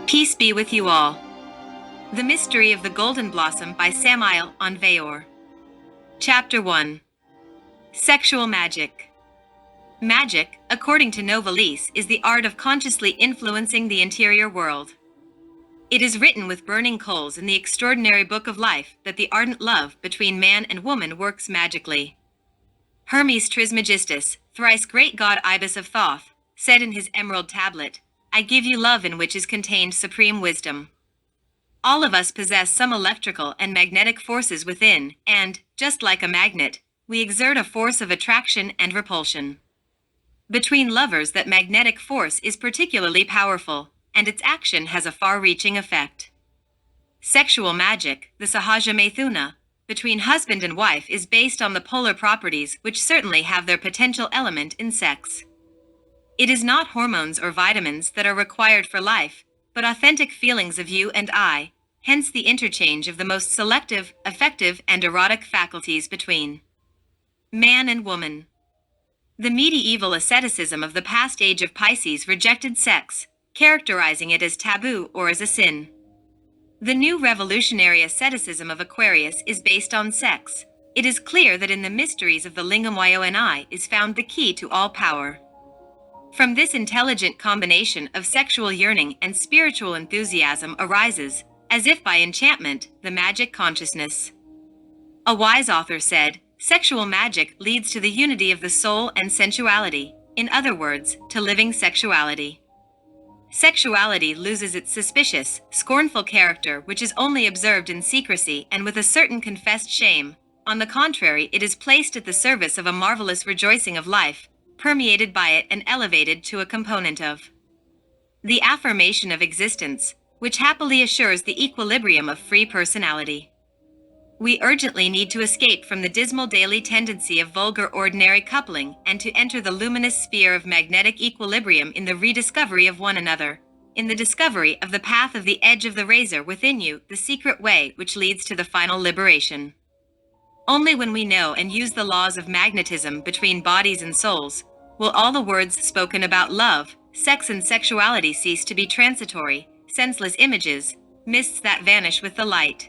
Peace be with you all. The Mystery of the Golden Blossom by Samael Aun Weor. Chapter 1. Sexual Magic. Magic, according to Novalis, is the art of consciously influencing the interior world. It is written with burning coals in the extraordinary book of life that the ardent love between man and woman works magically. Hermes Trismegistus, thrice great god Ibis of Thoth, said in his emerald tablet, "I give you love in which is contained supreme wisdom." All of us possess some electrical and magnetic forces within, and, just like a magnet, we exert a force of attraction and repulsion. Between lovers, that magnetic force is particularly powerful, and its action has a far-reaching effect. Sexual magic, the Sahaja Maithuna, between husband and wife is based on the polar properties which certainly have their potential element in sex. It is not hormones or vitamins that are required for life, but authentic feelings of you and I, hence the interchange of the most selective, effective, and erotic faculties between man and woman. The medieval asceticism of the past age of Pisces rejected sex, characterizing it as taboo or as a sin. The new revolutionary asceticism of Aquarius is based on sex. It is clear that in the mysteries of the Lingam Yoni is found the key to all power. From this intelligent combination of sexual yearning and spiritual enthusiasm arises, as if by enchantment, the magic consciousness. A wise author said, "Sexual magic leads to the unity of the soul and sensuality, in other words, to living sexuality." Sexuality loses its suspicious, scornful character which is only observed in secrecy and with a certain confessed shame. On the contrary, it is placed at the service of a marvelous rejoicing of life, permeated by it and elevated to a component of the affirmation of existence, which happily assures the equilibrium of free personality. We urgently need to escape from the dismal daily tendency of vulgar ordinary coupling and to enter the luminous sphere of magnetic equilibrium in the rediscovery of one another, in the discovery of the path of the edge of the razor within you, the secret way which leads to the final liberation. Only when we know and use the laws of magnetism between bodies and souls, will all the words spoken about love, sex and sexuality cease to be transitory, senseless images, mists that vanish with the light.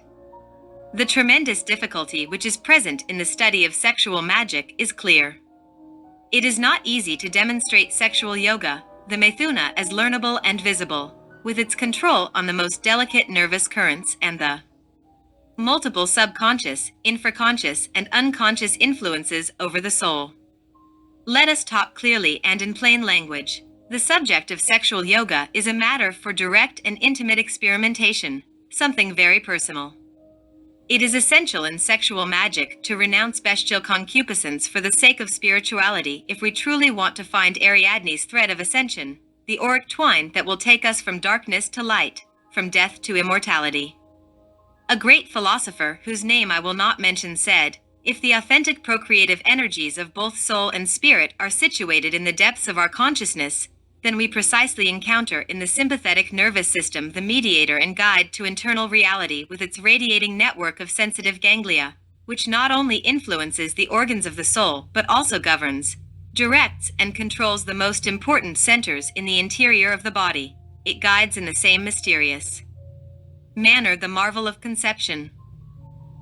The tremendous difficulty which is present in the study of sexual magic is clear. It is not easy to demonstrate sexual yoga, the Maithuna, as learnable and visible, with its control on the most delicate nervous currents and the multiple subconscious, infraconscious, and unconscious influences over the soul. Let us talk clearly and in plain language. The subject of sexual yoga is a matter for direct and intimate experimentation, something very personal. It is essential in sexual magic to renounce bestial concupiscence for the sake of spirituality if we truly want to find Ariadne's thread of ascension, the auric twine that will take us from darkness to light, from death to immortality. A great philosopher, whose name I will not mention, said, "If the authentic procreative energies of both soul and spirit are situated in the depths of our consciousness, then we precisely encounter in the sympathetic nervous system the mediator and guide to internal reality with its radiating network of sensitive ganglia, which not only influences the organs of the soul but also governs, directs, and controls the most important centers in the interior of the body. It guides in the same mysterious manner the marvel of conception,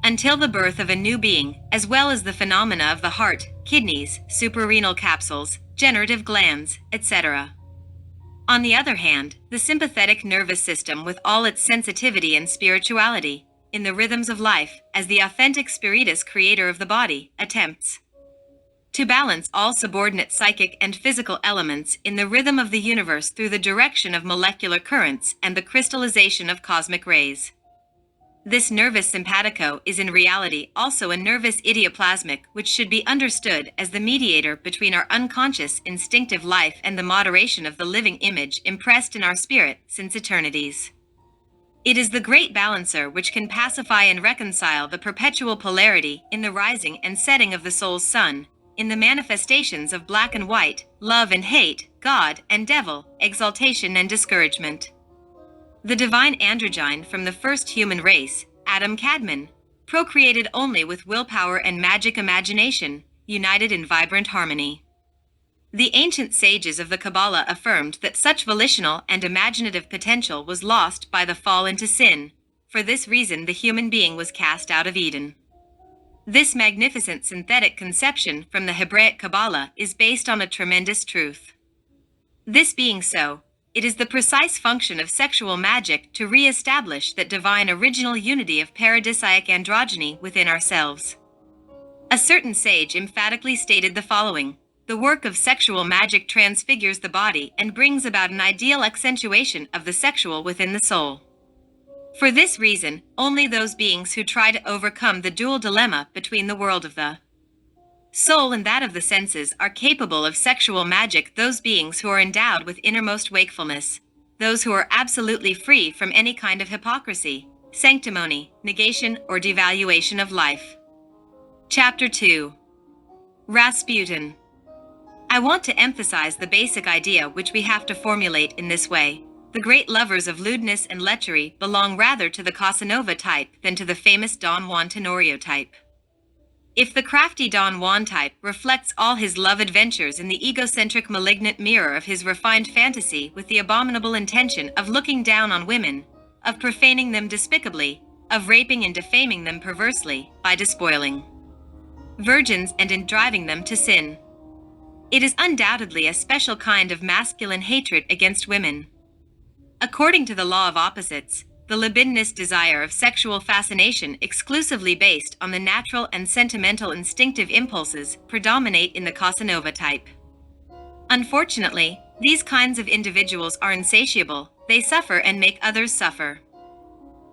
until the birth of a new being, as well as the phenomena of the heart, kidneys, suprarenal capsules, generative glands, etc. On the other hand, the sympathetic nervous system with all its sensitivity and spirituality, in the rhythms of life, as the authentic spiritus creator of the body, attempts to balance all subordinate psychic and physical elements in the rhythm of the universe through the direction of molecular currents and the crystallization of cosmic rays. This nervous simpatico is in reality also a nervous idioplasmic which should be understood as the mediator between our unconscious instinctive life and the moderation of the living image impressed in our spirit since eternities. It is the great balancer which can pacify and reconcile the perpetual polarity in the rising and setting of the soul's sun, in the manifestations of black and white, love and hate, God and devil, exaltation and discouragement. The divine androgyne from the first human race, Adam Kadmon, procreated only with willpower and magic imagination, united in vibrant harmony. The ancient sages of the Kabbalah affirmed that such volitional and imaginative potential was lost by the fall into sin. For this reason, the human being was cast out of Eden. This magnificent synthetic conception from the Hebraic Kabbalah is based on a tremendous truth. This being so, it is the precise function of sexual magic to re-establish that divine original unity of paradisiac androgyny within ourselves. A certain sage emphatically stated the following: the work of sexual magic transfigures the body and brings about an ideal accentuation of the sexual within the soul. For this reason, only those beings who try to overcome the dual dilemma between the world of the soul and that of the senses are capable of sexual magic. Those beings who are endowed with innermost wakefulness, those who are absolutely free from any kind of hypocrisy, sanctimony, negation, or devaluation of life. Chapter 2. Rasputin. I want to emphasize the basic idea which we have to formulate in this way. The great lovers of lewdness and lechery belong rather to the Casanova type than to the famous Don Juan Tenorio type. If the crafty Don Juan type reflects all his love adventures in the egocentric malignant mirror of his refined fantasy with the abominable intention of looking down on women, of profaning them despicably, of raping and defaming them perversely, by despoiling virgins and in driving them to sin, it is undoubtedly a special kind of masculine hatred against women. According to the law of opposites, the libidinous desire of sexual fascination exclusively based on the natural and sentimental instinctive impulses predominate in the Casanova type. Unfortunately, these kinds of individuals are insatiable. They suffer and make others suffer.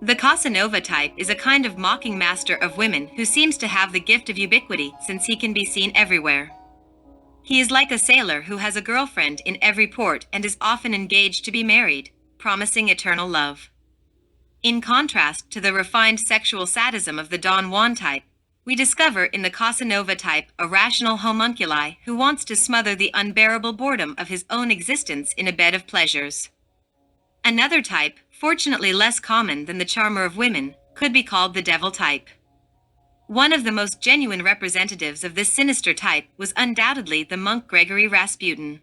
The Casanova type is a kind of mocking master of women who seems to have the gift of ubiquity since he can be seen everywhere. He is like a sailor who has a girlfriend in every port and is often engaged to be married, promising eternal love. In contrast to the refined sexual sadism of the Don Juan type, we discover in the Casanova type a rational homunculi who wants to smother the unbearable boredom of his own existence in a bed of pleasures. Another type, fortunately less common than the charmer of women, could be called the devil type. One of the most genuine representatives of this sinister type was undoubtedly the monk Gregory Rasputin.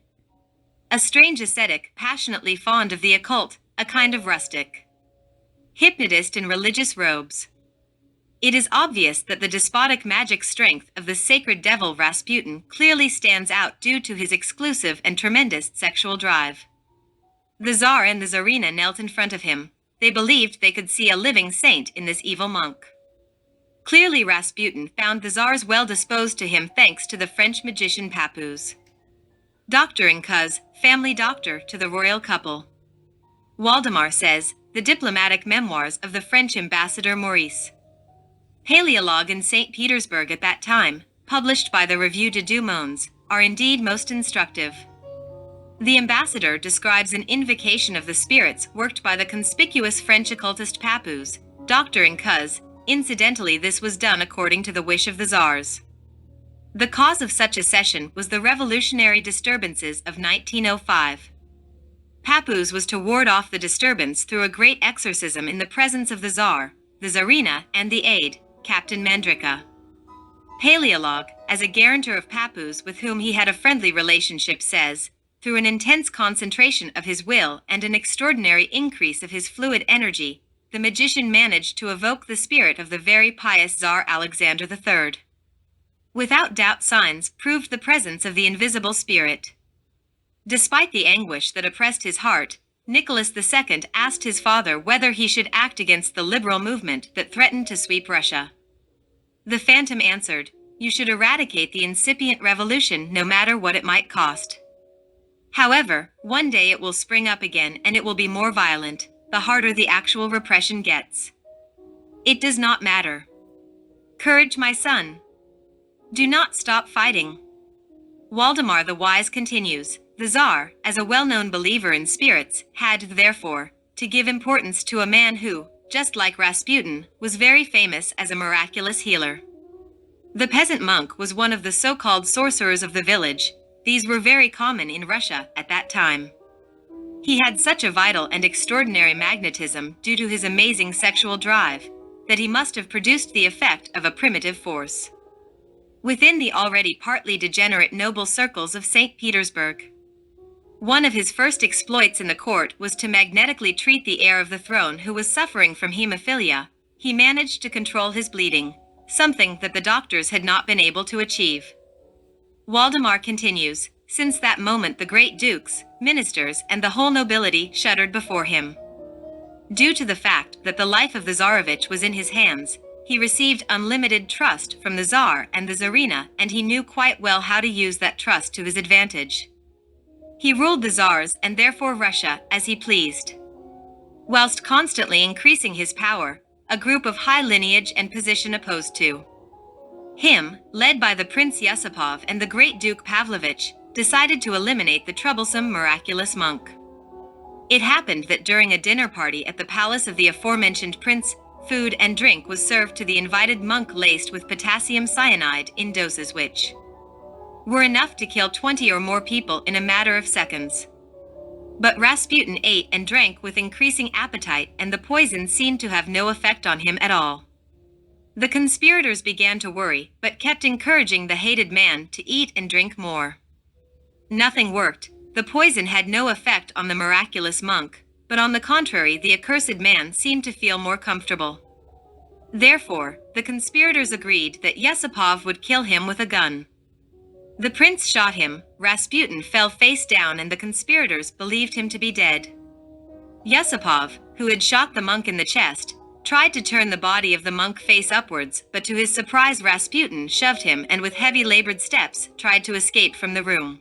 A strange ascetic, passionately fond of the occult, a kind of rustic hypnotist in religious robes. It is obvious that the despotic magic strength of the sacred devil Rasputin clearly stands out due to his exclusive and tremendous sexual drive. The Tsar and the Tsarina knelt in front of him. They believed they could see a living saint in this evil monk. Clearly Rasputin found the Tsars well disposed to him thanks to the French magician Papoose. Doctoring cuz, family doctor to the royal couple. Waldemar says, the diplomatic memoirs of the French ambassador Maurice Paleologue in St. Petersburg at that time, published by the Revue des Deux Mondes, are indeed most instructive. The ambassador describes an invocation of the spirits worked by the conspicuous French occultist Papoose, doctoring cuz. Incidentally, this was done according to the wish of the Tsars. The cause of such a session was the revolutionary disturbances of 1905. Papoose was to ward off the disturbance through a great exorcism in the presence of the Tsar, the Tsarina, and the aide, Captain Mandrika. Paleologue, as a guarantor of Papoose with whom he had a friendly relationship, says, through an intense concentration of his will and an extraordinary increase of his fluid energy, the magician managed to evoke the spirit of the very pious Tsar Alexander III. Without doubt, signs proved the presence of the invisible spirit. Despite the anguish that oppressed his heart, Nicholas II asked his father whether he should act against the liberal movement that threatened to sweep Russia. The Phantom answered, "You should eradicate the incipient revolution no matter what it might cost. However, one day it will spring up again and it will be more violent, the harder the actual repression gets. It does not matter. Courage, my son. Do not stop fighting." Waldemar the Wise continues, the Tsar, as a well-known believer in spirits, had, therefore, to give importance to a man who, just like Rasputin, was very famous as a miraculous healer. The peasant monk was one of the so-called sorcerers of the village. These were very common in Russia at that time. He had such a vital and extraordinary magnetism due to his amazing sexual drive, that he must have produced the effect of a primitive force. within the already partly degenerate noble circles of St. Petersburg. One of his first exploits in the court was to magnetically treat the heir of the throne who was suffering from hemophilia. He managed to control his bleeding, something that the doctors had not been able to achieve. Waldemar continues, since that moment the great dukes, ministers, and the whole nobility shuddered before him. Due to the fact that the life of the Tsarevich was in his hands, he received unlimited trust from the Tsar and the Tsarina, and he knew quite well how to use that trust to his advantage. He ruled the Tsars and therefore Russia as he pleased. Whilst constantly increasing his power, a group of high lineage and position opposed to him, led by the Prince Yusupov and the Great Duke Pavlovich, decided to eliminate the troublesome miraculous monk. It happened that during a dinner party at the palace of the aforementioned prince, food and drink was served to the invited monk laced with potassium cyanide in doses which were enough to kill 20 or more people in a matter of seconds. But Rasputin ate and drank with increasing appetite, and the poison seemed to have no effect on him at all. The conspirators began to worry, but kept encouraging the hated man to eat and drink more. Nothing worked. The poison had no effect on the miraculous monk, but on the contrary, the accursed man seemed to feel more comfortable. Therefore, the conspirators agreed that Yusupov would kill him with a gun. The prince shot him, Rasputin fell face down, and the conspirators believed him to be dead. Yusupov, who had shot the monk in the chest, tried to turn the body of the monk face upwards, but to his surprise Rasputin shoved him and with heavy labored steps tried to escape from the room.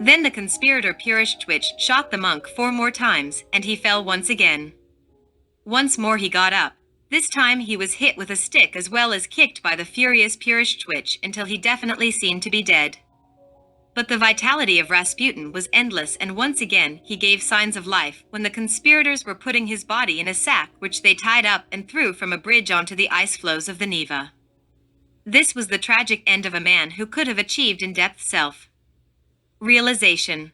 Then the conspirator Purishchwich shot the monk 4 more times, and he fell once again. Once more he got up. This time he was hit with a stick as well as kicked by the furious Purishchwich until he definitely seemed to be dead. But the vitality of Rasputin was endless, and once again he gave signs of life when the conspirators were putting his body in a sack which they tied up and threw from a bridge onto the ice floes of the Neva. This was the tragic end of a man who could have achieved in-depth self-realization.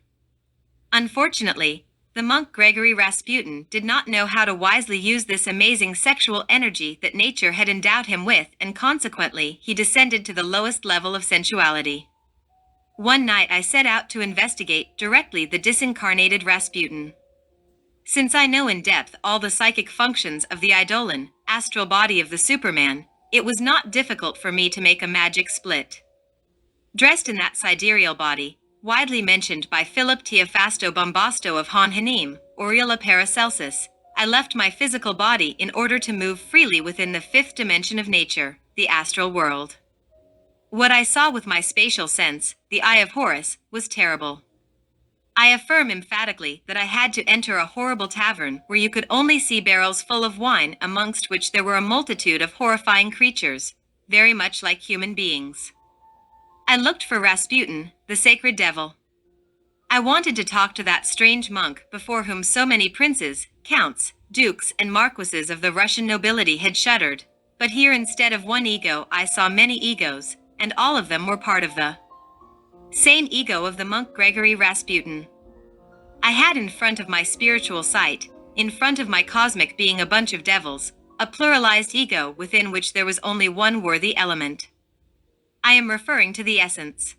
Unfortunately, the monk Gregory Rasputin did not know how to wisely use this amazing sexual energy that nature had endowed him with, and consequently he descended to the lowest level of sensuality. One night I set out to investigate directly the disincarnated Rasputin. Since I know in depth all the psychic functions of the eidolon, astral body of the Superman, it was not difficult for me to make a magic split. Dressed in that sidereal body, widely mentioned by Philip Teophasto Bombasto of Honhanim, Aureola Paracelsus, I left my physical body in order to move freely within the 5th dimension of nature, the astral world. What I saw with my spatial sense, the Eye of Horus, was terrible. I affirm emphatically that I had to enter a horrible tavern where you could only see barrels full of wine, amongst which there were a multitude of horrifying creatures, very much like human beings. I looked for Rasputin, the sacred devil. I wanted to talk to that strange monk before whom so many princes, counts, dukes, and marquises of the Russian nobility had shuddered, but here instead of one ego I saw many egos, and all of them were part of the same ego of the monk Gregory Rasputin. I had in front of my spiritual sight, in front of my cosmic being, a bunch of devils, a pluralized ego within which there was only one worthy element. I am referring to the essence.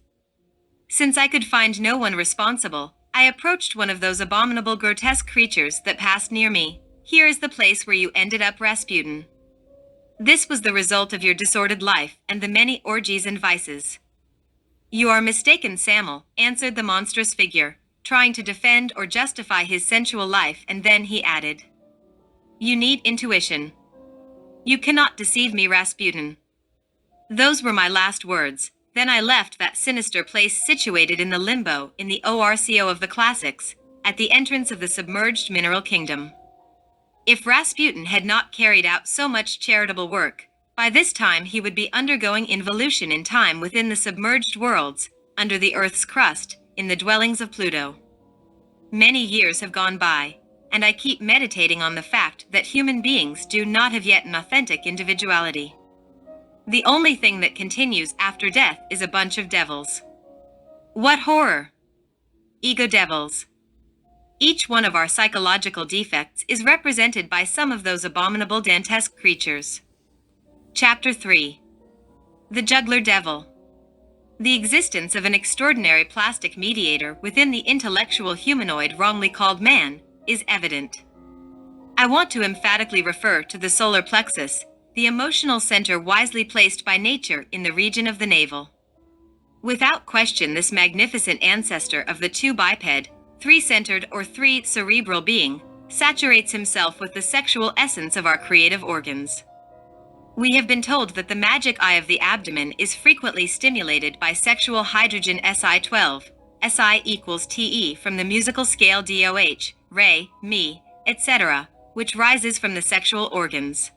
Since I could find no one responsible, I approached one of those abominable grotesque creatures that passed near me. Here is the place where you ended up, Rasputin. This was the result of your disordered life and the many orgies and vices. You are mistaken, Samael, answered the monstrous figure, trying to defend or justify his sensual life, and then he added, You need intuition. You cannot deceive me, Rasputin. Those were my last words. Then I left that sinister place situated in the limbo in the ORCO of the classics, at the entrance of the submerged mineral kingdom. If Rasputin had not carried out so much charitable work, by this time he would be undergoing involution in time within the submerged worlds, under the Earth's crust, in the dwellings of Pluto. Many years have gone by, and I keep meditating on the fact that human beings do not have yet an authentic individuality. The only thing that continues after death is a bunch of devils. What horror! Ego devils. Each one of our psychological defects is represented by some of those abominable Dantesque creatures. Chapter 3. The juggler devil. The existence of an extraordinary plastic mediator within the intellectual humanoid wrongly called man is evident. I want to emphatically refer to the solar plexus, the emotional center wisely placed by nature in the region of the navel. Without question, this magnificent ancestor of the two biped, three-centered or three-cerebral being, saturates himself with the sexual essence of our creative organs. We have been told that the magic eye of the abdomen is frequently stimulated by sexual hydrogen Si12, Si equals Te from the musical scale DOH, Re, Mi, etc., which rises from the sexual organs.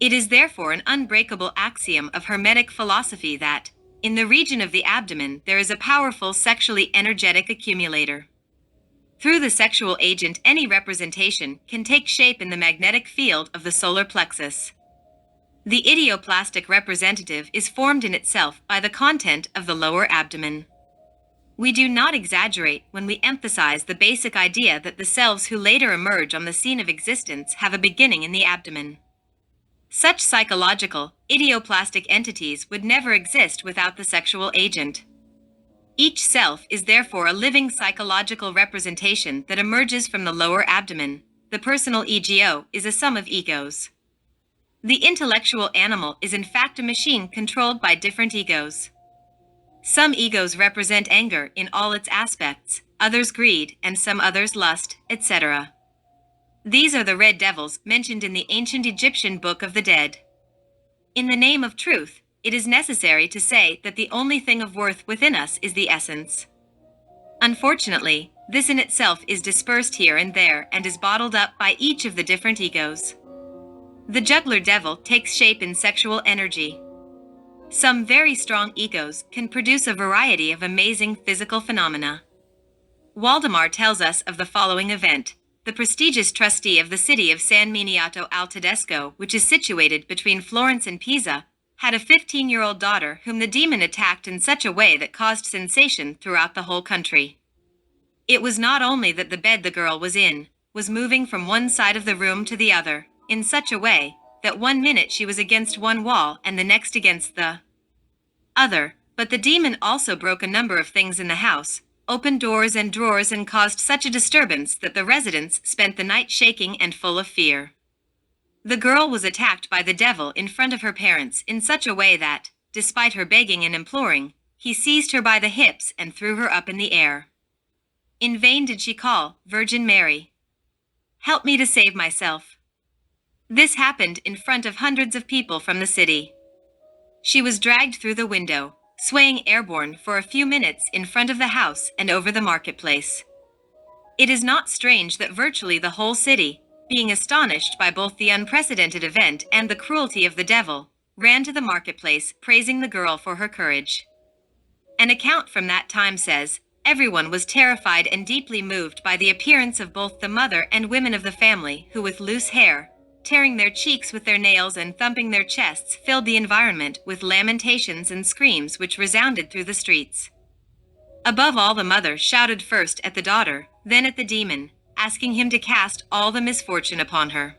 It is therefore an unbreakable axiom of Hermetic philosophy that, in the region of the abdomen, there is a powerful sexually energetic accumulator. Through the sexual agent, any representation can take shape in the magnetic field of the solar plexus. The idioplastic representative is formed in itself by the content of the lower abdomen. We do not exaggerate when we emphasize the basic idea that the selves who later emerge on the scene of existence have a beginning in the abdomen. Such psychological, idioplastic entities would never exist without the sexual agent. Each self is therefore a living psychological representation that emerges from the lower abdomen. The personal ego is a sum of egos. The intellectual animal is in fact a machine controlled by different egos. Some egos represent anger in all its aspects, others greed, and some others lust, etc. These are the red devils mentioned in the ancient Egyptian Book of the Dead. In the name of truth, it is necessary to say that the only thing of worth within us is the essence. Unfortunately, this in itself is dispersed here and there and is bottled up by each of the different egos. The juggler devil takes shape in sexual energy. Some very strong egos can produce a variety of amazing physical phenomena. Waldemar tells us of the following event. The prestigious trustee of the city of San Miniato al Tedesco, which is situated between Florence and Pisa, had a 15-year-old daughter whom the demon attacked in such a way that caused sensation throughout the whole country. It was not only that the bed the girl was in was moving from one side of the room to the other, in such a way that one minute she was against one wall and the next against the other, but the demon also broke a number of things in the house, opened doors and drawers, and caused such a disturbance that the residents spent the night shaking and full of fear. The girl was attacked by the devil in front of her parents in such a way that, despite her begging and imploring, he seized her by the hips and threw her up in the air. In vain did she call, "Virgin Mary, help me to save myself." This happened in front of hundreds of people from the city. She was dragged through the window, swaying airborne for a few minutes in front of the house and over the marketplace. It is not strange that virtually the whole city, being astonished by both the unprecedented event and the cruelty of the devil, ran to the marketplace, praising the girl for her courage. An account from that time says, everyone was terrified and deeply moved by the appearance of both the mother and women of the family who, with loose hair, tearing their cheeks with their nails and thumping their chests, filled the environment with lamentations and screams which resounded through the streets. Above all, the mother shouted first at the daughter, then at the demon, asking him to cast all the misfortune upon her.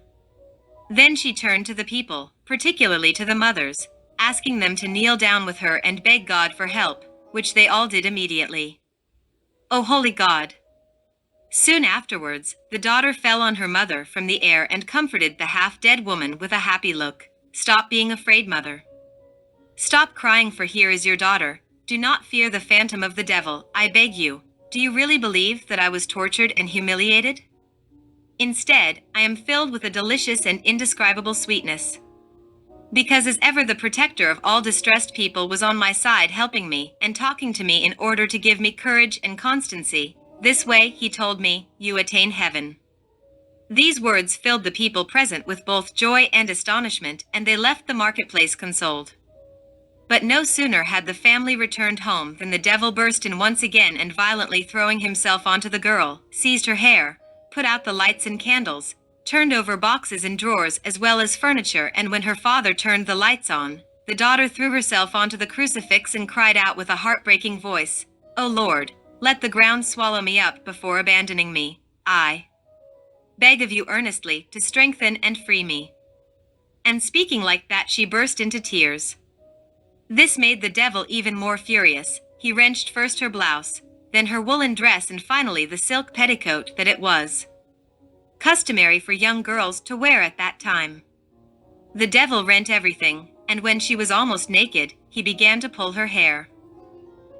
Then she turned to the people, particularly to the mothers, asking them to kneel down with her and beg God for help, which they all did immediately. O holy God! Soon afterwards, the daughter fell on her mother from the air and comforted the half-dead woman with a happy look. Stop being afraid, mother. Stop crying, for here is your daughter. Do not fear the phantom of the devil, I beg you. Do you really believe that I was tortured and humiliated? Instead, I am filled with a delicious and indescribable sweetness. Because as ever the protector of all distressed people was on my side, helping me and talking to me in order to give me courage and constancy. This way, he told me, you attain heaven. These words filled the people present with both joy and astonishment, and they left the marketplace consoled. But no sooner had the family returned home than the devil burst in once again and, violently throwing himself onto the girl, seized her hair, put out the lights and candles, turned over boxes and drawers as well as furniture, and when her father turned the lights on, the daughter threw herself onto the crucifix and cried out with a heartbreaking voice, "O Lord, let the ground swallow me up before abandoning me. I beg of you earnestly to strengthen and free me." And speaking like that, she burst into tears. This made the devil even more furious. He wrenched first her blouse, then her woolen dress, and finally the silk petticoat that it was customary for young girls to wear at that time. The devil rent everything, and when she was almost naked, he began to pull her hair.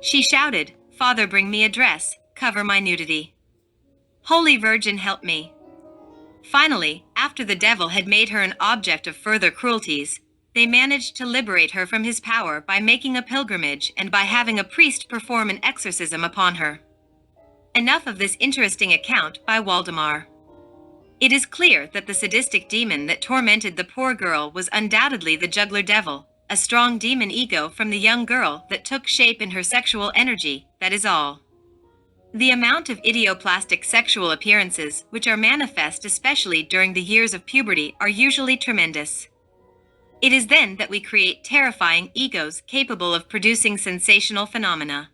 She shouted, "Father, bring me a dress, cover my nudity. Holy Virgin, help me." Finally, after the devil had made her an object of further cruelties, they managed to liberate her from his power by making a pilgrimage and by having a priest perform an exorcism upon her. Enough of this interesting account by Waldemar. It is clear that the sadistic demon that tormented the poor girl was undoubtedly the juggler devil, a strong demon ego from the young girl that took shape in her sexual energy, that is all. The amount of idioplastic sexual appearances which are manifest especially during the years of puberty are usually tremendous. It is then that we create terrifying egos capable of producing sensational phenomena.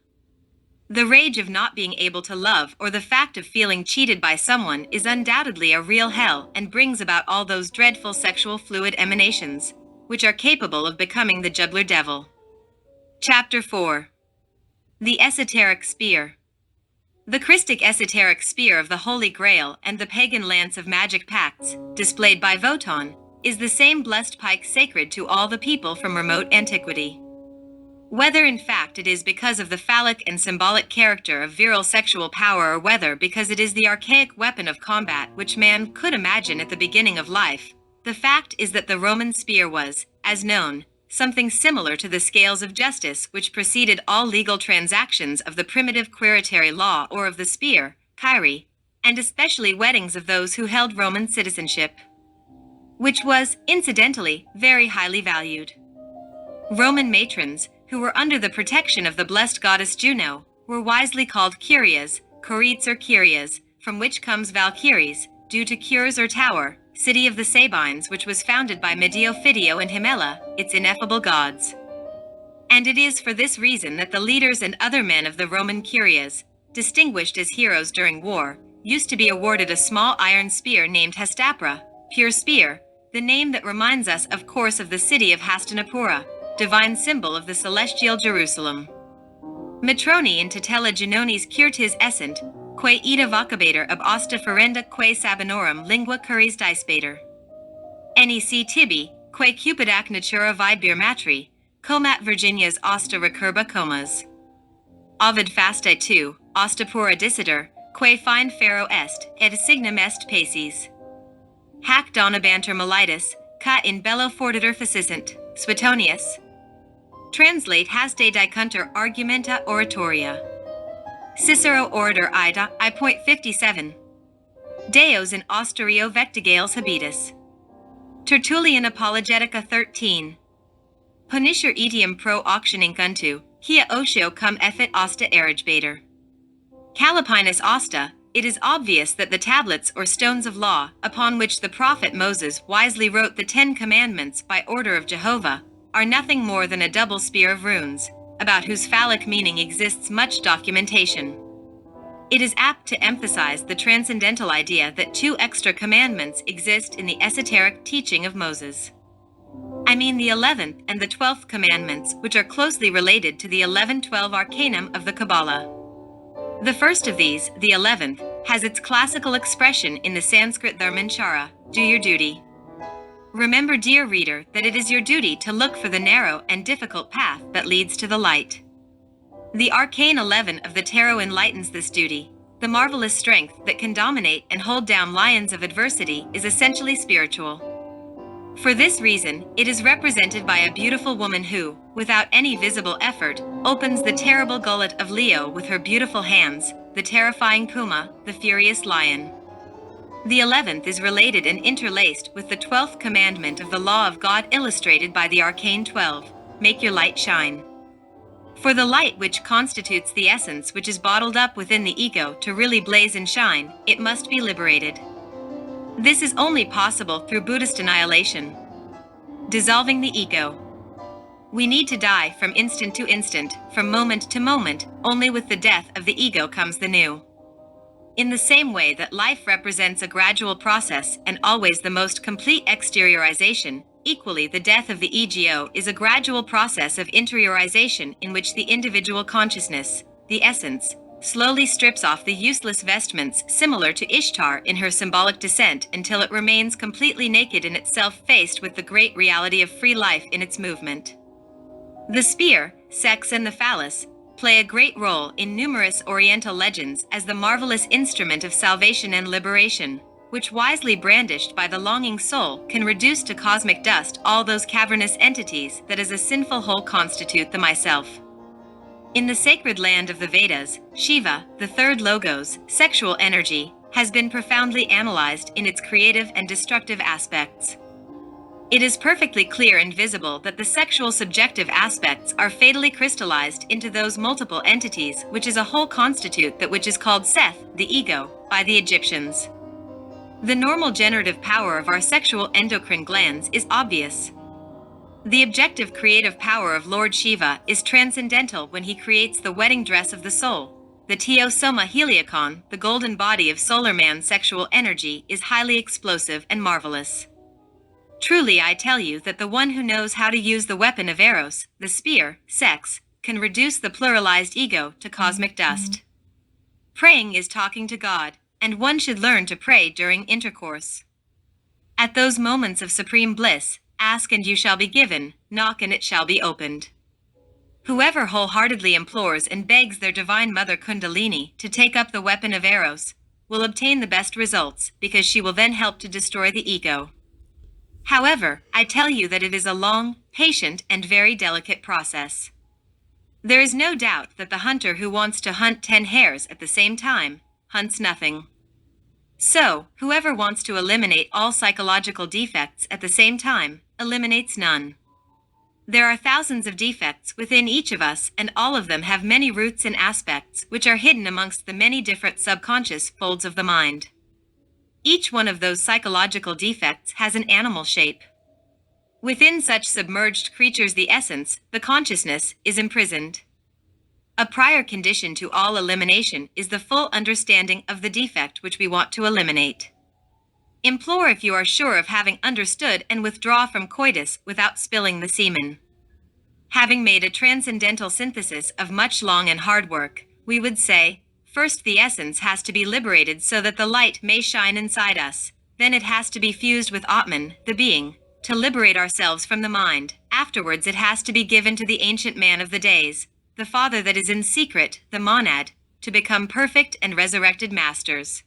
The rage of not being able to love or the fact of feeling cheated by someone is undoubtedly a real hell and brings about all those dreadful sexual fluid emanations, which are capable of becoming the juggler devil. Chapter 4. The Esoteric Spear. The Christic esoteric spear of the Holy Grail and the pagan lance of magic pacts, displayed by Wotan, is the same blessed pike sacred to all the people from remote antiquity. Whether in fact it is because of the phallic and symbolic character of virile sexual power or whether because it is the archaic weapon of combat which man could imagine at the beginning of life, the fact is that the Roman spear was, as known, something similar to the scales of justice which preceded all legal transactions of the primitive quiritaire law or of the spear, kyrie, and especially weddings of those who held Roman citizenship, which was, incidentally, very highly valued. Roman matrons, who were under the protection of the blessed goddess Juno, were wisely called Kyrias, Koritz or Kyrias, from which comes Valkyries, due to Kyrs or tower, city of the Sabines, which was founded by Medeo Phideo and Himela, its ineffable gods. And it is for this reason that the leaders and other men of the Roman Kyrias, distinguished as heroes during war, used to be awarded a small iron spear named Hastapra, pure spear, the name that reminds us of course of the city of Hastinapura, divine symbol of the celestial Jerusalem. Matroni in tutela Genonis curtis essent, quae ida vocabator ab osta ferenda quae sabinorum lingua curis dispater. Nec tibi, quae cupidac natura videbir matri, comat Virginias osta recurba comas. Ovid fastae tu, osta pura disider, quae fine ferro est, et signum est paces. Hac dona banter melitus, ca in bello fortiter facissent, Suetonius. Translate haste dicunter argumenta oratoria. Cicero Orator Ida, I.57. Deos in Austerio Vectigales habitus. Tertullian Apologetica 13. Punisher etium pro auctioning unto, hia otio cum effet osta erigbator. Calipinus osta, it is obvious that the tablets or stones of law, upon which the prophet Moses wisely wrote the 10 Commandments by order of Jehovah, are nothing more than a double spear of runes, about whose phallic meaning exists much documentation. It is apt to emphasize the transcendental idea that 2 extra commandments exist in the esoteric teaching of Moses. I mean the 11th and the 12th commandments, which are closely related to the 11-12 arcanum of the Kabbalah. The first of these, the 11th, has its classical expression in the Sanskrit dharmanchara, do your duty. Remember, dear reader, that it is your duty to look for the narrow and difficult path that leads to the light. The arcane 11 of the tarot enlightens this duty. The marvelous strength that can dominate and hold down lions of adversity is essentially spiritual. For this reason, it is represented by a beautiful woman who, without any visible effort, opens the terrible gullet of Leo with her beautiful hands, the terrifying puma, the furious lion. The 11th is related and interlaced with the 12th commandment of the law of God illustrated by the arcane 12, make your light shine. For the light which constitutes the essence which is bottled up within the ego to really blaze and shine, it must be liberated. This is only possible through Buddhist annihilation, dissolving the ego. We need to die from instant to instant, from moment to moment. Only with the death of the ego comes the new. In the same way that life represents a gradual process and always the most complete exteriorization, Equally, the death of the ego is a gradual process of interiorization in which the individual consciousness, the essence, slowly strips off the useless vestments similar to Ishtar in her symbolic descent until it remains completely naked in itself, faced with the great reality of free life in its movement. The spear, sex, and the phallus play a great role in numerous Oriental legends as the marvelous instrument of salvation and liberation, which, wisely brandished by the longing soul, can reduce to cosmic dust all those cavernous entities that as a sinful whole constitute the myself. In the sacred land of the Vedas, Shiva, the third logos, sexual energy, has been profoundly analyzed in its creative and destructive aspects. It is perfectly clear and visible that the sexual subjective aspects are fatally crystallized into those multiple entities which as a whole constitute that which is called Seth, the ego, by the Egyptians. The normal generative power of our sexual endocrine glands is obvious. The objective creative power of Lord Shiva is transcendental when he creates the wedding dress of the soul. The Teosoma Heliacon, the golden body of solar man's sexual energy, is highly explosive and marvelous. Truly, I tell you that the one who knows how to use the weapon of Eros, the spear, sex, can reduce the pluralized ego to cosmic dust. Praying is talking to God, and one should learn to pray during intercourse. At those moments of supreme bliss, ask and you shall be given, knock and it shall be opened. Whoever wholeheartedly implores and begs their divine mother Kundalini to take up the weapon of Eros will obtain the best results, because she will then help to destroy the ego. However, I tell you that it is a long, patient, and very delicate process. There is no doubt that the hunter who wants to hunt 10 hares at the same time hunts nothing. So, whoever wants to eliminate all psychological defects at the same time eliminates none. There are thousands of defects within each of us, and all of them have many roots and aspects which are hidden amongst the many different subconscious folds of the mind. Each one of those psychological defects has an animal shape. Within such submerged creatures, the essence, the consciousness, is imprisoned. A prior condition to all elimination is the full understanding of the defect which we want to eliminate. Implore if you are sure of having understood, and withdraw from coitus without spilling the semen. Having made a transcendental synthesis of much long and hard work, we would say, first the essence has to be liberated so that the light may shine inside us, then it has to be fused with Atman, the being, to liberate ourselves from the mind. Afterwards it has to be given to the ancient man of the days, the Father that is in secret, the monad, to become perfect and resurrected masters.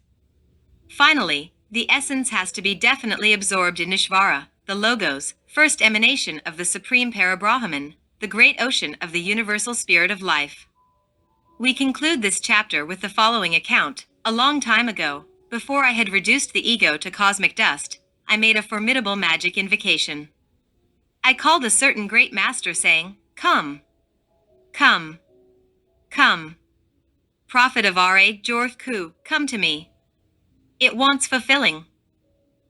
Finally, the essence has to be definitely absorbed in Ishvara, the Logos, first emanation of the Supreme Parabrahman, the great ocean of the universal spirit of life. We conclude this chapter with the following account. A long time ago, before I had reduced the ego to cosmic dust, I made a formidable magic invocation. I called a certain great master, saying, "Come, come, come. Prophet of Ra Jorth Ku, come to me. It wants fulfilling.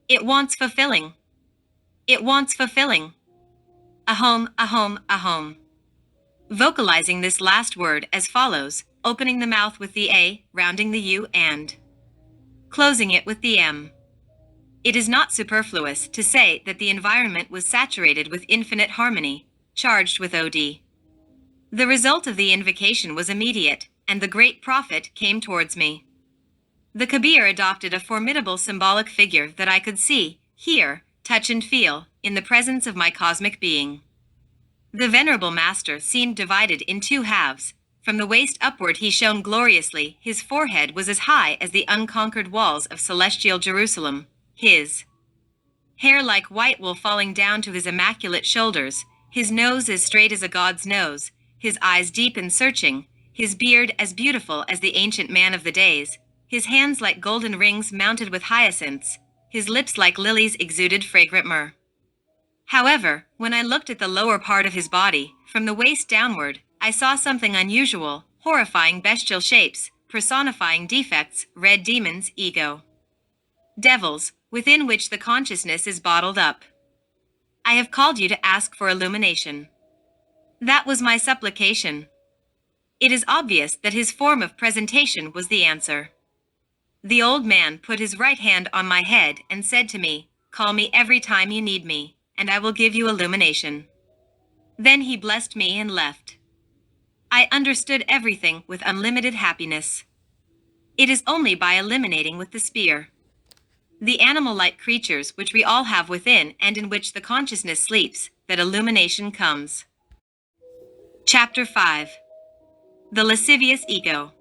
It wants fulfilling. It wants fulfilling. Ahom, ahom, ahom." Vocalizing this last word as follows, opening the mouth with the A, rounding the U, and closing it with the M. It is not superfluous to say that the environment was saturated with infinite harmony, charged with OD. The result of the invocation was immediate, and the great prophet came towards me. The Kabir adopted a formidable symbolic figure that I could see, hear, touch and feel, in the presence of my cosmic being. The venerable master seemed divided in two halves. From the waist upward he shone gloriously, his forehead was as high as the unconquered walls of celestial Jerusalem, his hair like white wool falling down to his immaculate shoulders, his nose as straight as a god's nose, his eyes deep and searching, his beard as beautiful as the ancient man of the days, his hands like golden rings mounted with hyacinths, his lips like lilies exuded fragrant myrrh. However, when I looked at the lower part of his body, from the waist downward, I saw something unusual, horrifying bestial shapes, personifying defects, red demons, ego. Devils, within which the consciousness is bottled up. I have called you to ask for illumination. That was my supplication. It is obvious that his form of presentation was the answer. The old man put his right hand on my head and said to me, "Call me every time you need me. and I will give you illumination." Then he blessed me and left. I understood everything with unlimited happiness. It is only by eliminating with the spear the animal-like creatures which we all have within and in which the consciousness sleeps, that illumination comes. Chapter 5. The Lascivious Ego.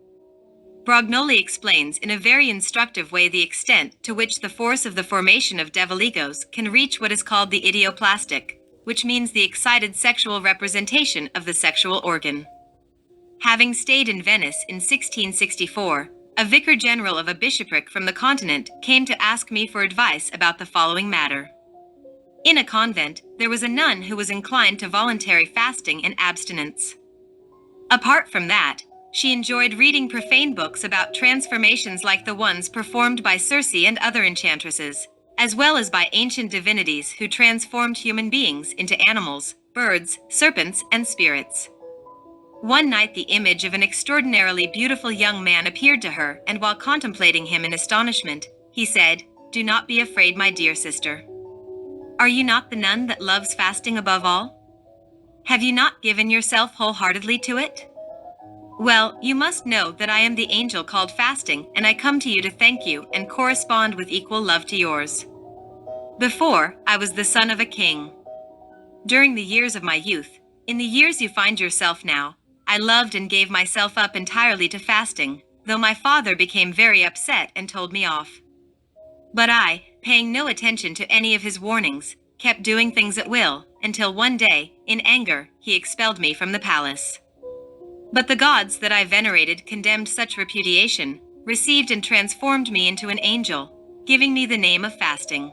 Brognoli explains in a very instructive way the extent to which the force of the formation of devil egos can reach what is called the idioplastic, which means the excited sexual representation of the sexual organ. Having stayed in Venice in 1664, a vicar general of a bishopric from the continent came to ask me for advice about the following matter. In a convent, there was a nun who was inclined to voluntary fasting and abstinence. Apart from that, she enjoyed reading profane books about transformations like the ones performed by Circe and other enchantresses, as well as by ancient divinities who transformed human beings into animals, birds, serpents, and spirits. One night the image of an extraordinarily beautiful young man appeared to her, and while contemplating him in astonishment, he said, "Do not be afraid, my dear sister. Are you not the nun that loves fasting above all? Have you not given yourself wholeheartedly to it? Well, you must know that I am the angel called Fasting, and I come to you to thank you and correspond with equal love to yours. Before, I was the son of a king. During the years of my youth, in the years you find yourself now, I loved and gave myself up entirely to fasting, though my father became very upset and told me off. But I, paying no attention to any of his warnings, kept doing things at will, until one day, in anger, he expelled me from the palace. But the gods that I venerated condemned such repudiation, received and transformed me into an angel, giving me the name of Fasting.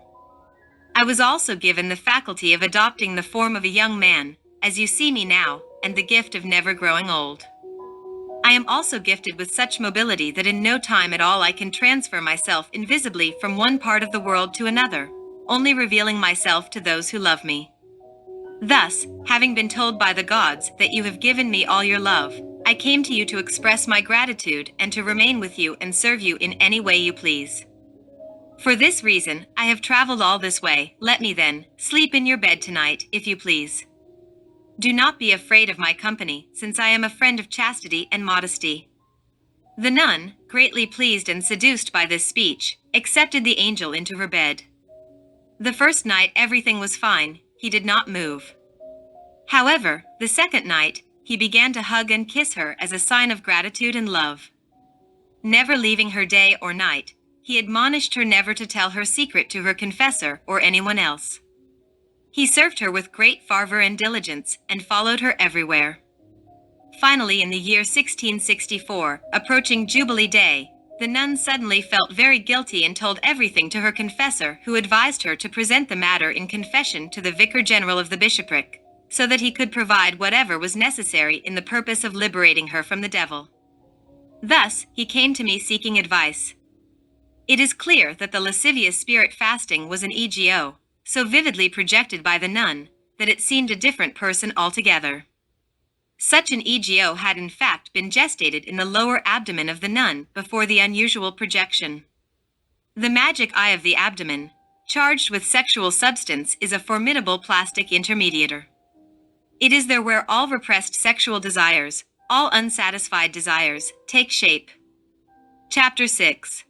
I was also given the faculty of adopting the form of a young man, as you see me now, and the gift of never growing old. I am also gifted with such mobility that in no time at all I can transfer myself invisibly from one part of the world to another, only revealing myself to those who love me. Thus, having been told by the gods that you have given me all your love, I came to you to express my gratitude and to remain with you and serve you in any way you please. For this reason, I have traveled all this way. Let me then sleep in your bed tonight, if you please. Do not be afraid of my company, since I am a friend of chastity and modesty." The nun, greatly pleased and seduced by this speech, accepted the angel into her bed. The first night everything was fine, he did not move. However, the second night, he began to hug and kiss her as a sign of gratitude and love. Never leaving her day or night, he admonished her never to tell her secret to her confessor or anyone else. He served her with great fervor and diligence, and followed her everywhere. Finally, in the year 1664, approaching Jubilee Day, the nun suddenly felt very guilty and told everything to her confessor, who advised her to present the matter in confession to the vicar general of the bishopric, so that he could provide whatever was necessary in the purpose of liberating her from the devil. Thus, he came to me seeking advice. It is clear that the lascivious spirit fasting was an EGO, so vividly projected by the nun, that it seemed a different person altogether. Such an EGO had in fact been gestated in the lower abdomen of the nun before the unusual projection. The magic eye of the abdomen, charged with sexual substance, is a formidable plastic intermediator. It is there where all repressed sexual desires, all unsatisfied desires, take shape. Chapter 6.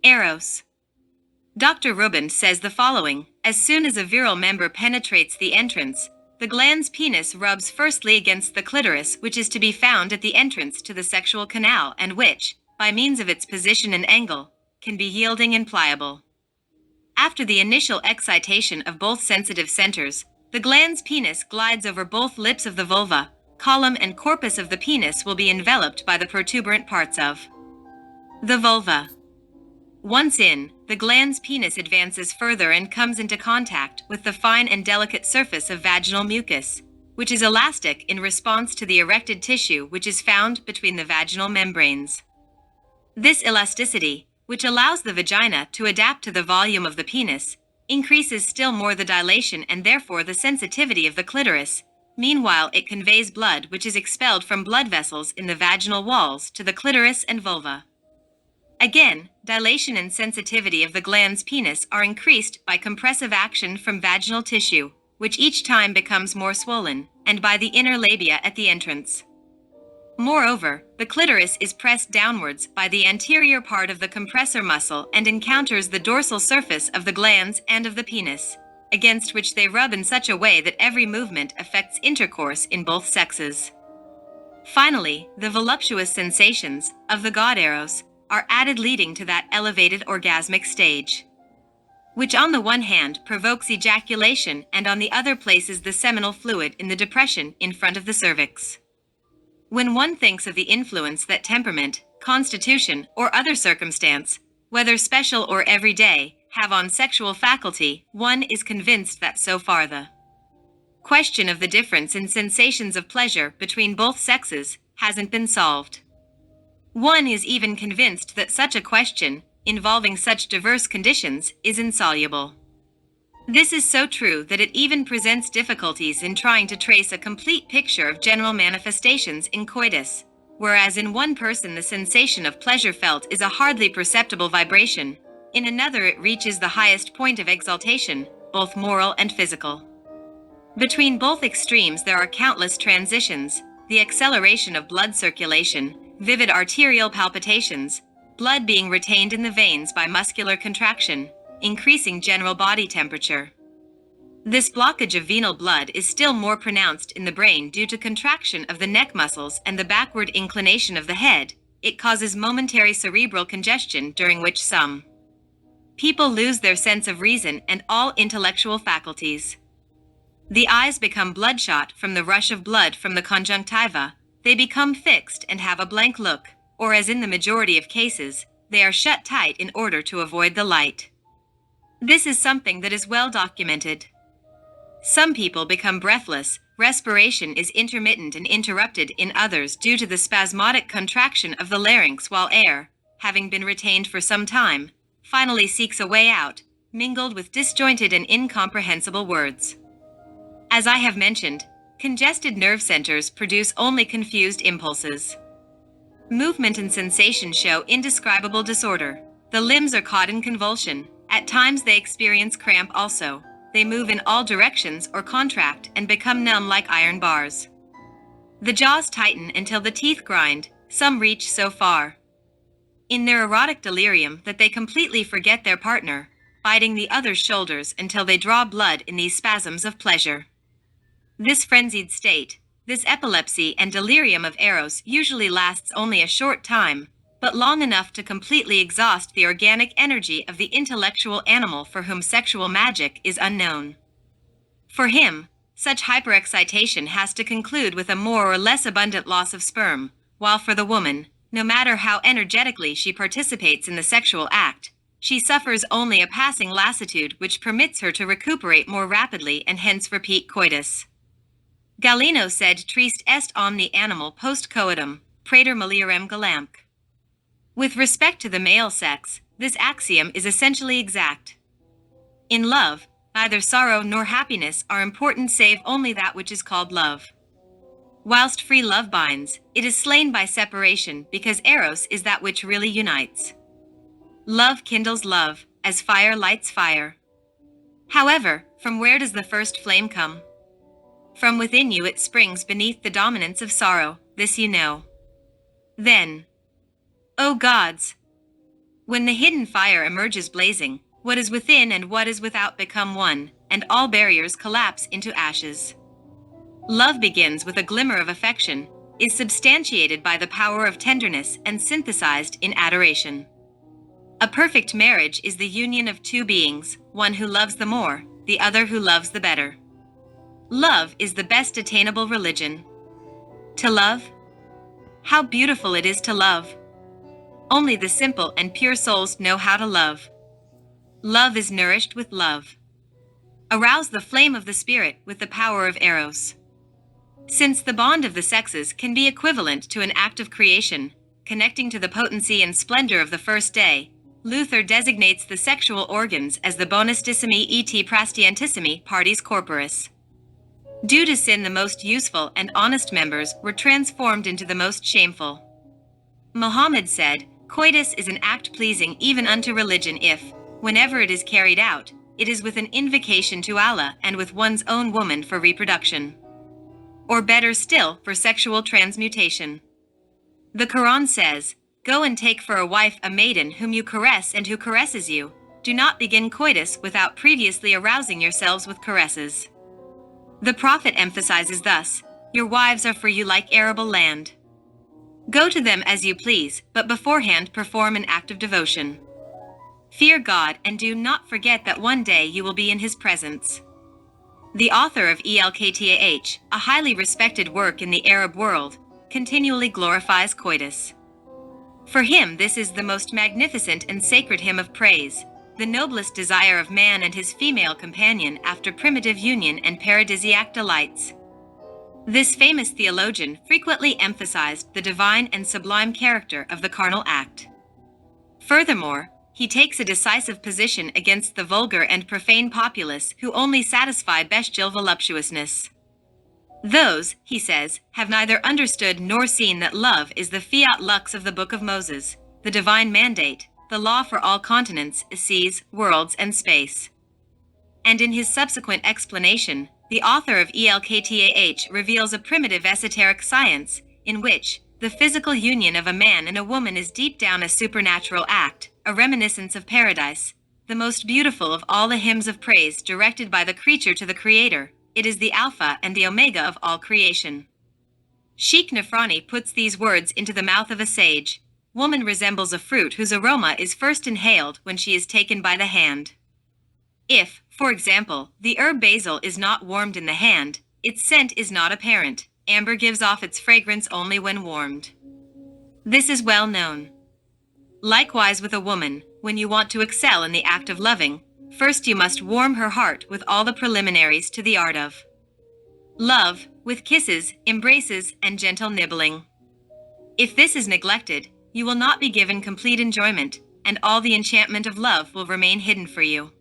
Eros. Dr. Rubin says the following: as soon as a virile member penetrates the entrance, the glans penis rubs firstly against the clitoris, which is to be found at the entrance to the sexual canal and which, by means of its position and angle, can be yielding and pliable. After the initial excitation of both sensitive centers, the glans penis glides over both lips of the vulva, column and corpus of the penis will be enveloped by the protuberant parts of the vulva. Once in, the glans penis advances further and comes into contact with the fine and delicate surface of vaginal mucus, which is elastic in response to the erected tissue which is found between the vaginal membranes. This elasticity, which allows the vagina to adapt to the volume of the penis, increases still more the dilation and therefore the sensitivity of the clitoris. Meanwhile, it conveys blood which is expelled from blood vessels in the vaginal walls to the clitoris and vulva. Again, dilation and sensitivity of the glans penis are increased by compressive action from vaginal tissue, which each time becomes more swollen, and by the inner labia at the entrance. Moreover, the clitoris is pressed downwards by the anterior part of the compressor muscle and encounters the dorsal surface of the glans and of the penis, against which they rub in such a way that every movement affects intercourse in both sexes. Finally, the voluptuous sensations of the god Eros are added, leading to that elevated orgasmic stage, which on the one hand provokes ejaculation and on the other places the seminal fluid in the depression in front of the cervix. When one thinks of the influence that temperament, constitution, or other circumstance, whether special or everyday, have on sexual faculty, one is convinced that so far the question of the difference in sensations of pleasure between both sexes hasn't been solved. One is even convinced that such a question, involving such diverse conditions, is insoluble. This is so true that it even presents difficulties in trying to trace a complete picture of general manifestations in coitus, whereas in one person the sensation of pleasure felt is a hardly perceptible vibration, in another it reaches the highest point of exaltation, both moral and physical. Between both extremes there are countless transitions, the acceleration of blood circulation, vivid arterial palpitations, blood being retained in the veins by muscular contraction, increasing general body temperature. This blockage of venal blood is still more pronounced in the brain due to contraction of the neck muscles and the backward inclination of the head. It causes momentary cerebral congestion during which some people lose their sense of reason and all intellectual faculties. The eyes become bloodshot from the rush of blood from the conjunctiva, they become fixed and have a blank look, or as in the majority of cases, they are shut tight in order to avoid the light. This is something that is well documented. Some people become breathless, respiration is intermittent and interrupted in others due to the spasmodic contraction of the larynx while air, having been retained for some time, finally seeks a way out, mingled with disjointed and incomprehensible words. As I have mentioned, congested nerve centers produce only confused impulses. Movement and sensation show indescribable disorder. The limbs are caught in convulsion. At times they experience cramp also. They move in all directions or contract and become numb like iron bars. The jaws tighten until the teeth grind. Some reach so far in their erotic delirium that they completely forget their partner, biting the other's shoulders until they draw blood in these spasms of pleasure. This frenzied state, this epilepsy and delirium of Eros usually lasts only a short time, but long enough to completely exhaust the organic energy of the intellectual animal for whom sexual magic is unknown. For him, such hyperexcitation has to conclude with a more or less abundant loss of sperm, while for the woman, no matter how energetically she participates in the sexual act, she suffers only a passing lassitude which permits her to recuperate more rapidly and hence repeat coitus. Galeno said triste est omni animal post coitum, praeter meliorem galamque. With respect to the male sex, this axiom is essentially exact. In love, neither sorrow nor happiness are important save only that which is called love. Whilst free love binds, it is slain by separation because Eros is that which really unites. Love kindles love, as fire lights fire. However, from where does the first flame come? From within you it springs beneath the dominance of sorrow, this you know. Then, O gods! When the hidden fire emerges blazing, what is within and what is without become one, and all barriers collapse into ashes. Love begins with a glimmer of affection, is substantiated by the power of tenderness and synthesized in adoration. A perfect marriage is the union of two beings, one who loves the more, the other who loves the better. Love is the best attainable religion. To love? How beautiful it is to love! Only the simple and pure souls know how to love. Love is nourished with love. Arouse the flame of the spirit with the power of Eros. Since the bond of the sexes can be equivalent to an act of creation, connecting to the potency and splendor of the first day, Luther designates the sexual organs as the bonustissimi et praestiantissimi partes corporis. Due to sin, the most useful and honest members were transformed into the most shameful. Muhammad said, Coitus is an act pleasing even unto religion if, whenever it is carried out, it is with an invocation to Allah and with one's own woman for reproduction. Or better still, for sexual transmutation. The Quran says, "Go and take for a wife a maiden whom you caress and who caresses you. Do not begin coitus without previously arousing yourselves with caresses." The Prophet emphasizes thus, "Your wives are for you like arable land. Go to them as you please, but beforehand perform an act of devotion. Fear God and do not forget that one day you will be in His presence." The author of ELKTAH, a highly respected work in the Arab world, continually glorifies coitus. For him this is the most magnificent and sacred hymn of praise, the noblest desire of man and his female companion after primitive union and paradisiac delights. This famous theologian frequently emphasized the divine and sublime character of the carnal act. Furthermore, he takes a decisive position against the vulgar and profane populace who only satisfy bestial voluptuousness. Those, he says, have neither understood nor seen that love is the fiat lux of the Book of Moses, the divine mandate, the law for all continents, seas, worlds, and space. And in his subsequent explanation, the author of ELKTAH reveals a primitive esoteric science, in which the physical union of a man and a woman is deep down a supernatural act, a reminiscence of paradise, the most beautiful of all the hymns of praise directed by the creature to the Creator. It is the Alpha and the Omega of all creation. Sheikh Nafrani puts these words into the mouth of a sage: "Woman resembles a fruit whose aroma is first inhaled when she is taken by the hand. If, for example, the herb basil is not warmed in the hand, its scent is not apparent. Amber gives off its fragrance only when warmed." This is well known. Likewise with a woman, when you want to excel in the act of loving, first you must warm her heart with all the preliminaries to the art of love, with kisses, embraces, and gentle nibbling. If this is neglected, you will not be given complete enjoyment, and all the enchantment of love will remain hidden for you.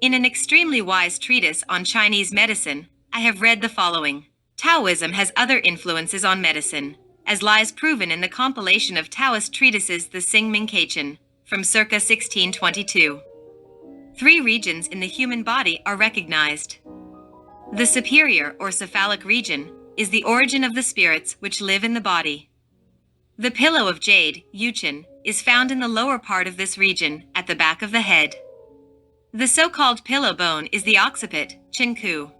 In an extremely wise treatise on Chinese medicine, I have read the following: Taoism has other influences on medicine, as lies proven in the compilation of Taoist treatises the Sing Ming Kachin, from circa 1622. 3 regions in the human body are recognized. The superior or cephalic region is the origin of the spirits which live in the body. The pillow of jade, Yuchen, is found in the lower part of this region, at the back of the head. The so-called pillow bone is the occiput, Chinku.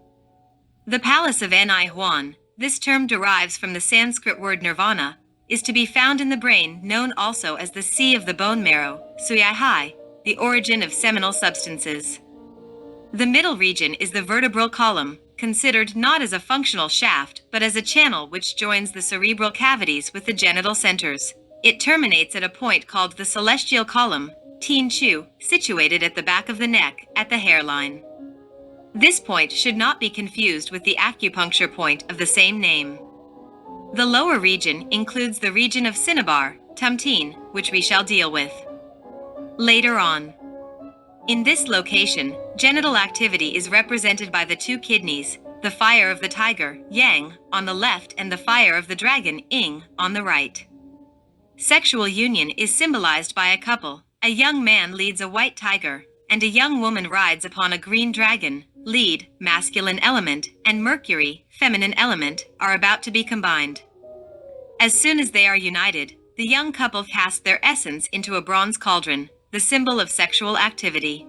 The palace of Ni Huan, this term derives from the Sanskrit word nirvana, is to be found in the brain, known also as the sea of the bone marrow, Suyai, the origin of seminal substances. The middle region is the vertebral column, considered not as a functional shaft but as a channel which joins the cerebral cavities with the genital centers. It terminates at a point called the celestial column, Tien Chu, situated at the back of the neck, at the hairline. This point should not be confused with the acupuncture point of the same name. The lower region includes the region of cinnabar, Tumtine, which we shall deal with later on. In this location, genital activity is represented by the 2 kidneys, the fire of the tiger, Yang, on the left and the fire of the dragon, Ying, on the right. Sexual union is symbolized by a couple. A young man leads a white tiger, and a young woman rides upon a green dragon. Lead, masculine element, and Mercury, feminine element, are about to be combined. As soon as they are united, the young couple cast their essence into a bronze cauldron, the symbol of sexual activity.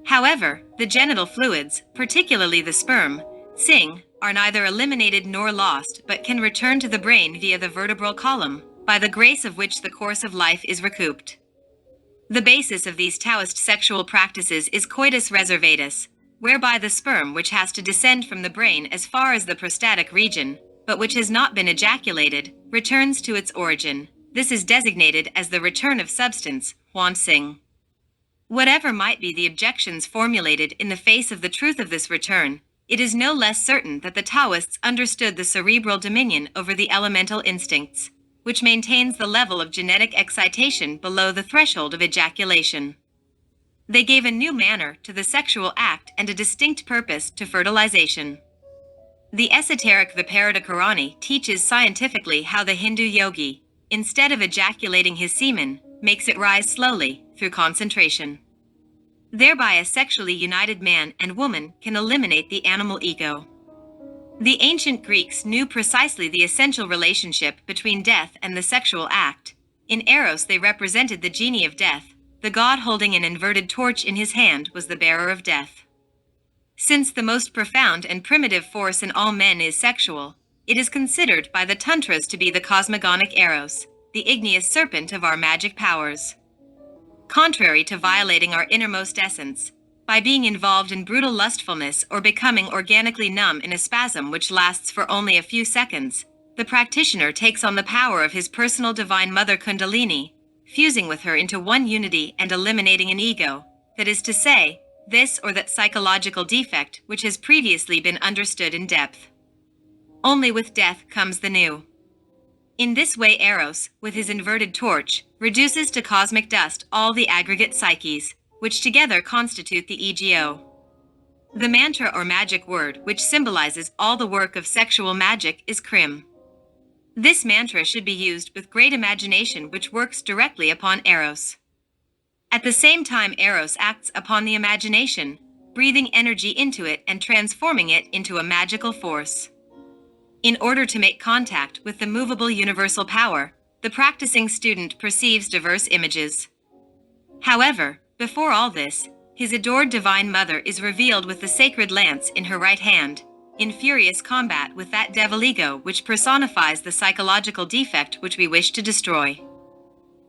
However, the genital fluids, particularly the sperm, Sing, are neither eliminated nor lost but can return to the brain via the vertebral column, by the grace of which the course of life is recouped. The basis of these Taoist sexual practices is coitus reservatus, whereby the sperm which has to descend from the brain as far as the prostatic region, but which has not been ejaculated, returns to its origin. This is designated as the return of substance, Huan Sing. Whatever might be the objections formulated in the face of the truth of this return, it is no less certain that the Taoists understood the cerebral dominion over the elemental instincts, which maintains the level of genetic excitation below the threshold of ejaculation. They gave a new manner to the sexual act and a distinct purpose to fertilization. The esoteric Viparita Karani teaches scientifically how the Hindu yogi, instead of ejaculating his semen, makes it rise slowly, through concentration. Thereby a sexually united man and woman can eliminate the animal ego. The ancient Greeks knew precisely the essential relationship between death and the sexual act. In Eros they represented the genie of death. The god holding an inverted torch in his hand was the bearer of death. Since the most profound and primitive force in all men is sexual, it is considered by the Tantras to be the cosmogonic Eros, the igneous serpent of our magic powers. Contrary to violating our innermost essence, by being involved in brutal lustfulness or becoming organically numb in a spasm which lasts for only a few seconds, the practitioner takes on the power of his personal divine mother Kundalini, fusing with her into one unity and eliminating an ego, that is to say, this or that psychological defect which has previously been understood in depth. Only with death comes the new. In this way Eros, with his inverted torch, reduces to cosmic dust all the aggregate psyches, which together constitute the ego. The mantra or magic word which symbolizes all the work of sexual magic is Krim. This mantra should be used with great imagination which works directly upon Eros. At the same time Eros acts upon the imagination, breathing energy into it and transforming it into a magical force. In order to make contact with the movable universal power, the practicing student perceives diverse images. However, before all this, his adored Divine Mother is revealed with the sacred lance in her right hand, in furious combat with that devil ego which personifies the psychological defect which we wish to destroy.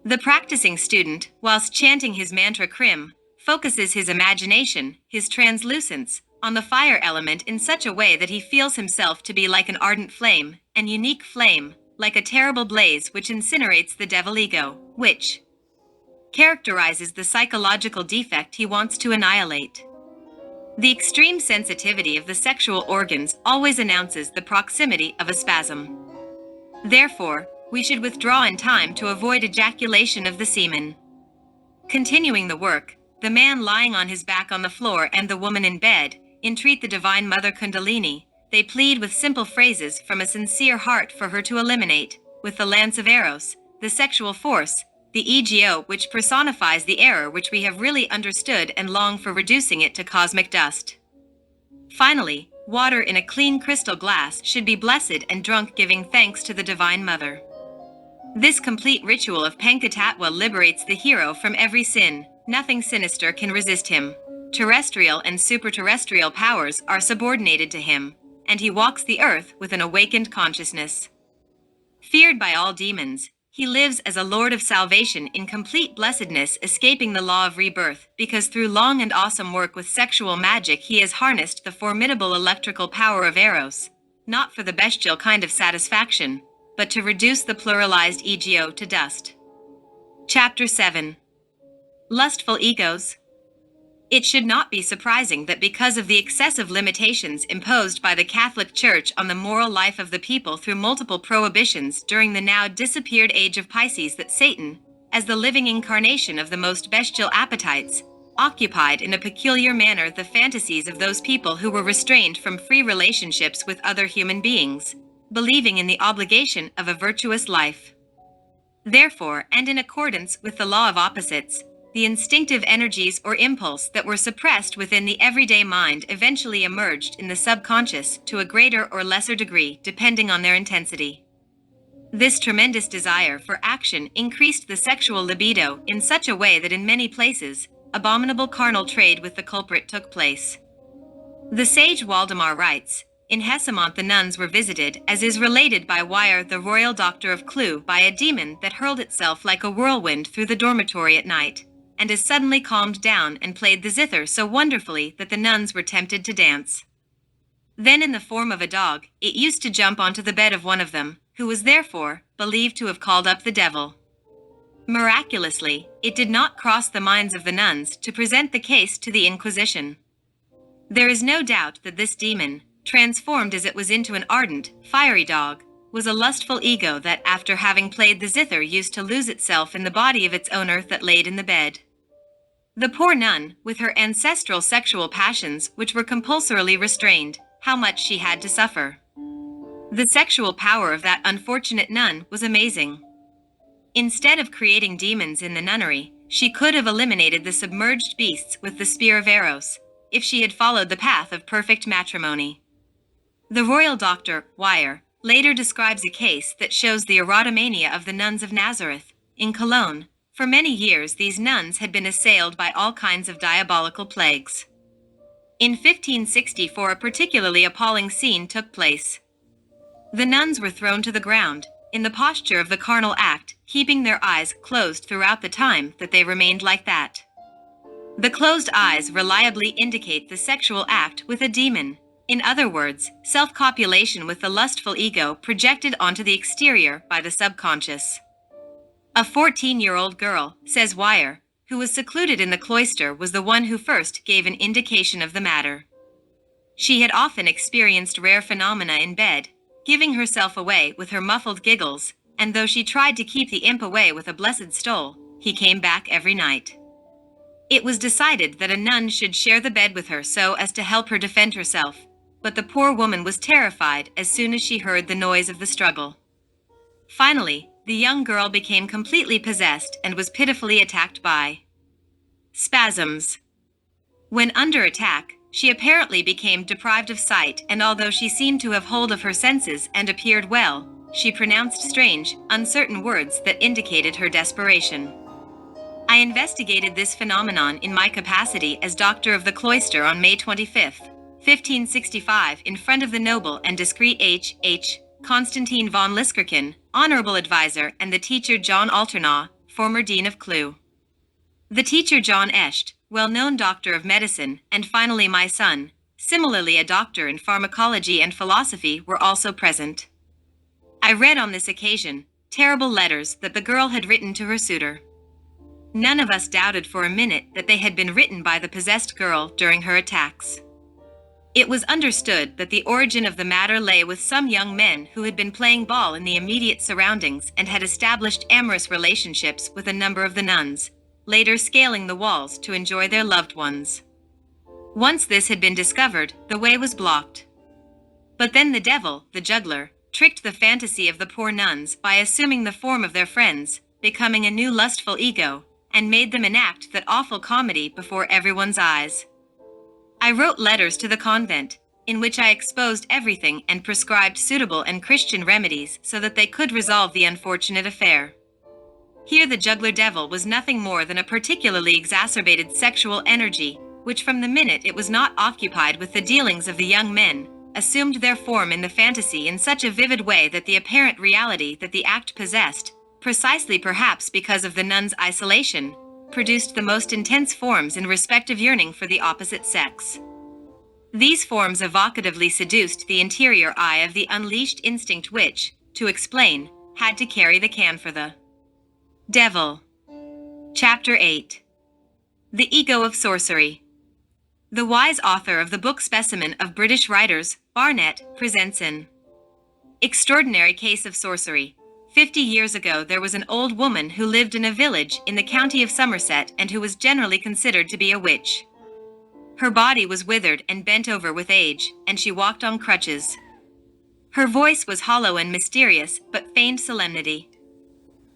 The practicing student, whilst chanting his mantra Krim, focuses his imagination, his translucence, on the fire element in such a way that he feels himself to be like an ardent flame, an unique flame, like a terrible blaze which incinerates the devil ego, which characterizes the psychological defect he wants to annihilate. The extreme sensitivity of the sexual organs always announces the proximity of a spasm. Therefore, we should withdraw in time to avoid ejaculation of the semen. Continuing the work, the man lying on his back on the floor and the woman in bed entreat the Divine Mother Kundalini. They plead with simple phrases from a sincere heart for her to eliminate, with the lance of Eros, the sexual force, the ego which personifies the error which we have really understood and long for reducing it to cosmic dust. Finally, water in a clean crystal glass should be blessed and drunk giving thanks to the Divine Mother. This complete ritual of Panchatatwa liberates the hero from every sin. Nothing sinister can resist him. Terrestrial and superterrestrial powers are subordinated to him, and he walks the earth with an awakened consciousness. Feared by all demons, he lives as a Lord of salvation in complete blessedness, escaping the law of rebirth, because through long and awesome work with sexual magic he has harnessed the formidable electrical power of Eros, not for the bestial kind of satisfaction, but to reduce the pluralized ego to dust. Chapter 7. Lustful Egos. It should not be surprising that because of the excessive limitations imposed by the Catholic Church on the moral life of the people through multiple prohibitions during the now disappeared age of Pisces, that Satan, as the living incarnation of the most bestial appetites, occupied in a peculiar manner the fantasies of those people who were restrained from free relationships with other human beings, believing in the obligation of a virtuous life. Therefore, and in accordance with the law of opposites, the instinctive energies or impulse that were suppressed within the everyday mind eventually emerged in the subconscious to a greater or lesser degree depending on their intensity. This tremendous desire for action increased the sexual libido in such a way that in many places, abominable carnal trade with the culprit took place. The sage Waldemar writes, in Hesemont the nuns were visited, as is related by Weir, the royal doctor of Clue, by a demon that hurled itself like a whirlwind through the dormitory at night, and is suddenly calmed down and played the zither so wonderfully that the nuns were tempted to dance. Then in the form of a dog, it used to jump onto the bed of one of them, who was therefore believed to have called up the devil. Miraculously, it did not cross the minds of the nuns to present the case to the Inquisition. There is no doubt that this demon, transformed as it was into an ardent, fiery dog, was a lustful ego that after having played the zither used to lose itself in the body of its owner that laid in the bed. The poor nun, with her ancestral sexual passions which were compulsorily restrained, how much she had to suffer. The sexual power of that unfortunate nun was amazing. Instead of creating demons in the nunnery, she could have eliminated the submerged beasts with the spear of Eros, if she had followed the path of perfect matrimony. The royal doctor, Weor, later describes a case that shows the erotomania of the nuns of Nazareth, in Cologne. For many years these nuns had been assailed by all kinds of diabolical plagues. In 1564 a particularly appalling scene took place. The nuns were thrown to the ground, in the posture of the carnal act, keeping their eyes closed throughout the time that they remained like that. The closed eyes reliably indicate the sexual act with a demon. In other words, self-copulation with the lustful ego projected onto the exterior by the subconscious. A 14-year-old girl, says Weor, who was secluded in the cloister was the one who first gave an indication of the matter. She had often experienced rare phenomena in bed, giving herself away with her muffled giggles, and though she tried to keep the imp away with a blessed stole, he came back every night. It was decided that a nun should share the bed with her so as to help her defend herself, but the poor woman was terrified as soon as she heard the noise of the struggle. Finally, the young girl became completely possessed and was pitifully attacked by spasms. When under attack, she apparently became deprived of sight, and although she seemed to have hold of her senses and appeared well, she pronounced strange, uncertain words that indicated her desperation. I investigated this phenomenon in my capacity as doctor of the cloister on May 25, 1565, in front of the noble and discreet H. Constantine von Liskirchen, honorable advisor, and the teacher John Alternau, former dean of Clew. The teacher John Escht, well-known doctor of medicine, and finally my son, similarly a doctor in pharmacology and philosophy, were also present. I read on this occasion terrible letters that the girl had written to her suitor. None of us doubted for a minute that they had been written by the possessed girl during her attacks. It was understood that the origin of the matter lay with some young men who had been playing ball in the immediate surroundings and had established amorous relationships with a number of the nuns, later scaling the walls to enjoy their loved ones. Once this had been discovered, the way was blocked. But then the devil, the juggler, tricked the fantasy of the poor nuns by assuming the form of their friends, becoming a new lustful ego, and made them enact that awful comedy before everyone's eyes. I wrote letters to the convent, in which I exposed everything and prescribed suitable and Christian remedies so that they could resolve the unfortunate affair. Here the juggler devil was nothing more than a particularly exacerbated sexual energy, which from the minute it was not occupied with the dealings of the young men, assumed their form in the fantasy in such a vivid way that the apparent reality that the act possessed, precisely perhaps because of the nun's isolation, produced the most intense forms in respective yearning for the opposite sex. These forms evocatively seduced the interior eye of the unleashed instinct which, to explain, had to carry the can for the devil. Chapter 8. The Ego of Sorcery. The wise author of the book Specimen of British Writers, Barnett, presents an extraordinary case of sorcery. 50 years ago there was an old woman who lived in a village in the county of Somerset and who was generally considered to be a witch. Her body was withered and bent over with age, and she walked on crutches. Her voice was hollow and mysterious, but feigned solemnity.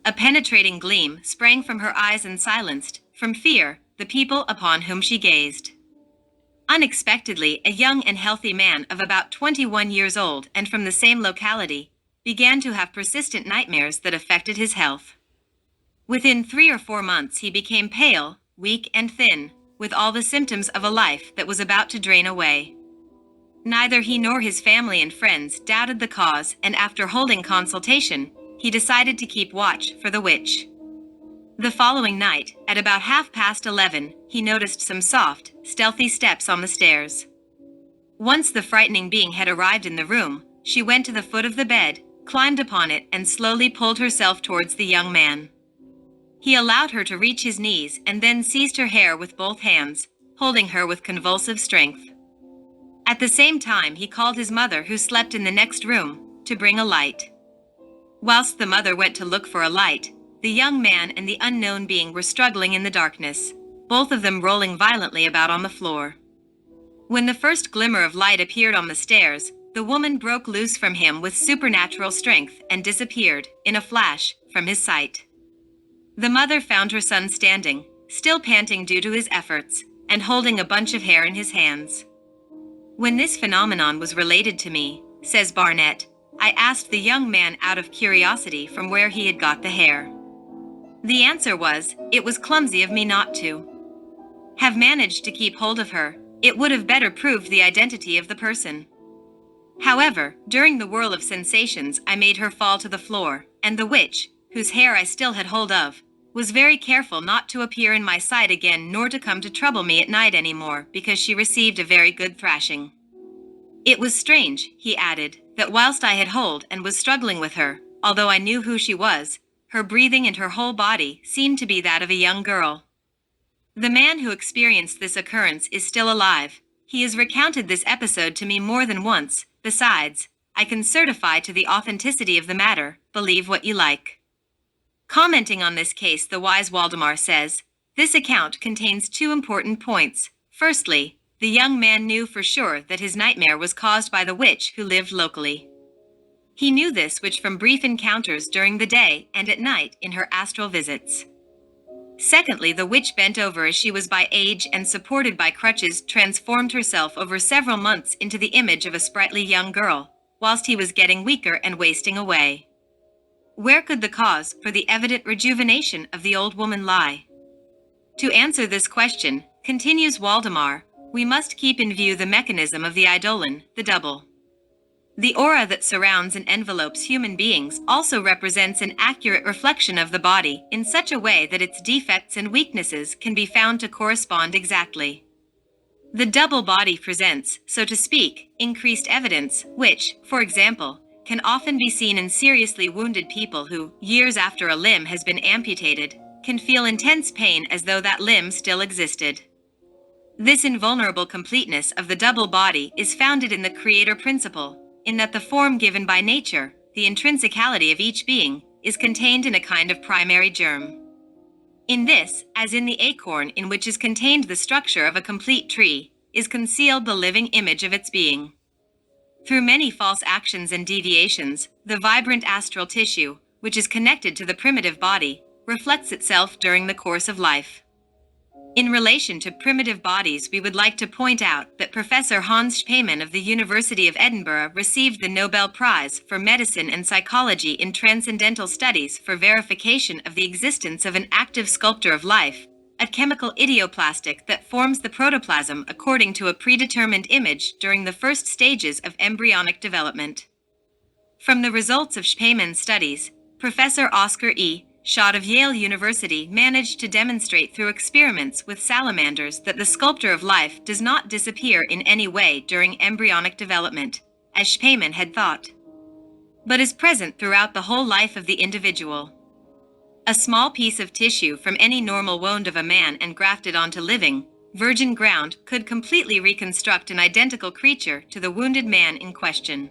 A penetrating gleam sprang from her eyes and silenced, from fear, the people upon whom she gazed. Unexpectedly, a young and healthy man of about 21 years old and from the same locality, began to have persistent nightmares that affected his health. Within 3 or 4 months he became pale, weak and thin, with all the symptoms of a life that was about to drain away. Neither he nor his family and friends doubted the cause, and after holding consultation, he decided to keep watch for the witch. The following night, at about 11:30, he noticed some soft, stealthy steps on the stairs. Once the frightening being had arrived in the room, she went to the foot of the bed, climbed upon it, and slowly pulled herself towards the young man. He allowed her to reach his knees and then seized her hair with both hands, holding her with convulsive strength. At the same time he called his mother, who slept in the next room, to bring a light. Whilst the mother went to look for a light, the young man and the unknown being were struggling in the darkness, both of them rolling violently about on the floor. When the first glimmer of light appeared on the stairs, the woman broke loose from him with supernatural strength and disappeared, in a flash, from his sight. The mother found her son standing, still panting due to his efforts, and holding a bunch of hair in his hands. When this phenomenon was related to me, says Barnett, I asked the young man out of curiosity from where he had got the hair. The answer was, it was clumsy of me not to have managed to keep hold of her. It would have better proved the identity of the person. However, during the whirl of sensations I made her fall to the floor, and the witch, whose hair I still had hold of, was very careful not to appear in my sight again nor to come to trouble me at night any more, because she received a very good thrashing. It was strange, he added, that whilst I had hold and was struggling with her, although I knew who she was, her breathing and her whole body seemed to be that of a young girl. The man who experienced this occurrence is still alive. He has recounted this episode to me more than once. Besides, I can certify to the authenticity of the matter, believe what you like. Commenting on this case, the wise Waldemar says, this account contains two important points. Firstly, the young man knew for sure that his nightmare was caused by the witch who lived locally. He knew this which from brief encounters during the day and at night in her astral visits. Secondly, the witch, bent over as she was by age and supported by crutches, transformed herself over several months into the image of a sprightly young girl, whilst he was getting weaker and wasting away. Where could the cause for the evident rejuvenation of the old woman lie? To answer this question, continues Waldemar, we must keep in view the mechanism of the eidolon, the double. The aura that surrounds and envelopes human beings also represents an accurate reflection of the body in such a way that its defects and weaknesses can be found to correspond exactly. The double body presents, so to speak, increased evidence, which, for example, can often be seen in seriously wounded people who, years after a limb has been amputated, can feel intense pain as though that limb still existed. This invulnerable completeness of the double body is founded in the creator principle, in that the form given by nature, the intrinsicality of each being, is contained in a kind of primary germ. In this, as in the acorn in which is contained the structure of a complete tree, is concealed the living image of its being. Through many false actions and deviations, the vibrant astral tissue, which is connected to the primitive body, reflects itself during the course of life. In relation to primitive bodies, we would like to point out that Professor Hans Spemann of the University of Edinburgh received the Nobel Prize for Medicine and Psychology in Transcendental Studies for verification of the existence of an active sculptor of life, a chemical idioplastic that forms the protoplasm according to a predetermined image during the first stages of embryonic development. From the results of Spamann's studies, Professor Oscar E. Schott of Yale University managed to demonstrate through experiments with salamanders that the sculptor of life does not disappear in any way during embryonic development, as Spemann had thought, but is present throughout the whole life of the individual. A small piece of tissue from any normal wound of a man and grafted onto living, virgin ground could completely reconstruct an identical creature to the wounded man in question.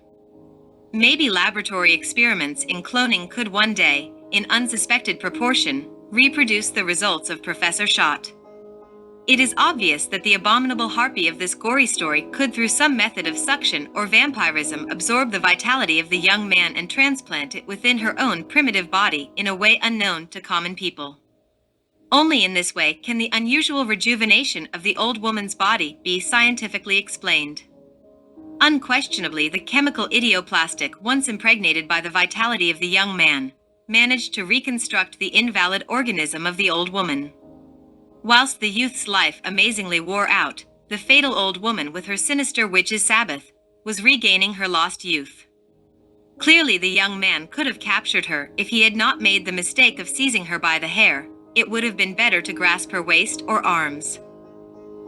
Maybe laboratory experiments in cloning could one day, in unsuspected proportion, reproduce the results of Professor Schott. It is obvious that the abominable harpy of this gory story could, through some method of suction or vampirism, absorb the vitality of the young man and transplant it within her own primitive body in a way unknown to common people. Only in this way can the unusual rejuvenation of the old woman's body be scientifically explained. Unquestionably, the chemical idioplastic, once impregnated by the vitality of the young man, managed to reconstruct the invalid organism of the old woman. Whilst the youth's life amazingly wore out, the fatal old woman with her sinister witch's Sabbath was regaining her lost youth. Clearly the young man could have captured her if he had not made the mistake of seizing her by the hair. It would have been better to grasp her waist or arms.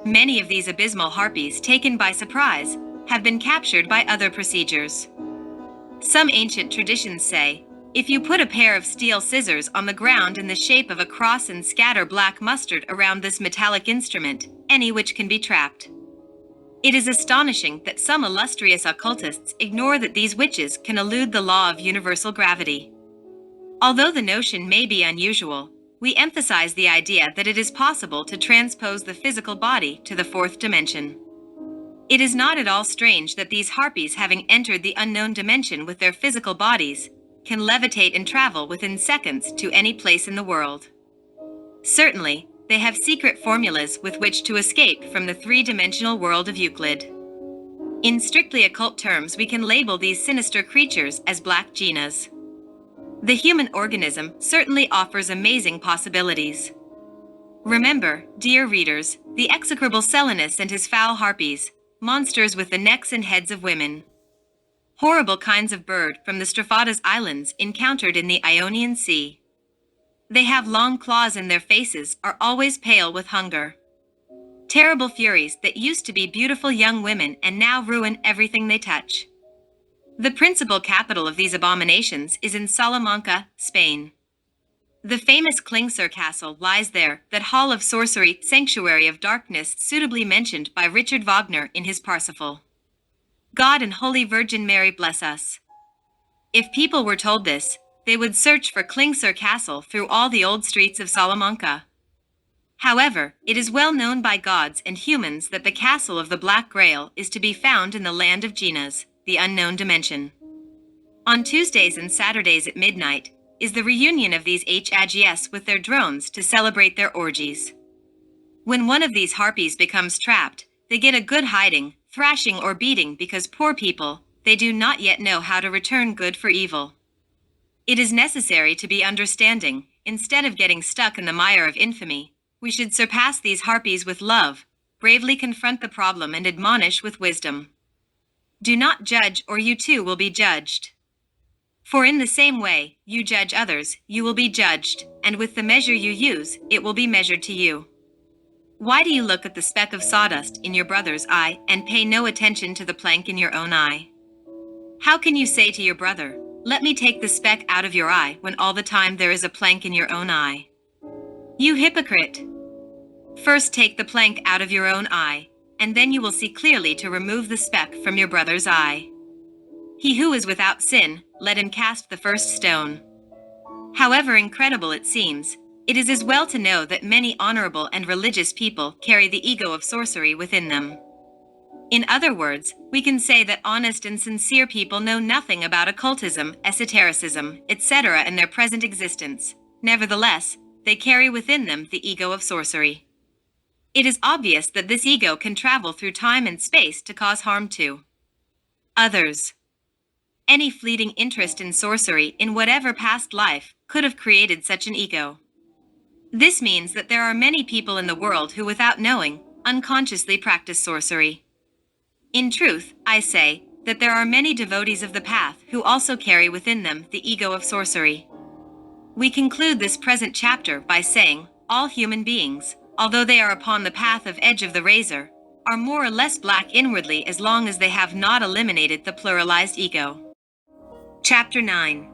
Many of these abysmal harpies, taken by surprise, have been captured by other procedures. Some ancient traditions say, if you put a pair of steel scissors on the ground in the shape of a cross and scatter black mustard around this metallic instrument, any witch can be trapped. It is astonishing that some illustrious occultists ignore that these witches can elude the law of universal gravity. Although the notion may be unusual, we emphasize the idea that it is possible to transpose the physical body to the fourth dimension. It is not at all strange that these harpies, having entered the unknown dimension with their physical bodies, can levitate and travel within seconds to any place in the world. Certainly, they have secret formulas with which to escape from the three-dimensional world of Euclid. In strictly occult terms, we can label these sinister creatures as black jinas. The human organism certainly offers amazing possibilities. Remember, dear readers, the execrable Selinus and his foul harpies, monsters with the necks and heads of women. Horrible kinds of bird from the Strophadas Islands encountered in the Ionian Sea. They have long claws and their faces are always pale with hunger. Terrible furies that used to be beautiful young women and now ruin everything they touch. The principal capital of these abominations is in Salamanca, Spain. The famous Klingsor Castle lies there, that hall of sorcery, sanctuary of darkness suitably mentioned by Richard Wagner in his Parsifal. God and Holy Virgin Mary bless us. If people were told this, they would search for Klingsor Castle through all the old streets of Salamanca. However, it is well known by gods and humans that the castle of the Black Grail is to be found in the land of Jinas, the unknown dimension. On Tuesdays and Saturdays at midnight is the reunion of these HAGS with their drones to celebrate their orgies. When one of these harpies becomes trapped, they get a good hiding, thrashing or beating because poor people, they do not yet know how to return good for evil. It is necessary to be understanding. Instead of getting stuck in the mire of infamy, we should surpass these harpies with love, bravely confront the problem and admonish with wisdom. Do not judge or you too will be judged. For in the same way you judge others, you will be judged, and with the measure you use, it will be measured to you. Why do you look at the speck of sawdust in your brother's eye and pay no attention to the plank in your own eye? How can you say to your brother, "Let me take the speck out of your eye," when all the time there is a plank in your own eye? You hypocrite! First take the plank out of your own eye, and then you will see clearly to remove the speck from your brother's eye. He who is without sin, let him cast the first stone. However incredible it seems, it is as well to know that many honorable and religious people carry the ego of sorcery within them. In other words, we can say that honest and sincere people know nothing about occultism, esotericism, etc. in their present existence. Nevertheless, they carry within them the ego of sorcery. It is obvious that this ego can travel through time and space to cause harm to others. Any fleeting interest in sorcery in whatever past life could have created such an ego. This means that there are many people in the world who, without knowing, unconsciously practice sorcery. In truth, I say that there are many devotees of the path who also carry within them the ego of sorcery. We conclude this present chapter by saying, all human beings, although they are upon the path of edge of the razor, are more or less black inwardly as long as they have not eliminated the pluralized ego. Chapter 9.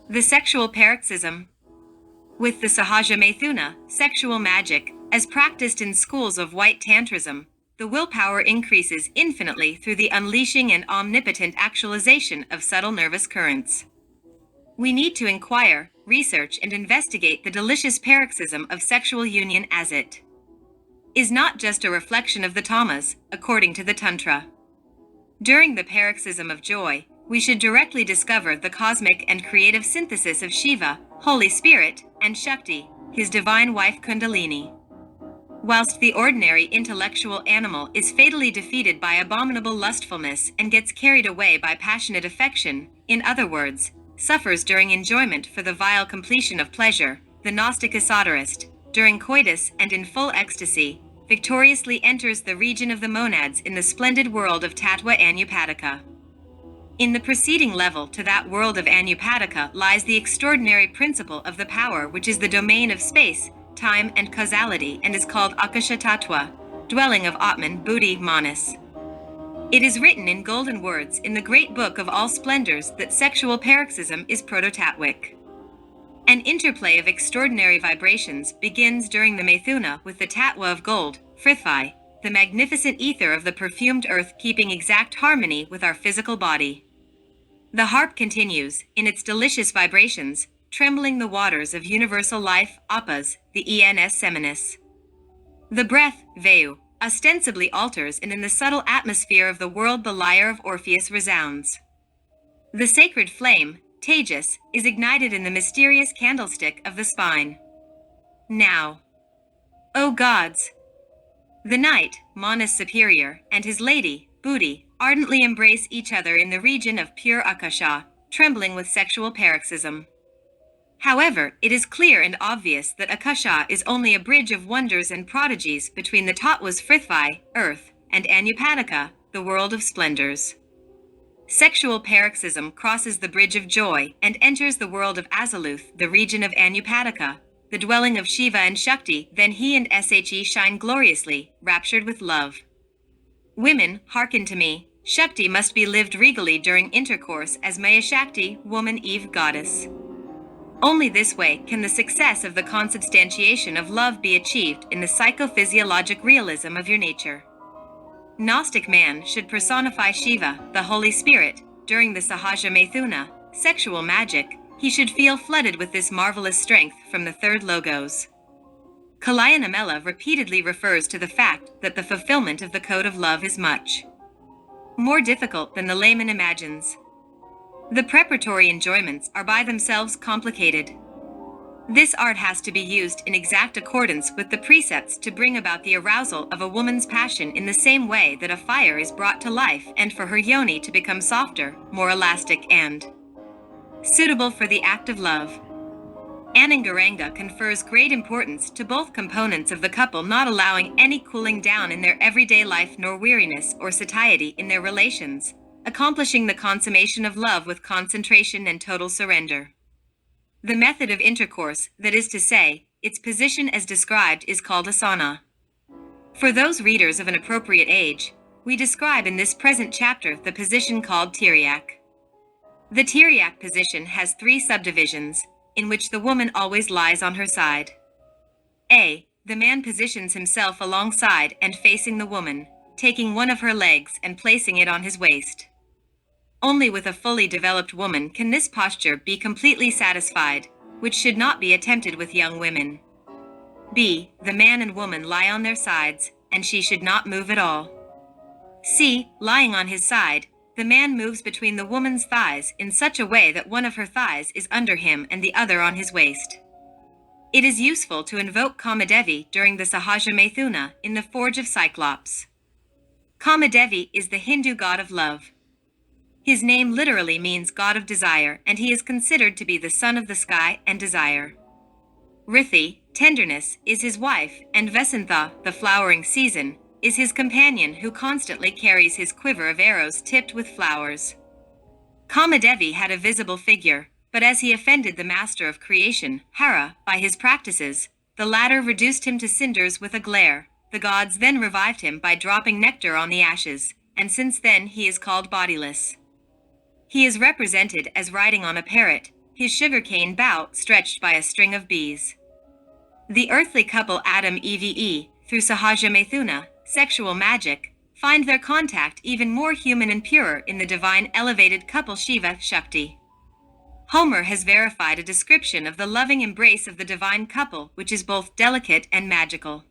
The Sexual Paroxysm. With the Sahaja Maithuna, sexual magic, as practiced in schools of white tantrism, the willpower increases infinitely through the unleashing and omnipotent actualization of subtle nervous currents. We need to inquire, research, and investigate the delicious paroxysm of sexual union as it is not just a reflection of the tamas, according to the Tantra. During the paroxysm of joy, we should directly discover the cosmic and creative synthesis of Shiva, Holy Spirit, and Shakti, his divine wife Kundalini. Whilst the ordinary intellectual animal is fatally defeated by abominable lustfulness and gets carried away by passionate affection, in other words, suffers during enjoyment for the vile completion of pleasure, the Gnostic esoterist, during coitus and in full ecstasy, victoriously enters the region of the monads in the splendid world of Tattva Anupadika. In the preceding level to that world of Anupadika lies the extraordinary principle of the power which is the domain of space, time and causality and is called Akasha Tattva, dwelling of Atman Buddhi Manas. It is written in golden words in the great book of all splendors that sexual paroxysm is proto-Tatwic. An interplay of extraordinary vibrations begins during the Maithuna with the Tattva of gold, Frithvi, the magnificent ether of the perfumed earth keeping exact harmony with our physical body. The harp continues, in its delicious vibrations, trembling the waters of universal life, Appas, the ens seminis. The breath, Veu, ostensibly alters and in the subtle atmosphere of the world the lyre of Orpheus resounds. The sacred flame, Tejas, is ignited in the mysterious candlestick of the spine. Now, O gods! The knight, Manas Superior, and his lady, Booty, ardently embrace each other in the region of pure Akasha, trembling with sexual paroxysm. However, it is clear and obvious that Akasha is only a bridge of wonders and prodigies between the Tattvas Frithvi, earth, and Anupadaka, the world of splendors. Sexual paroxysm crosses the bridge of joy and enters the world of Azaluth, the region of Anupadaka, the dwelling of Shiva and Shakti. Then he and She shine gloriously, raptured with love. Women, hearken to me. Shakti must be lived regally during intercourse as Maya Shakti, woman Eve goddess. Only this way can the success of the consubstantiation of love be achieved in the psychophysiologic realism of your nature. Gnostic man should personify Shiva, the Holy Spirit, during the Sahaja Maithuna, sexual magic. He should feel flooded with this marvelous strength from the third logos. Kalayanamela repeatedly refers to the fact that the fulfillment of the code of love is much more difficult than the layman imagines. The preparatory enjoyments are by themselves complicated. This art has to be used in exact accordance with the precepts to bring about the arousal of a woman's passion in the same way that a fire is brought to life and for her yoni to become softer, more elastic and suitable for the act of love. Anangaranga confers great importance to both components of the couple, not allowing any cooling down in their everyday life nor weariness or satiety in their relations, accomplishing the consummation of love with concentration and total surrender. The method of intercourse, that is to say, its position as described, is called asana. For those readers of an appropriate age, we describe in this present chapter the position called Tiryak. The Tiryak position has 3 subdivisions, in which the woman always lies on her side. A. The man positions himself alongside and facing the woman, taking one of her legs and placing it on his waist. Only with a fully developed woman can this posture be completely satisfied, which should not be attempted with young women. B. The man and woman lie on their sides, and she should not move at all. C. Lying on his side, the man moves between the woman's thighs in such a way that one of her thighs is under him and the other on his waist. It is useful to invoke Kamadevi during the Sahaja Maithuna in the Forge of Cyclops. Kamadevi is the Hindu god of love. His name literally means god of desire, and he is considered to be the son of the sky and desire. Rithi, tenderness, is his wife, and Vasantha, the flowering season, is his companion who constantly carries his quiver of arrows tipped with flowers. Kamadevi had a visible figure, but as he offended the master of creation, Hara, by his practices, the latter reduced him to cinders with a glare. The gods then revived him by dropping nectar on the ashes, and since then he is called bodiless. He is represented as riding on a parrot, his sugarcane bough stretched by a string of bees. The earthly couple Adam Eve, through Sahaja Maithuna, sexual magic, find their contact even more human and pure in the divine elevated couple Shiva Shakti. Homer has verified a description of the loving embrace of the divine couple, which is both delicate and magical.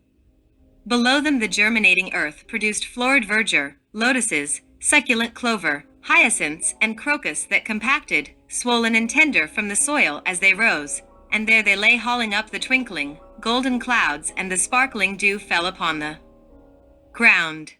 Below them the germinating earth produced florid verdure, lotuses, succulent clover, hyacinths, and crocus that compacted, swollen and tender from the soil as they rose, and there they lay hauling up the twinkling, golden clouds, and the sparkling dew fell upon the ground.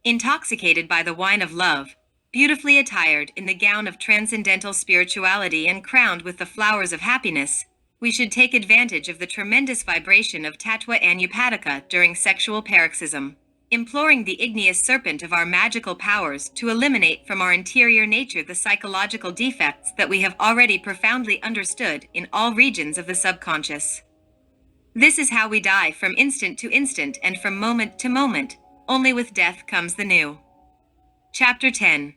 Intoxicated by the wine of love, beautifully attired in the gown of transcendental spirituality and crowned with the flowers of happiness, we should take advantage of the tremendous vibration of Tattva Anupadaka during sexual paroxysm, imploring the igneous serpent of our magical powers to eliminate from our interior nature the psychological defects that we have already profoundly understood in all regions of the subconscious. This is how we die from instant to instant and from moment to moment. Only with death comes the new. Chapter 10.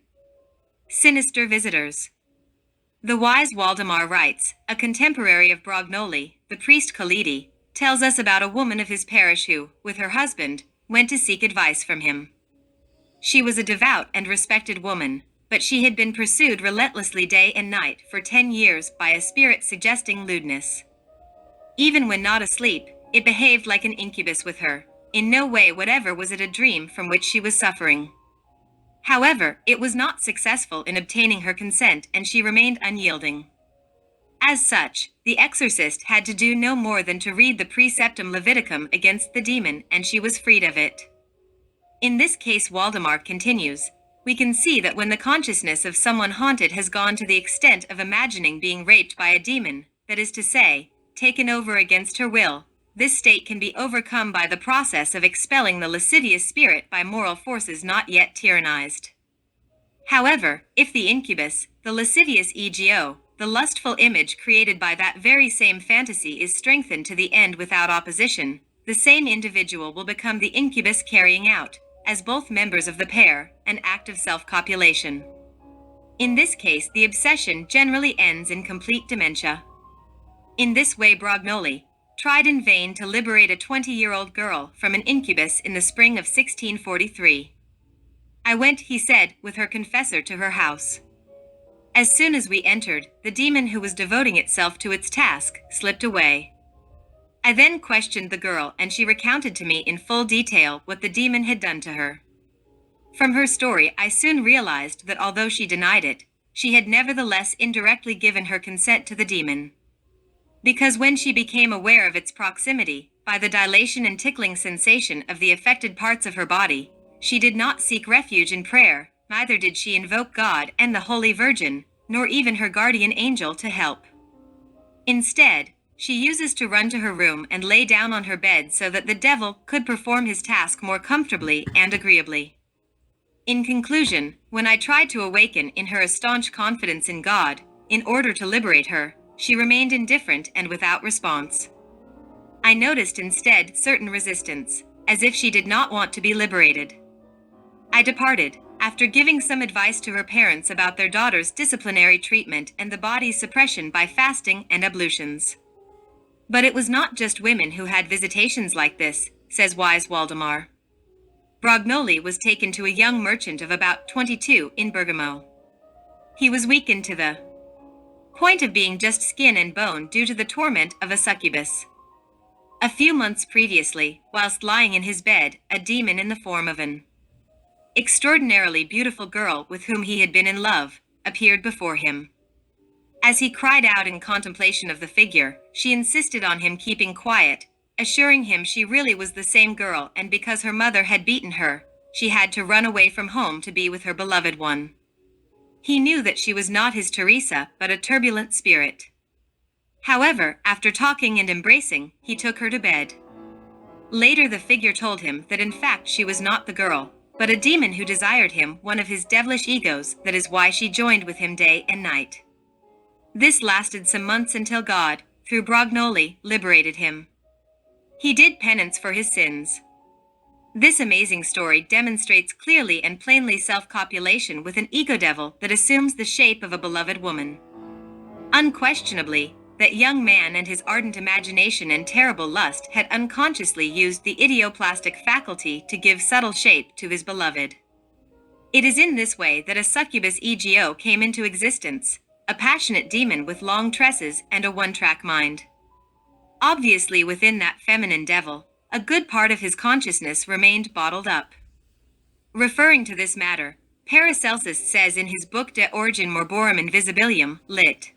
Sinister Visitors. The wise Waldemar writes, a contemporary of Brognoli, the priest Khalidi, tells us about a woman of his parish who, with her husband, went to seek advice from him. She was a devout and respected woman, but she had been pursued relentlessly day and night for 10 years by a spirit suggesting lewdness. Even when not asleep, it behaved like an incubus with her. In no way whatever was it a dream from which she was suffering. However, it was not successful in obtaining her consent, and she remained unyielding. As such, the exorcist had to do no more than to read the Preceptum Leviticum against the demon, and she was freed of it. In this case, Waldemar continues, we can see that when the consciousness of someone haunted has gone to the extent of imagining being raped by a demon, that is to say, taken over against her will, this state can be overcome by the process of expelling the lascivious spirit by moral forces not yet tyrannized. However, if the incubus, the lascivious ego, the lustful image created by that very same fantasy is strengthened to the end without opposition, the same individual will become the incubus carrying out, as both members of the pair, an act of self-copulation. In this case, the obsession generally ends in complete dementia. In this way, Brognoli tried in vain to liberate a 20-year-old girl from an incubus in the spring of 1643. I went, he said, with her confessor to her house. As soon as we entered, the demon who was devoting itself to its task slipped away. I then questioned the girl, and she recounted to me in full detail what the demon had done to her. From her story, I soon realized that although she denied it, she had nevertheless indirectly given her consent to the demon. Because when she became aware of its proximity, by the dilation and tickling sensation of the affected parts of her body, she did not seek refuge in prayer, neither did she invoke God and the Holy Virgin, nor even her guardian angel to help. Instead, she uses to run to her room and lay down on her bed so that the devil could perform his task more comfortably and agreeably. In conclusion, when I tried to awaken in her a staunch confidence in God, in order to liberate her, she remained indifferent and without response. I noticed instead certain resistance, as if she did not want to be liberated. I departed, after giving some advice to her parents about their daughter's disciplinary treatment and the body's suppression by fasting and ablutions. But it was not just women who had visitations like this, says wise Waldemar. Brognoli was taken to a young merchant of about 22 in Bergamo. He was weakened to the point of being just skin and bone due to the torment of a succubus. A few months previously, whilst lying in his bed, a demon in the form of an extraordinarily beautiful girl with whom he had been in love appeared before him. As he cried out in contemplation of the figure, she insisted on him keeping quiet, assuring him she really was the same girl, and because her mother had beaten her, she had to run away from home to be with her beloved one. He knew that she was not his Teresa, but a turbulent spirit. However, after talking and embracing, he took her to bed. Later the figure told him that in fact she was not the girl, but a demon who desired him, one of his devilish egos, that is why she joined with him day and night. This lasted some months until God, through Brognoli, liberated him. He did penance for his sins. This amazing story demonstrates clearly and plainly self-copulation with an ego devil that assumes the shape of a beloved woman. Unquestionably, that young man and his ardent imagination and terrible lust had unconsciously used the idioplastic faculty to give subtle shape to his beloved. It is in this way that a succubus ego came into existence, a passionate demon with long tresses and a one-track mind. Obviously within that feminine devil, a good part of his consciousness remained bottled up. Referring to this matter, Paracelsus says in his book De Origine Morborum Invisibilium, lit.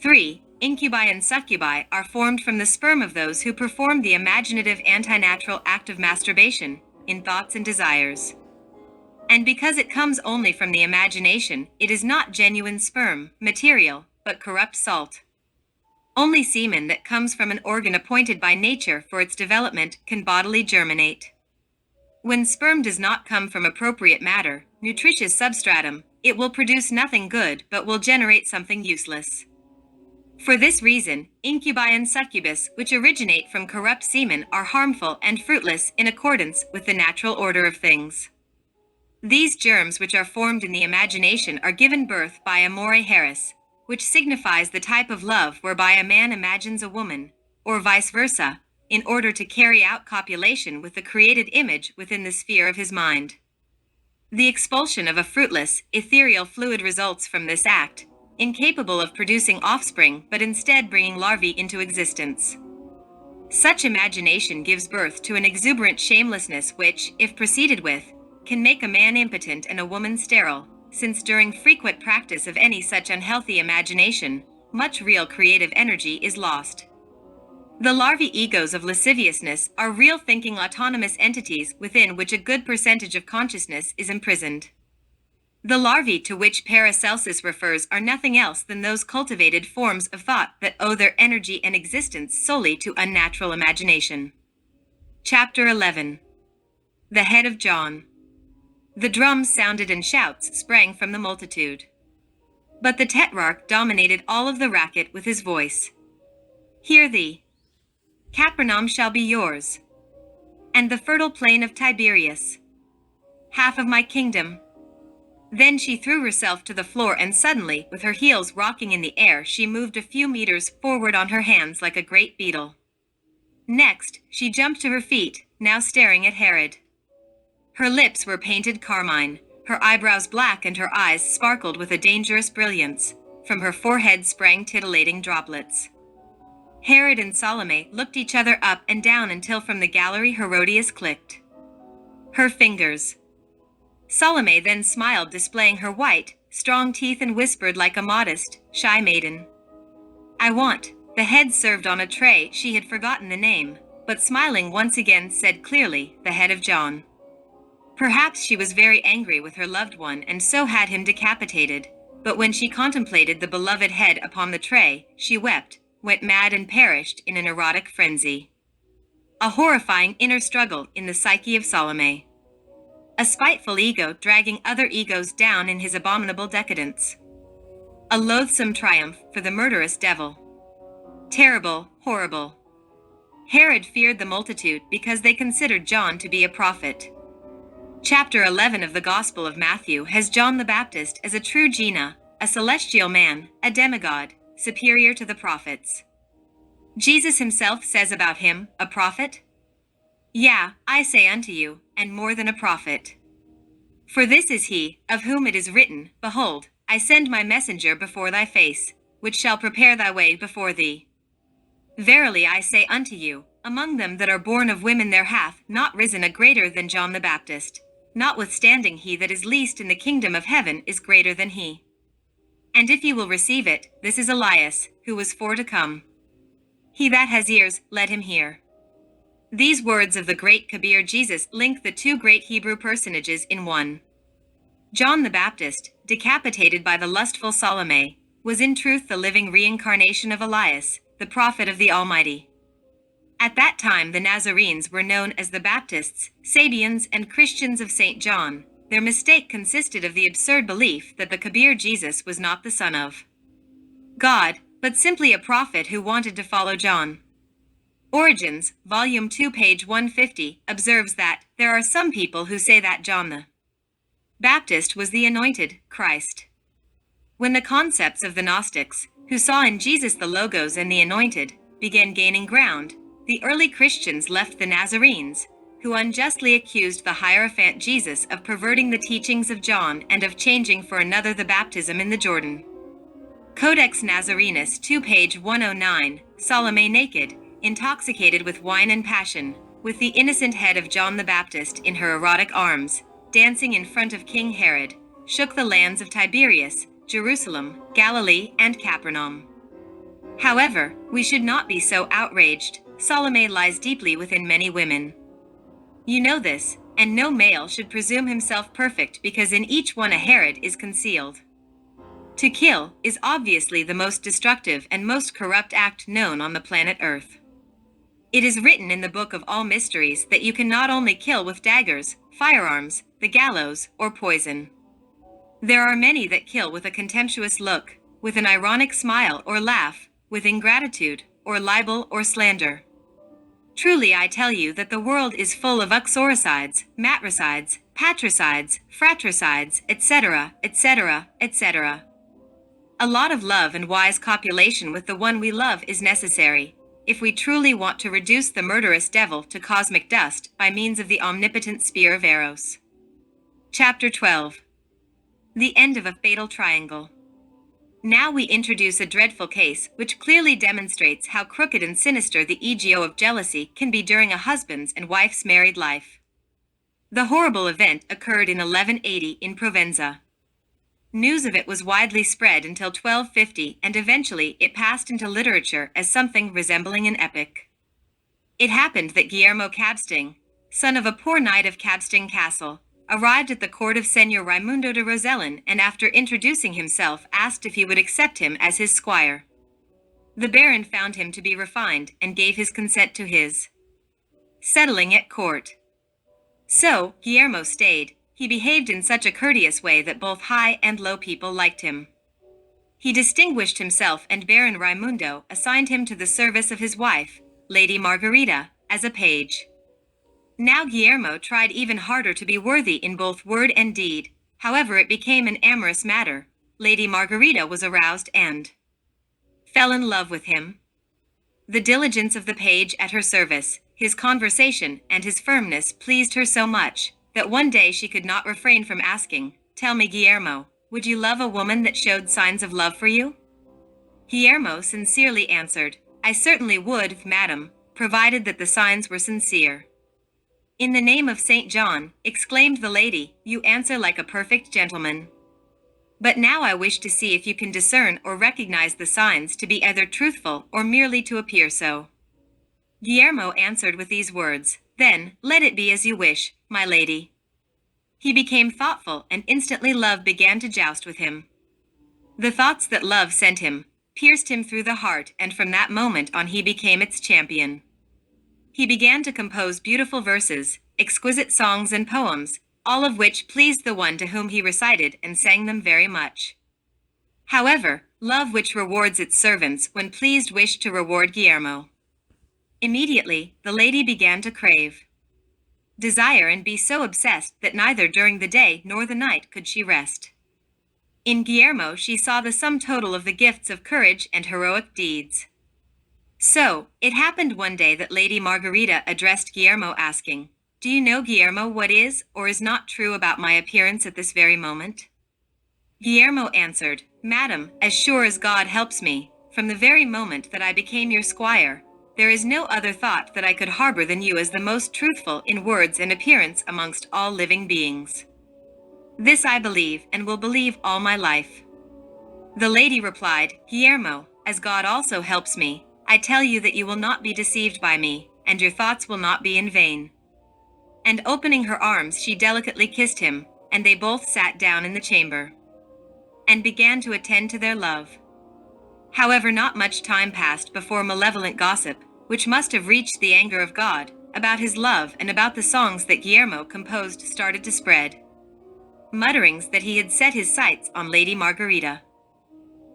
3, incubi and succubi are formed from the sperm of those who perform the imaginative antinatural act of masturbation, in thoughts and desires. And because it comes only from the imagination, it is not genuine sperm, material, but corrupt salt. Only semen that comes from an organ appointed by nature for its development can bodily germinate. When sperm does not come from appropriate matter, nutritious substratum, it will produce nothing good but will generate something useless. For this reason, incubi and succubus, which originate from corrupt semen, are harmful and fruitless in accordance with the natural order of things. These germs which are formed in the imagination are given birth by amore heres, which signifies the type of love whereby a man imagines a woman, or vice versa, in order to carry out copulation with the created image within the sphere of his mind. The expulsion of a fruitless, ethereal fluid results from this act, incapable of producing offspring but instead bringing larvae into existence. Such imagination gives birth to an exuberant shamelessness which, if proceeded with, can make a man impotent and a woman sterile, since during frequent practice of any such unhealthy imagination, much real creative energy is lost. The larvae egos of lasciviousness are real thinking autonomous entities within which a good percentage of consciousness is imprisoned. The larvae to which Paracelsus refers are nothing else than those cultivated forms of thought that owe their energy and existence solely to unnatural imagination. Chapter 11. The Head of John. The drums sounded and shouts sprang from the multitude. But the Tetrarch dominated all of the racket with his voice. Hear thee! Capernaum shall be yours, and the fertile plain of Tiberias, half of my kingdom. Then she threw herself to the floor and suddenly, with her heels rocking in the air, she moved a few meters forward on her hands like a great beetle. Next, she jumped to her feet, now staring at Herod. Her lips were painted carmine, her eyebrows black, and her eyes sparkled with a dangerous brilliance. From her forehead sprang titillating droplets. Herod and Salome looked each other up and down until from the gallery Herodias clicked her fingers. Salome then smiled, displaying her white, strong teeth, and whispered like a modest, shy maiden, I want. The head served on a tray. She had forgotten the name, but smiling once again said clearly, the head of John. Perhaps she was very angry with her loved one and so had him decapitated, but when she contemplated the beloved head upon the tray, she wept, went mad, and perished in an erotic frenzy. A horrifying inner struggle in the psyche of Salome. A spiteful ego dragging other egos down in his abominable decadence. A loathsome triumph for the murderous devil. Terrible, horrible. Herod feared the multitude because they considered John to be a prophet. Chapter 11 of the Gospel of Matthew has John the Baptist as a true Gina, a celestial man, a demigod, superior to the prophets. Jesus himself says about him, a prophet? Yeah, I say unto you, and more than a prophet. For this is he, of whom it is written, Behold, I send my messenger before thy face, which shall prepare thy way before thee. Verily I say unto you, among them that are born of women there hath not risen a greater than John the Baptist, notwithstanding he that is least in the kingdom of heaven is greater than he. And if ye will receive it, this is Elias, who was for to come. He that has ears, let him hear. These words of the great Kabir Jesus link the two great Hebrew personages in one. John the Baptist, decapitated by the lustful Salome, was in truth the living reincarnation of Elias, the prophet of the Almighty. At that time the Nazarenes were known as the Baptists, Sabians, and Christians of St. John. Their mistake consisted of the absurd belief that the Kabir Jesus was not the son of God, but simply a prophet who wanted to follow John. Origins, Volume 2, page 150, observes that there are some people who say that John the Baptist was the anointed Christ. When the concepts of the Gnostics, who saw in Jesus the Logos and the anointed, began gaining ground, the early Christians left the Nazarenes, who unjustly accused the Hierophant Jesus of perverting the teachings of John and of changing for another the baptism in the Jordan. Codex Nazarenus 2, page 109, Salome naked, intoxicated with wine and passion, with the innocent head of John the Baptist in her erotic arms, dancing in front of King Herod, shook the lands of Tiberias, Jerusalem, Galilee, and Capernaum. However, we should not be so outraged. Salome lies deeply within many women. You know this, and no male should presume himself perfect because in each one a Herod is concealed. To kill is obviously the most destructive and most corrupt act known on the planet Earth. It is written in the book of all mysteries that you can not only kill with daggers, firearms, the gallows, or poison. There are many that kill with a contemptuous look, with an ironic smile or laugh, with ingratitude, or libel or slander. Truly I tell you that the world is full of uxoricides, matricides, patricides, fratricides, etc., etc., etc. A lot of love and wise copulation with the one we love is necessary, if we truly want to reduce the murderous devil to cosmic dust by means of the omnipotent spear of Eros. Chapter 12. The End of a Fatal Triangle. Now we introduce a dreadful case which clearly demonstrates how crooked and sinister the ego of jealousy can be during a husband's and wife's married life. The horrible event occurred in 1180 in Provenza. News of it was widely spread until 1250, and eventually it passed into literature as something resembling an epic. It happened that Guillermo Cabsting, son of a poor knight of Cabsting Castle, arrived at the court of Señor Raimundo de Rosellin, and after introducing himself asked if he would accept him as his squire. The baron found him to be refined and gave his consent to his settling at court. So, Guillermo stayed. He behaved in such a courteous way that both high and low people liked him. He distinguished himself, and Baron Raimundo assigned him to the service of his wife, Lady Margarita, as a page. Now Guillermo tried even harder to be worthy in both word and deed. However, it became an amorous matter. Lady Margarita was aroused and fell in love with him. The diligence of the page at her service, his conversation, and his firmness pleased her so much that one day she could not refrain from asking, "Tell me, Guillermo, would you love a woman that showed signs of love for you?" Guillermo sincerely answered, "I certainly would, madam, provided that the signs were sincere." "In the name of St. John," exclaimed the lady, "you answer like a perfect gentleman. But now I wish to see if you can discern or recognize the signs to be either truthful or merely to appear so." Guillermo answered with these words, "Then, let it be as you wish, my lady." He became thoughtful, and instantly love began to joust with him. The thoughts that love sent him pierced him through the heart, and from that moment on he became its champion. He began to compose beautiful verses, exquisite songs and poems, all of which pleased the one to whom he recited and sang them very much. However, love which rewards its servants when pleased wished to reward Guillermo. Immediately, the lady began to crave, desire, and be so obsessed that neither during the day nor the night could she rest. In Guillermo she saw the sum total of the gifts of courage and heroic deeds. So, it happened one day that Lady Margarita addressed Guillermo asking, "Do you know, Guillermo, what is or is not true about my appearance at this very moment?" Guillermo answered, "Madam, as sure as God helps me, from the very moment that I became your squire, there is no other thought that I could harbor than you as the most truthful in words and appearance amongst all living beings. This I believe, and will believe all my life." The lady replied, "Guillermo, as God also helps me, I tell you that you will not be deceived by me, and your thoughts will not be in vain." And opening her arms she delicately kissed him, and they both sat down in the chamber and began to attend to their love. However, not much time passed before malevolent gossip, which must have reached the anger of God, about his love and about the songs that Guillermo composed started to spread. Mutterings that he had set his sights on Lady Margarita.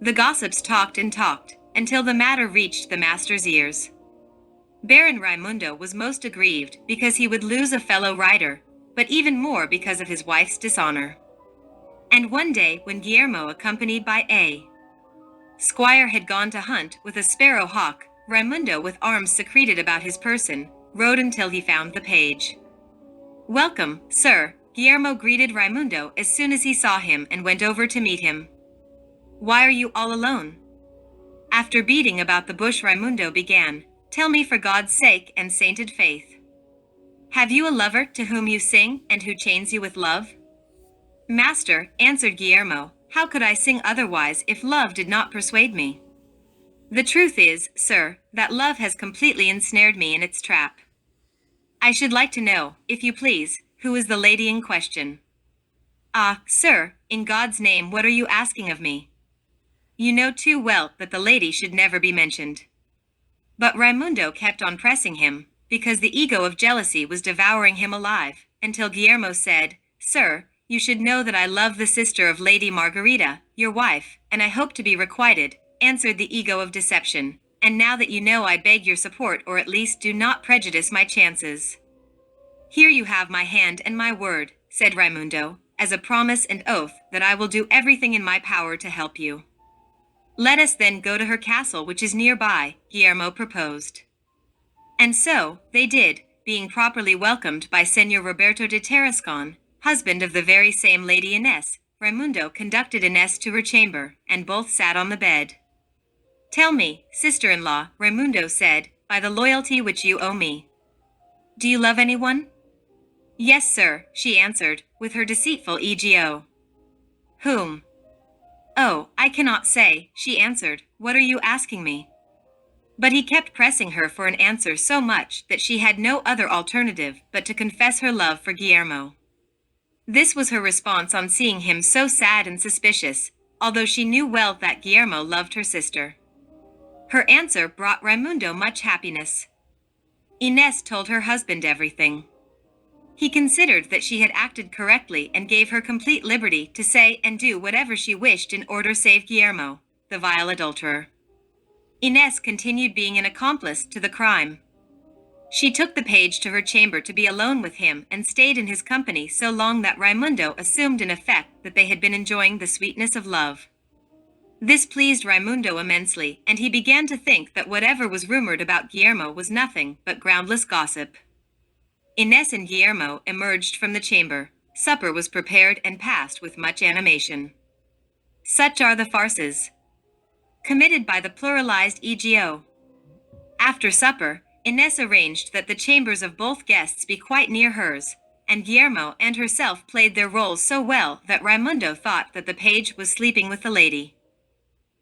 The gossips talked and talked, until the matter reached the master's ears. Baron Raimundo was most aggrieved because he would lose a fellow rider, but even more because of his wife's dishonor. And one day, when Guillermo, accompanied by a squire, had gone to hunt with a sparrow hawk, Raimundo, with arms secreted about his person, rode until he found the page. "Welcome, sir," Guillermo greeted Raimundo as soon as he saw him and went over to meet him. "Why are you all alone?" After beating about the bush, Raimundo began, "Tell me, for God's sake and sainted faith, have you a lover to whom you sing and who chains you with love?" "Master," answered Guillermo, "how could I sing otherwise if love did not persuade me? The truth is, sir, that love has completely ensnared me in its trap. I should like to know, if you please, who is the lady in question?" "Ah, sir, in God's name, what are you asking of me? You know too well that the lady should never be mentioned." But Raimundo kept on pressing him, because the ego of jealousy was devouring him alive, until Guillermo said, "Sir, you should know that I love the sister of Lady Margarita, your wife, and I hope to be requited," answered the ego of deception, "and now that you know, I beg your support, or at least do not prejudice my chances." "Here you have my hand and my word," said Raimundo, "as a promise and oath that I will do everything in my power to help you." "Let us then go to her castle, which is nearby," Guillermo proposed. And so, they did, being properly welcomed by Señor Roberto de Tarascon, husband of the very same Lady Ines. Raimundo conducted Ines to her chamber, and both sat on the bed. "Tell me, sister-in-law," Raimundo said, "by the loyalty which you owe me, do you love anyone?" "Yes, sir," she answered, with her deceitful ego. "Whom?" "Oh, I cannot say," she answered. "What are you asking me?" But he kept pressing her for an answer so much that she had no other alternative but to confess her love for Guillermo. This was her response on seeing him so sad and suspicious, although she knew well that Guillermo loved her sister. Her answer brought Raimundo much happiness. Ines told her husband everything. He considered that she had acted correctly and gave her complete liberty to say and do whatever she wished in order to save Guillermo, the vile adulterer. Ines continued being an accomplice to the crime. She took the page to her chamber to be alone with him and stayed in his company so long that Raimundo assumed in effect that they had been enjoying the sweetness of love. This pleased Raimundo immensely, and he began to think that whatever was rumored about Guillermo was nothing but groundless gossip. Ines and Guillermo emerged from the chamber. Supper was prepared and passed with much animation. Such are the farces committed by the pluralized ego. After supper, Ines arranged that the chambers of both guests be quite near hers, and Guillermo and herself played their roles so well that Raimundo thought that the page was sleeping with the lady.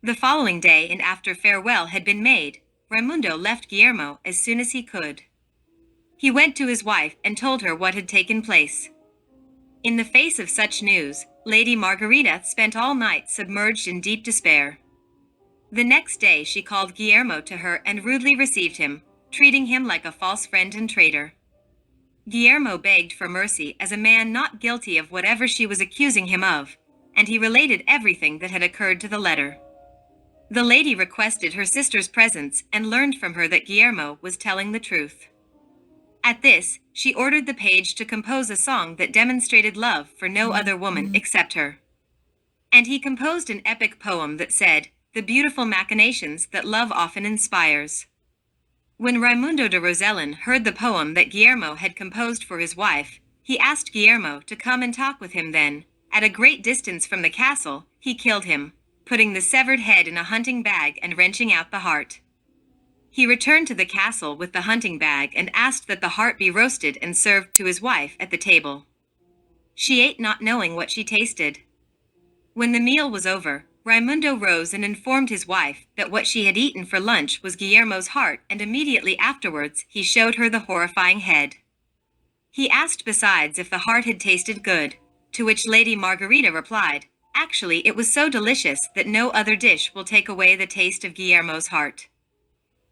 The following day, and after farewell had been made, Raimundo left Guillermo as soon as he could. He went to his wife and told her what had taken place. In the face of such news, Lady Margarita spent all night submerged in deep despair. The next day she called Guillermo to her and rudely received him, treating him like a false friend and traitor. Guillermo begged for mercy as a man not guilty of whatever she was accusing him of, and he related everything that had occurred to the letter. The lady requested her sister's presence and learned from her that Guillermo was telling the truth. At this, she ordered the page to compose a song that demonstrated love for no other woman except her. And he composed an epic poem that said, "The beautiful machinations that love often inspires." When Raimundo de Rosellin heard the poem that Guillermo had composed for his wife, he asked Guillermo to come and talk with him then. At a great distance from the castle, he killed him, putting the severed head in a hunting bag and wrenching out the heart. He returned to the castle with the hunting bag and asked that the heart be roasted and served to his wife at the table. She ate not knowing what she tasted. When the meal was over, Raimundo rose and informed his wife that what she had eaten for lunch was Guillermo's heart, and immediately afterwards he showed her the horrifying head. He asked besides if the heart had tasted good, to which Lady Margarita replied, "Actually it was so delicious that no other dish will take away the taste of Guillermo's heart."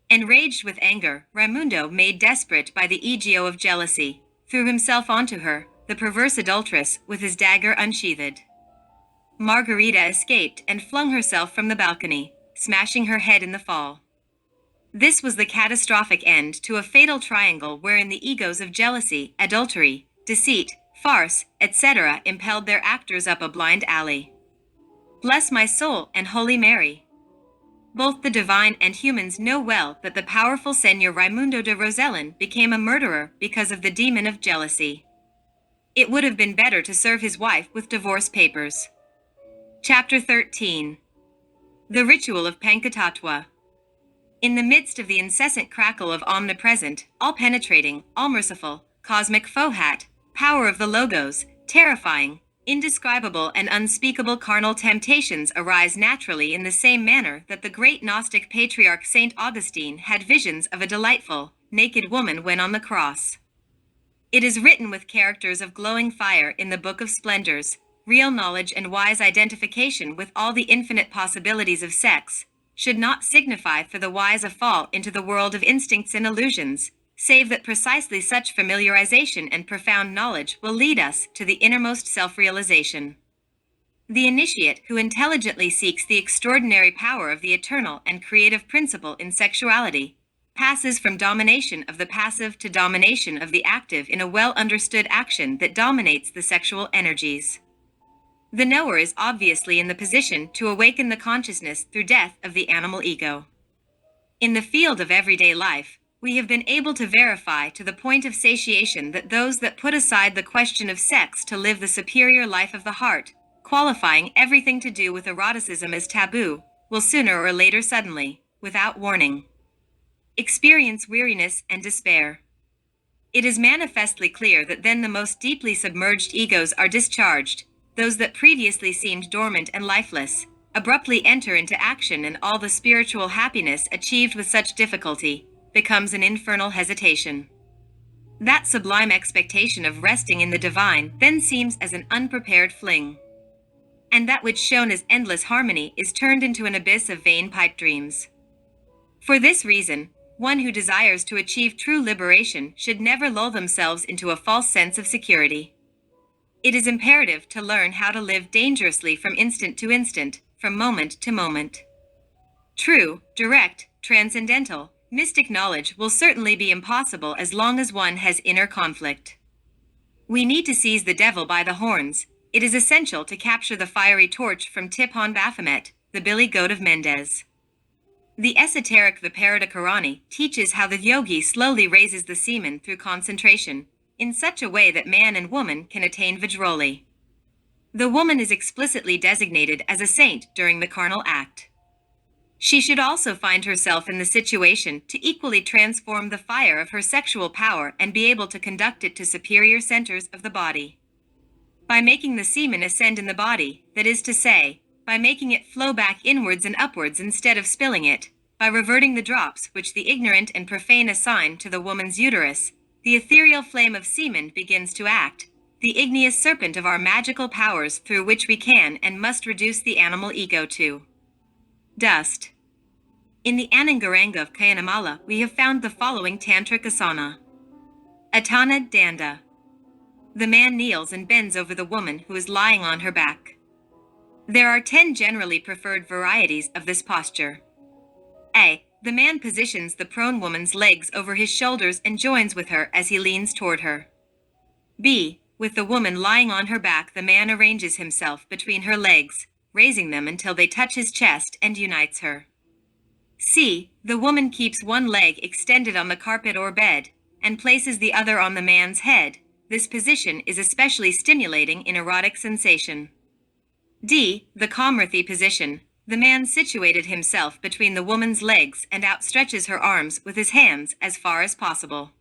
Enraged with anger, Raimundo, made desperate by the ego of jealousy, threw himself onto her, the perverse adulteress, with his dagger unsheathed. Margarita escaped and flung herself from the balcony, smashing her head in the fall. This was the catastrophic end to a fatal triangle wherein the egos of jealousy, adultery, deceit, farce, etc. impelled their actors up a blind alley. Bless my soul and Holy Mary! Both the divine and humans know well that the powerful Señor Raimundo de Rosellin became a murderer because of the demon of jealousy. It would have been better to serve his wife with divorce papers. Chapter 13. The Ritual of Pancatatwa. In the midst of the incessant crackle of omnipresent, all-penetrating, all-merciful, cosmic Fohat, power of the Logos, terrifying, indescribable and unspeakable carnal temptations arise naturally in the same manner that the great Gnostic patriarch Saint Augustine had visions of a delightful, naked woman when on the cross. It is written with characters of glowing fire in the Book of Splendors, real knowledge and wise identification with all the infinite possibilities of sex, should not signify for the wise a fall into the world of instincts and illusions, save that precisely such familiarization and profound knowledge will lead us to the innermost self-realization. The initiate who intelligently seeks the extraordinary power of the eternal and creative principle in sexuality, passes from domination of the passive to domination of the active in a well-understood action that dominates the sexual energies. The knower is obviously in the position to awaken the consciousness through death of the animal ego. In the field of everyday life, we have been able to verify to the point of satiation that those that put aside the question of sex to live the superior life of the heart, qualifying everything to do with eroticism as taboo, will sooner or later suddenly, without warning, experience weariness and despair. It is manifestly clear that then the most deeply submerged egos are discharged, those that previously seemed dormant and lifeless, abruptly enter into action, and all the spiritual happiness achieved with such difficulty becomes an infernal hesitation. That sublime expectation of resting in the divine then seems as an unprepared fling. And that which shone as endless harmony is turned into an abyss of vain pipe dreams. For this reason, one who desires to achieve true liberation should never lull themselves into a false sense of security. It is imperative to learn how to live dangerously from instant to instant, from moment to moment. True, direct, transcendental, mystic knowledge will certainly be impossible as long as one has inner conflict. We need to seize the devil by the horns. It is essential to capture the fiery torch from Tiphon Baphomet, the billy goat of Mendez. The esoteric Viparita Karani teaches how the yogi slowly raises the semen through concentration, in such a way that man and woman can attain Vajroli. The woman is explicitly designated as a saint during the carnal act. She should also find herself in the situation to equally transform the fire of her sexual power and be able to conduct it to superior centers of the body. By making the semen ascend in the body, that is to say, by making it flow back inwards and upwards instead of spilling it, by reverting the drops which the ignorant and profane assign to the woman's uterus, the ethereal flame of semen begins to act, the igneous serpent of our magical powers through which we can and must reduce the animal ego to dust. In the Anangaranga of Kayanamala, we have found the following tantric asana. Atana Danda. The man kneels and bends over the woman who is lying on her back. There are 10 generally preferred varieties of this posture. A. The man positions the prone woman's legs over his shoulders and joins with her as he leans toward her. B. With the woman lying on her back, the man arranges himself between her legs, raising them until they touch his chest and unites her. C. The woman keeps one leg extended on the carpet or bed, and places the other on the man's head. This position is especially stimulating in erotic sensation. D. The Kamrathi position. The man situated himself between the woman's legs and outstretches her arms with his hands as far as possible.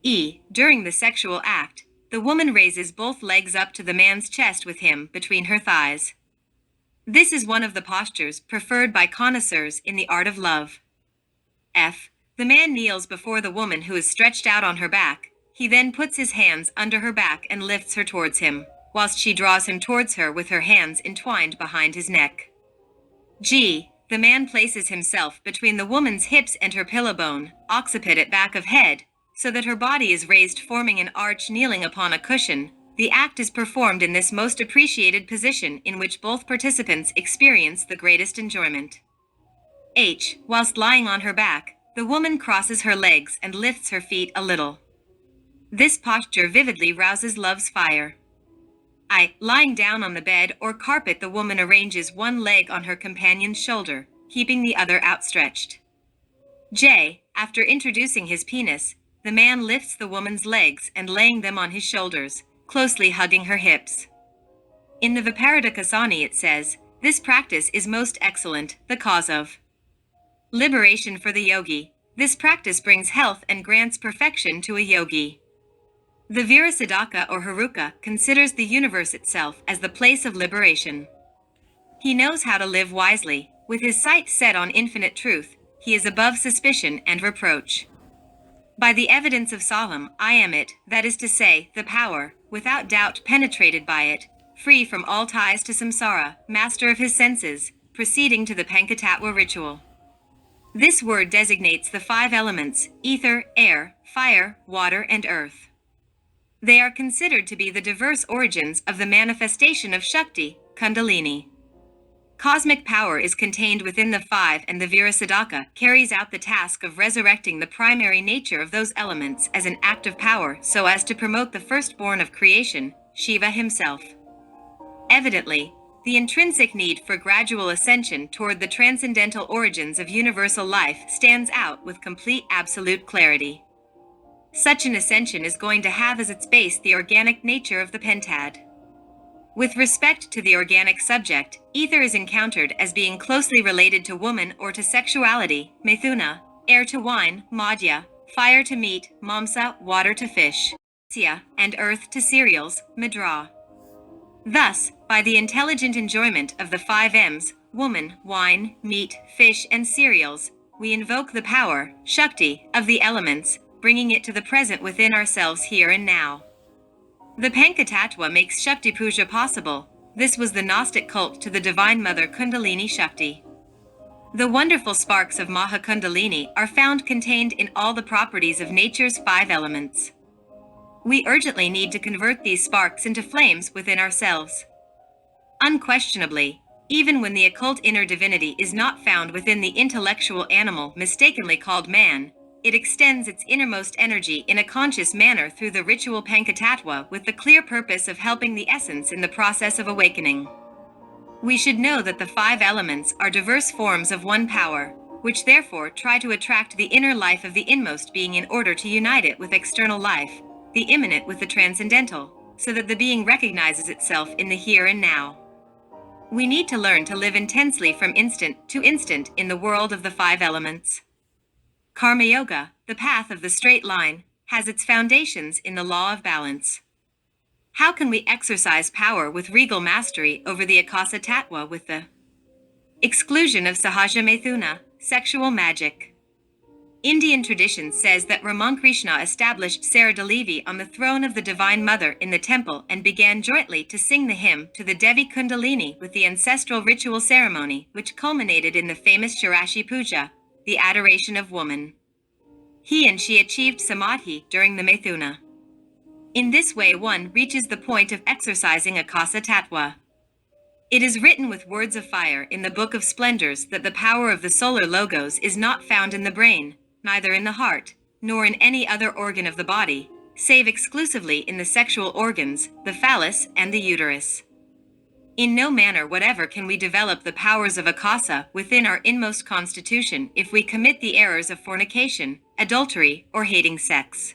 E. During the sexual act, the woman raises both legs up to the man's chest with him between her thighs. This is one of the postures preferred by connoisseurs in the art of love. F. The man kneels before the woman who is stretched out on her back. He then puts his hands under her back and lifts her towards him, whilst she draws him towards her with her hands entwined behind his neck. G. The man places himself between the woman's hips and her pillow bone, occipit at back of head, so that her body is raised, forming an arch, kneeling upon a cushion. The act is performed in this most appreciated position, in which both participants experience the greatest enjoyment. H. Whilst lying on her back, the woman crosses her legs and lifts her feet a little. This posture vividly rouses love's fire. I. Lying down on the bed or carpet, the woman arranges one leg on her companion's shoulder, keeping the other outstretched. J. After introducing his penis, the man lifts the woman's legs and laying them on his shoulders, closely hugging her hips. In the Viparidakasani it says, this practice is most excellent, the cause of liberation for the yogi. This practice brings health and grants perfection to a yogi. The Virasiddhaka or Haruka considers the universe itself as the place of liberation. He knows how to live wisely. With his sight set on infinite truth, he is above suspicion and reproach. By the evidence of Saham, I am it, that is to say, the power, without doubt penetrated by it, free from all ties to samsara, master of his senses, proceeding to the Panchatattva ritual. This word designates the 5 elements: ether, air, fire, water, and earth. They are considered to be the diverse origins of the manifestation of Shakti, Kundalini. Cosmic power is contained within the 5, and the Virasiddhaka carries out the task of resurrecting the primary nature of those elements as an act of power so as to promote the firstborn of creation, Shiva himself. Evidently, the intrinsic need for gradual ascension toward the transcendental origins of universal life stands out with complete absolute clarity. Such an ascension is going to have as its base the organic nature of the pentad. With respect to the organic subject, ether is encountered as being closely related to woman or to sexuality, Mithuna, air to wine, Madhya, fire to meat, Mamsa, water to fish, Sya, and earth to cereals, Madra. Thus, by the intelligent enjoyment of the 5 M's, woman, wine, meat, fish, and cereals, we invoke the power, Shakti, of the elements, bringing it to the present within ourselves here and now. The Pankatattva makes Shakti Puja possible. This was the Gnostic cult to the Divine Mother Kundalini Shakti. The wonderful sparks of Maha Kundalini are found contained in all the properties of nature's 5 elements. We urgently need to convert these sparks into flames within ourselves. Unquestionably, even when the occult inner divinity is not found within the intellectual animal mistakenly called man, it extends its innermost energy in a conscious manner through the ritual Pankatattva with the clear purpose of helping the essence in the process of awakening. We should know that the 5 elements are diverse forms of one power, which therefore try to attract the inner life of the inmost being in order to unite it with external life, the immanent with the transcendental, so that the being recognizes itself in the here and now. We need to learn to live intensely from instant to instant in the world of the 5 elements. Karma Yoga, the path of the straight line, has its foundations in the law of balance. How can we exercise power with regal mastery over the Akasa Tattva with the exclusion of Sahaja Methuna, sexual magic? Indian tradition says that Ramakrishna established Saradalevi on the throne of the Divine Mother in the temple and began jointly to sing the hymn to the Devi Kundalini with the ancestral ritual ceremony which culminated in the famous Shirashi Puja, the adoration of woman. He and she achieved Samadhi during the Methuna. In this way one reaches the point of exercising Akasa Tattva. It is written with words of fire in the Book of Splendors that the power of the solar logos is not found in the brain, neither in the heart, nor in any other organ of the body, save exclusively in the sexual organs, the phallus and the uterus. In no manner whatever can we develop the powers of Akasa within our inmost constitution if we commit the errors of fornication, adultery, or hating sex.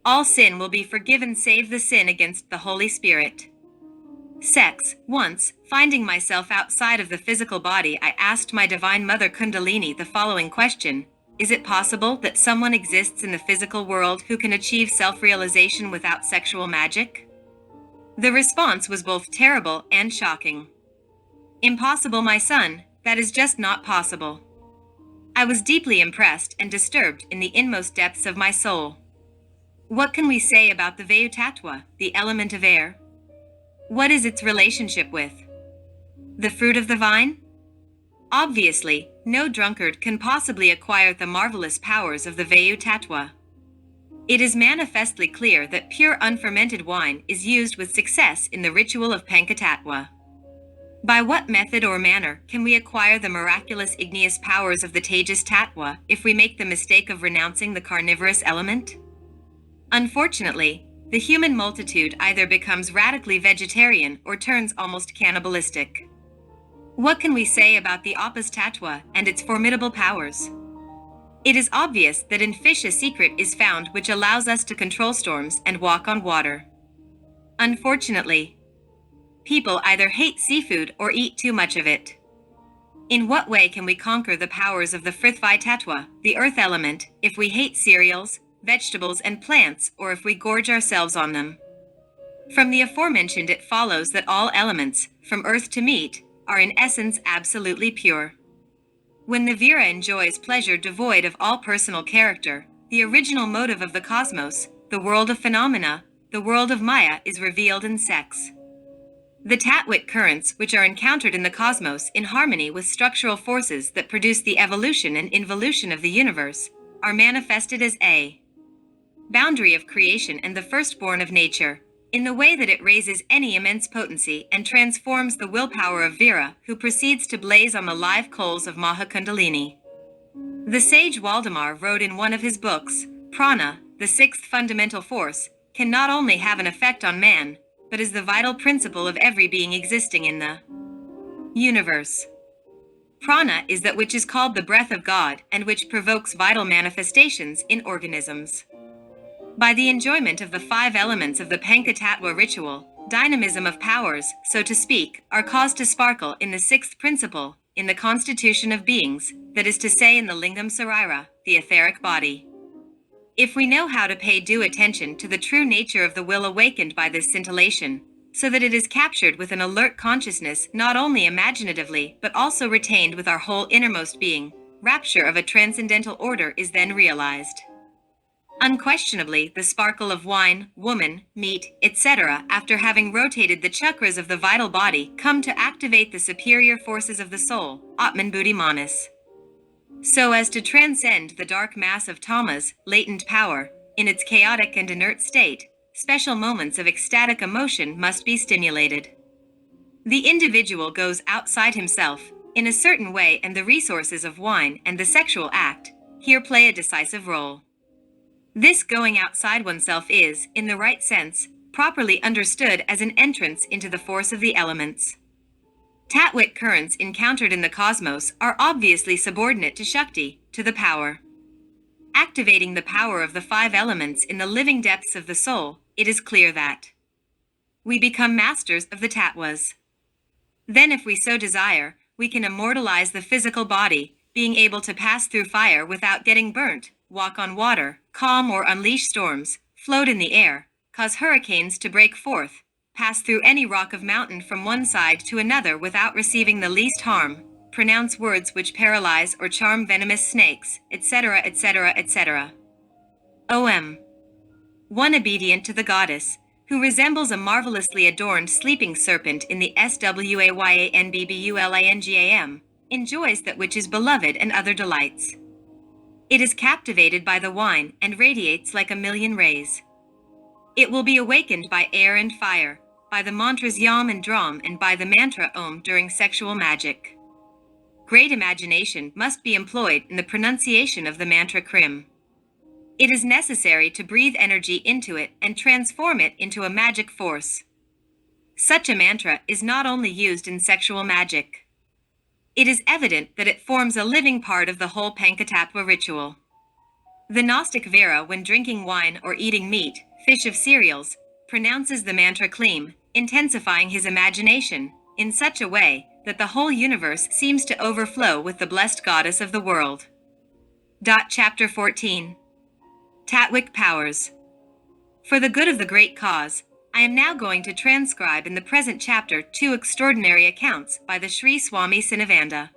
All sin will be forgiven save the sin against the Holy Spirit. Sex. Once, finding myself outside of the physical body, I asked my Divine Mother Kundalini the following question: is it possible that someone exists in the physical world who can achieve self-realization without sexual magic? The response was both terrible and shocking. Impossible, my son, that is just not possible. I was deeply impressed and disturbed in the inmost depths of my soul. What can we say about the Vayu Tattva, the element of air? What is its relationship with the fruit of the vine? Obviously, no drunkard can possibly acquire the marvelous powers of the Vayu Tattva. It is manifestly clear that pure unfermented wine is used with success in the ritual of Pankatattva. By what method or manner can we acquire the miraculous igneous powers of the Tejas Tattva if we make the mistake of renouncing the carnivorous element? Unfortunately, the human multitude either becomes radically vegetarian or turns almost cannibalistic. What can we say about the Apas Tattva and its formidable powers? It is obvious that in fish a secret is found which allows us to control storms and walk on water. Unfortunately, people either hate seafood or eat too much of it. In what way can we conquer the powers of the Prithvi Tattva, the earth element, if we hate cereals, vegetables, and plants, or if we gorge ourselves on them? From the aforementioned it follows that all elements, from earth to meat, are in essence absolutely pure. When the Vira enjoys pleasure devoid of all personal character, the original motive of the cosmos, the world of phenomena, the world of Maya, is revealed in sex. The Tattvic currents which are encountered in the cosmos in harmony with structural forces that produce the evolution and involution of the universe, are manifested as a boundary of creation and the firstborn of nature, in the way that it raises any immense potency and transforms the willpower of Vira, who proceeds to blaze on the live coals of Maha Kundalini. The sage Waldemar wrote in one of his books, Prana, the sixth fundamental force, can not only have an effect on man, but is the vital principle of every being existing in the universe. Prana is that which is called the breath of God and which provokes vital manifestations in organisms. By the enjoyment of the 5 elements of the Pankatattva ritual, dynamism of powers, so to speak, are caused to sparkle in the 6th principle, in the constitution of beings, that is to say in the Lingam Sarira, the etheric body. If we know how to pay due attention to the true nature of the will awakened by this scintillation, so that it is captured with an alert consciousness not only imaginatively but also retained with our whole innermost being. Rapture of a transcendental order is then realized. Unquestionably, the sparkle of wine, woman, meat, etc., after having rotated the chakras of the vital body, come to activate the superior forces of the soul, Atman Buddhi Manas, so as to transcend the dark mass of tamas, latent power. In its chaotic and inert state, special moments of ecstatic emotion must be stimulated. The individual goes outside himself, in a certain way, and the resources of wine and the sexual act here play a decisive role. This going outside oneself is, in the right sense, properly understood as an entrance into the force of the elements. Tatwik currents encountered in the cosmos are obviously subordinate to Shakti, to the power. Activating the power of the 5 elements in the living depths of the soul, it is clear that we become masters of the Tattvas. Then, if we so desire, we can immortalize the physical body, being able to pass through fire without getting burnt, walk on water, calm or unleash storms, float in the air, cause hurricanes to break forth, pass through any rock of mountain from one side to another without receiving the least harm, pronounce words which paralyze or charm venomous snakes, etc., etc., etc. OM. One obedient to the goddess, who resembles a marvelously adorned sleeping serpent in the Swyanbbulingam, enjoys that which is beloved and other delights. It is captivated by the wine and radiates like a million rays. It will be awakened by air and fire, by the mantras Yam and Dram, and by the mantra Om during sexual magic. Great imagination must be employed in the pronunciation of the mantra Krim. It is necessary to breathe energy into it and transform it into a magic force. Such a mantra is not only used in sexual magic. It is evident that it forms a living part of the whole Pankatattva ritual. The Gnostic Vera, when drinking wine or eating meat, fish of cereals, pronounces the mantra Kleem, intensifying his imagination, in such a way that the whole universe seems to overflow with the blessed goddess of the world. Chapter 14. Tatwik Powers. For the good of the great cause, I am now going to transcribe in the present chapter 2 extraordinary accounts by the Sri Swami Sinavanda.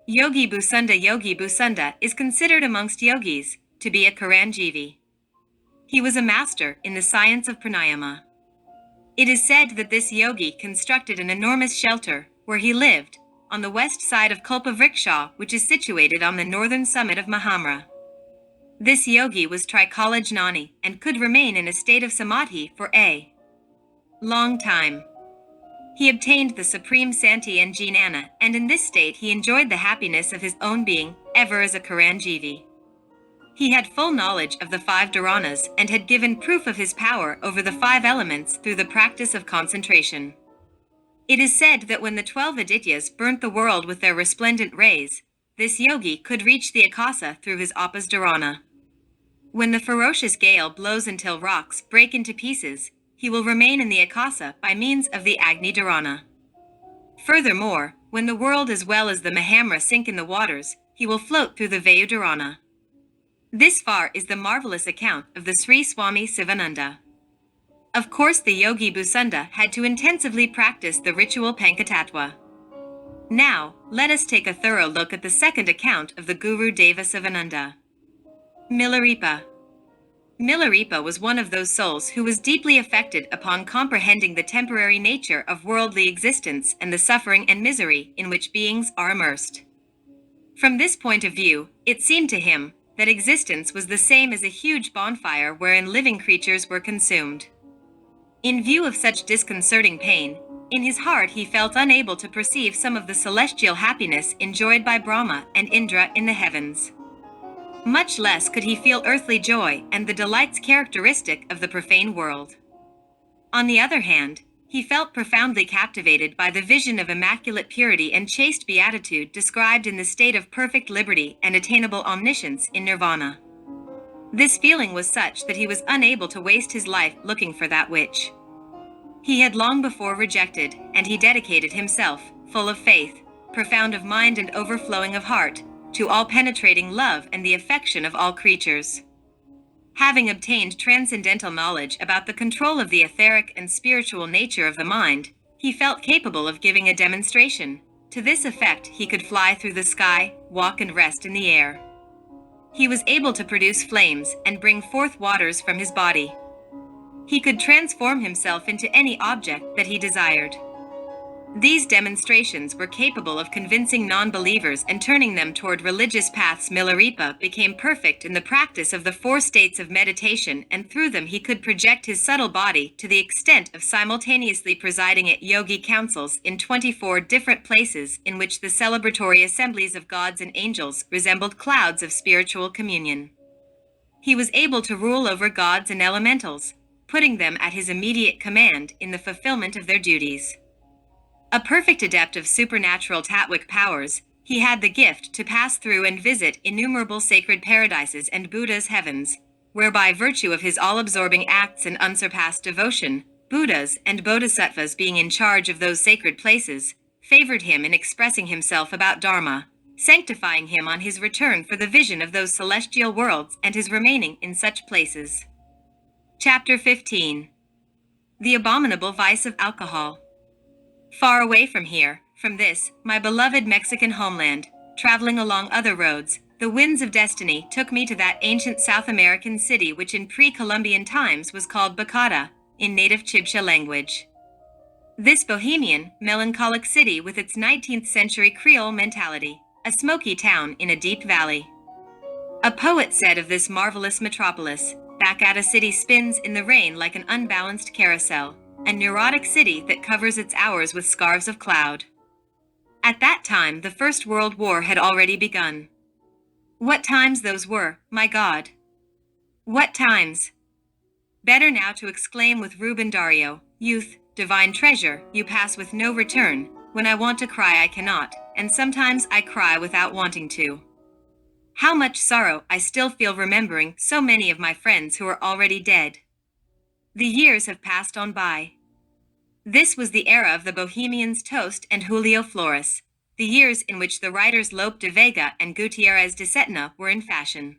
Yogi Bhusunda is considered amongst yogis to be a Karanjivi. He was a master in the science of pranayama. It is said that this yogi constructed an enormous shelter where he lived, on the west side of Kalpavriksha, which is situated on the northern summit of Mahamra. This yogi was Trikalajnani and could remain in a state of samadhi for a long time. He obtained the supreme Santi and Jnana, and in this state he enjoyed the happiness of his own being, ever as a Karanjivi. He had full knowledge of the 5 dharanas and had given proof of his power over the 5 elements through the practice of concentration. It is said that when the 12 Adityas burnt the world with their resplendent rays, this yogi could reach the akasa through his apas dharana. When the ferocious gale blows until rocks break into pieces, he will remain in the akasa by means of the agni dharana. Furthermore, when the world as well as the Mahamra sink in the waters, he will float through the Vayu dharana. This far is the marvelous account of the Sri Swami Sivananda. Of course, the Yogi Bhusunda had to intensively practice the ritual Pankatattva. Now, let us take a thorough look at the second account of the Guru Deva Sivananda. Milarepa. Milarepa was one of those souls who was deeply affected upon comprehending the temporary nature of worldly existence and the suffering and misery in which beings are immersed. From this point of view, it seemed to him that existence was the same as a huge bonfire wherein living creatures were consumed. In view of such disconcerting pain, in his heart he felt unable to perceive some of the celestial happiness enjoyed by Brahma and Indra in the heavens. Much less could he feel earthly joy and the delights characteristic of the profane world. On the other hand, he felt profoundly captivated by the vision of immaculate purity and chaste beatitude described in the state of perfect liberty and attainable omniscience in nirvana. This feeling was such that he was unable to waste his life looking for that which he had long before rejected, and he dedicated himself, full of faith, profound of mind and overflowing of heart, to all-penetrating love and the affection of all creatures. Having obtained transcendental knowledge about the control of the etheric and spiritual nature of the mind, he felt capable of giving a demonstration. To this effect, he could fly through the sky, walk and rest in the air. He was able to produce flames and bring forth waters from his body. He could transform himself into any object that he desired. These demonstrations were capable of convincing non-believers and turning them toward religious paths. Milarepa became perfect in the practice of the 4 states of meditation, and through them he could project his subtle body to the extent of simultaneously presiding at yogi councils in 24 different places in which the celebratory assemblies of gods and angels resembled clouds of spiritual communion. He was able to rule over gods and elementals, putting them at his immediate command in the fulfillment of their duties. A perfect adept of supernatural Tatwic powers, he had the gift to pass through and visit innumerable sacred paradises and Buddha's heavens, where by virtue of his all-absorbing acts and unsurpassed devotion, Buddhas and Bodhisattvas being in charge of those sacred places, favored him in expressing himself about Dharma, sanctifying him on his return for the vision of those celestial worlds and his remaining in such places. Chapter 15. The Abominable Vice of Alcohol. Far away from here, from this, my beloved Mexican homeland, traveling along other roads, the winds of destiny took me to that ancient South American city which in pre-Columbian times was called Bacata, in native Chibcha language. This bohemian, melancholic city with its 19th century Creole mentality, a smoky town in a deep valley. A poet said of this marvelous metropolis, Bacata city spins in the rain like an unbalanced carousel, a neurotic city that covers its hours with scarves of cloud. At that time the First World War had already begun. What times those were, my God! What times! Better now to exclaim with Ruben Dario, "Youth, divine treasure, you pass with no return. When I want to cry I cannot, and sometimes I cry without wanting to." How much sorrow I still feel remembering so many of my friends who are already dead. The years have passed on by. This was the era of the Bohemians Toast and Julio Flores, the years in which the writers Lope de Vega and Gutierrez de Setna were in fashion.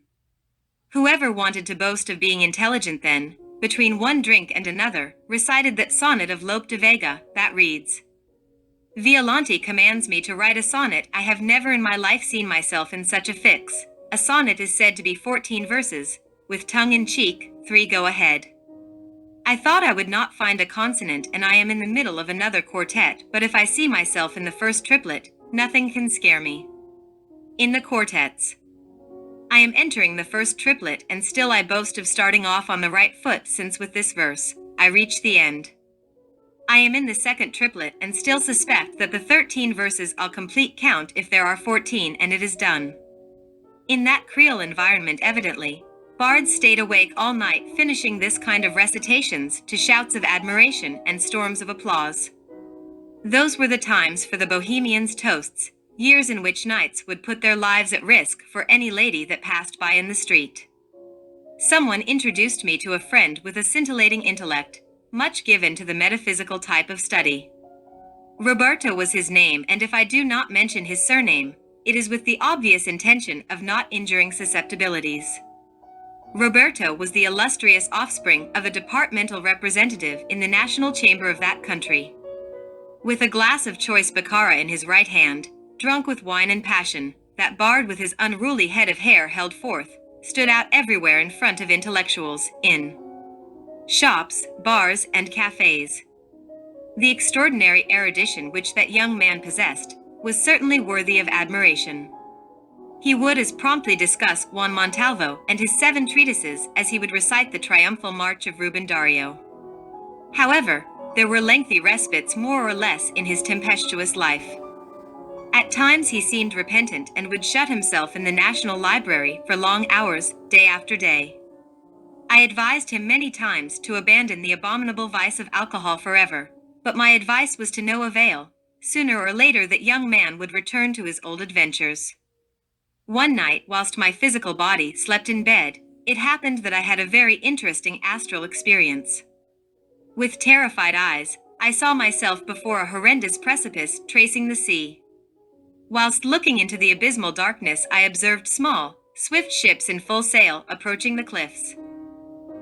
Whoever wanted to boast of being intelligent then, between one drink and another, recited that sonnet of Lope de Vega that reads, "Violante commands me to write a sonnet. I have never in my life seen myself in such a fix. A sonnet is said to be 14 verses, with tongue in cheek, 3 go ahead. I thought I would not find a consonant and I am in the middle of another quartet, but if I see myself in the first triplet, nothing can scare me. In the quartets. I am entering the first triplet and still I boast of starting off on the right foot, since with this verse, I reach the end. I am in the second triplet and still suspect that the 13 verses I'll complete count if there are 14 and it is done." In that Creole environment evidently, bards stayed awake all night finishing this kind of recitations to shouts of admiration and storms of applause. Those were the times for the Bohemians' toasts, years in which knights would put their lives at risk for any lady that passed by in the street. Someone introduced me to a friend with a scintillating intellect, much given to the metaphysical type of study. Roberto was his name, and if I do not mention his surname, it is with the obvious intention of not injuring susceptibilities. Roberto was the illustrious offspring of a departmental representative in the national chamber of that country. With a glass of choice baccara in his right hand, drunk with wine and passion, that bard with his unruly head of hair held forth, stood out everywhere in front of intellectuals, in shops, bars, and cafes. The extraordinary erudition which that young man possessed was certainly worthy of admiration. He would as promptly discuss Juan Montalvo and his 7 treatises as he would recite the triumphal march of Ruben Dario. However, there were lengthy respites more or less in his tempestuous life. At times he seemed repentant and would shut himself in the National Library for long hours, day after day. I advised him many times to abandon the abominable vice of alcohol forever, but my advice was to no avail. Sooner or later that young man would return to his old adventures. One night, whilst my physical body slept in bed, it happened that I had a very interesting astral experience. With terrified eyes, I saw myself before a horrendous precipice tracing the sea. Whilst looking into the abysmal darkness, I observed small, swift ships in full sail approaching the cliffs.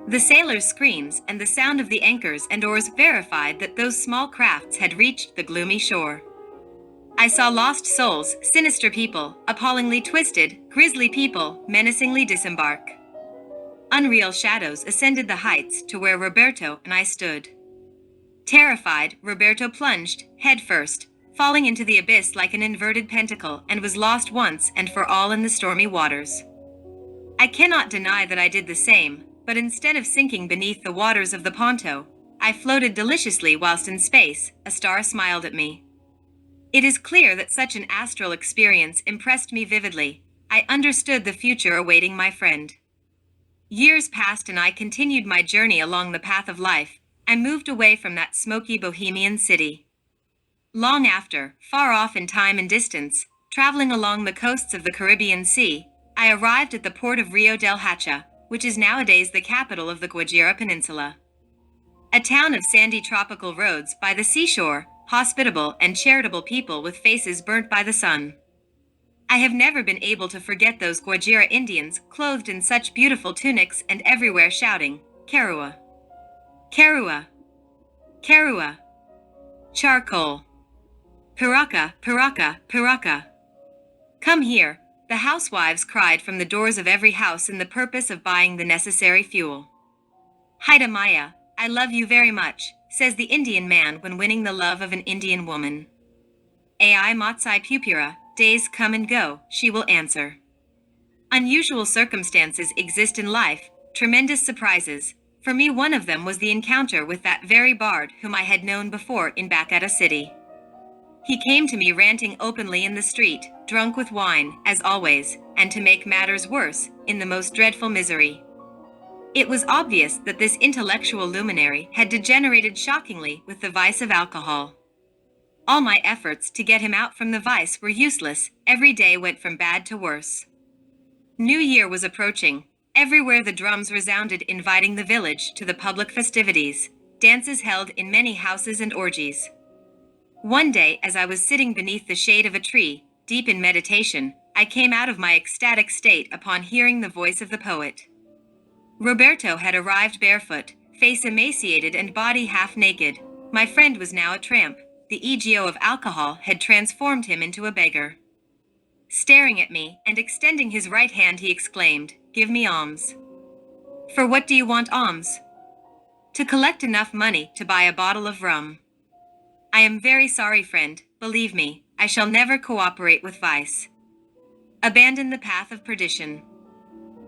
The sailors' screams and the sound of the anchors and oars verified that those small crafts had reached the gloomy shore. I saw lost souls, sinister people, appallingly twisted, grisly people, menacingly disembark. Unreal shadows ascended the heights to where Roberto and I stood. Terrified, Roberto plunged, head first, falling into the abyss like an inverted pentacle, and was lost once and for all in the stormy waters. I cannot deny that I did the same, but instead of sinking beneath the waters of the Ponto, I floated deliciously whilst in space. A star smiled at me. It is clear that such an astral experience impressed me vividly. I understood the future awaiting my friend. Years passed and I continued my journey along the path of life. I moved away from that smoky bohemian city. Long after, far off in time and distance, traveling along the coasts of the Caribbean Sea, I arrived at the port of Rio del Hacha, which is nowadays the capital of the Guajira Peninsula. A town of sandy tropical roads by the seashore, hospitable and charitable people with faces burnt by the sun. I have never been able to forget those Guajira Indians clothed in such beautiful tunics and everywhere shouting, "Karua! Karua! Karua! Charcoal! Piraka, Piraka, Piraka!" "Come here," the housewives cried from the doors of every house in the purpose of buying the necessary fuel. "Haida Maya, I love you very much," says the Indian man when winning the love of an Indian woman. "Ai Matsai Pupira, days come and go," she will answer. Unusual circumstances exist in life, tremendous surprises. For me, one of them was the encounter with that very bard whom I had known before in Bakata City. He came to me ranting openly in the street, drunk with wine, as always, and to make matters worse, in the most dreadful misery. It was obvious that this intellectual luminary had degenerated shockingly with the vice of alcohol. All my efforts to get him out from the vice were useless. Every day went from bad to worse. New Year was approaching. Everywhere the drums resounded inviting the village to the public festivities, dances held in many houses and orgies. One day, as I was sitting beneath the shade of a tree, deep in meditation, I came out of my ecstatic state upon hearing the voice of the poet. Roberto had arrived barefoot, face emaciated and body half naked. My friend was now a tramp. The EGO of alcohol had transformed him into a beggar. Staring at me and extending his right hand, he exclaimed, "Give me alms." "For what do you want alms?" "To collect enough money to buy a bottle of rum." "I am very sorry, friend, believe me, I shall never cooperate with vice. Abandon the path of perdition."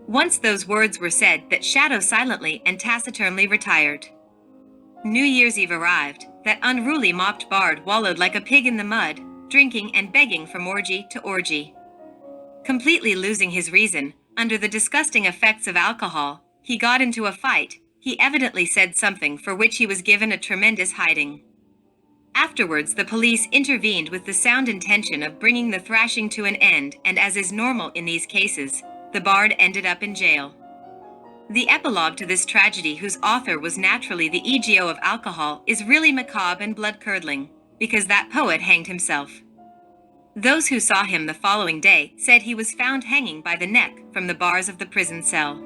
Once those words were said, that shadow silently and taciturnly retired. New Year's Eve arrived. That unruly mopped bard wallowed like a pig in the mud, drinking and begging from orgy to orgy. Completely losing his reason, under the disgusting effects of alcohol, he got into a fight. He evidently said something for which he was given a tremendous hiding. Afterwards, the police intervened with the sound intention of bringing the thrashing to an end, and as is normal in these cases, the bard ended up in jail. The epilogue to this tragedy, whose author was naturally the EGO of alcohol, is really macabre and blood-curdling, because that poet hanged himself. Those who saw him the following day said he was found hanging by the neck from the bars of the prison cell.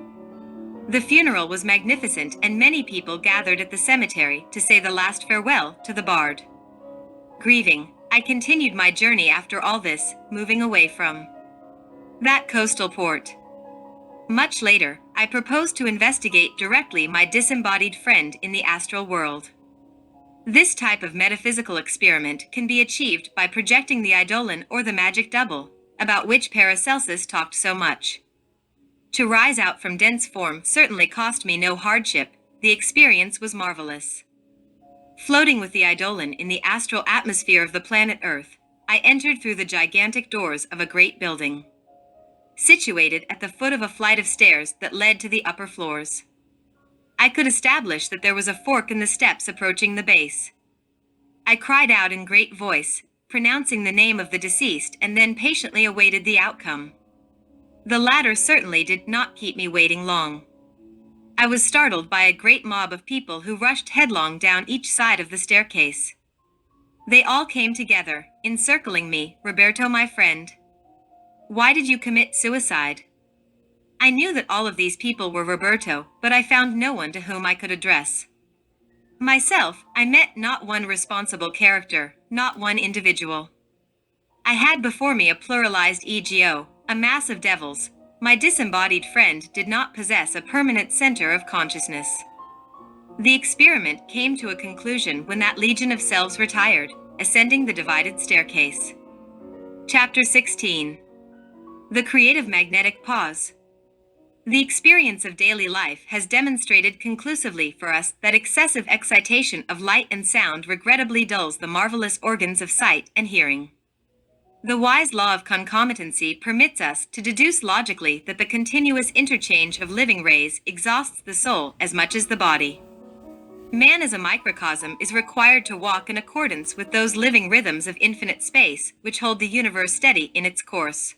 The funeral was magnificent and many people gathered at the cemetery to say the last farewell to the bard. Grieving, I continued my journey after all this, moving away from that coastal port. Much later, I proposed to investigate directly my disembodied friend in the astral world. This type of metaphysical experiment can be achieved by projecting the eidolon or the magic double, about which Paracelsus talked so much. To rise out from dense form certainly cost me no hardship. The experience was marvelous. Floating with the eidolon in the astral atmosphere of the planet Earth, I entered through the gigantic doors of a great building, situated at the foot of a flight of stairs that led to the upper floors. I could establish that there was a fork in the steps approaching the base. I cried out in great voice, pronouncing the name of the deceased, and then patiently awaited the outcome. The latter certainly did not keep me waiting long. I was startled by a great mob of people who rushed headlong down each side of the staircase. They all came together, encircling me. "Roberto, my friend, why did you commit suicide?" I knew that all of these people were Roberto, but I found no one to whom I could address myself. I met not one responsible character, not one individual. I had before me a pluralized ego, a mass of devils. My disembodied friend did not possess a permanent center of consciousness. The experiment came to a conclusion when that legion of selves retired, ascending the divided staircase. Chapter 16. The Creative Magnetic Pause. The experience of daily life has demonstrated conclusively for us that excessive excitation of light and sound regrettably dulls the marvelous organs of sight and hearing. The wise law of concomitancy permits us to deduce logically that the continuous interchange of living rays exhausts the soul as much as the body. Man as a microcosm is required to walk in accordance with those living rhythms of infinite space which hold the universe steady in its course.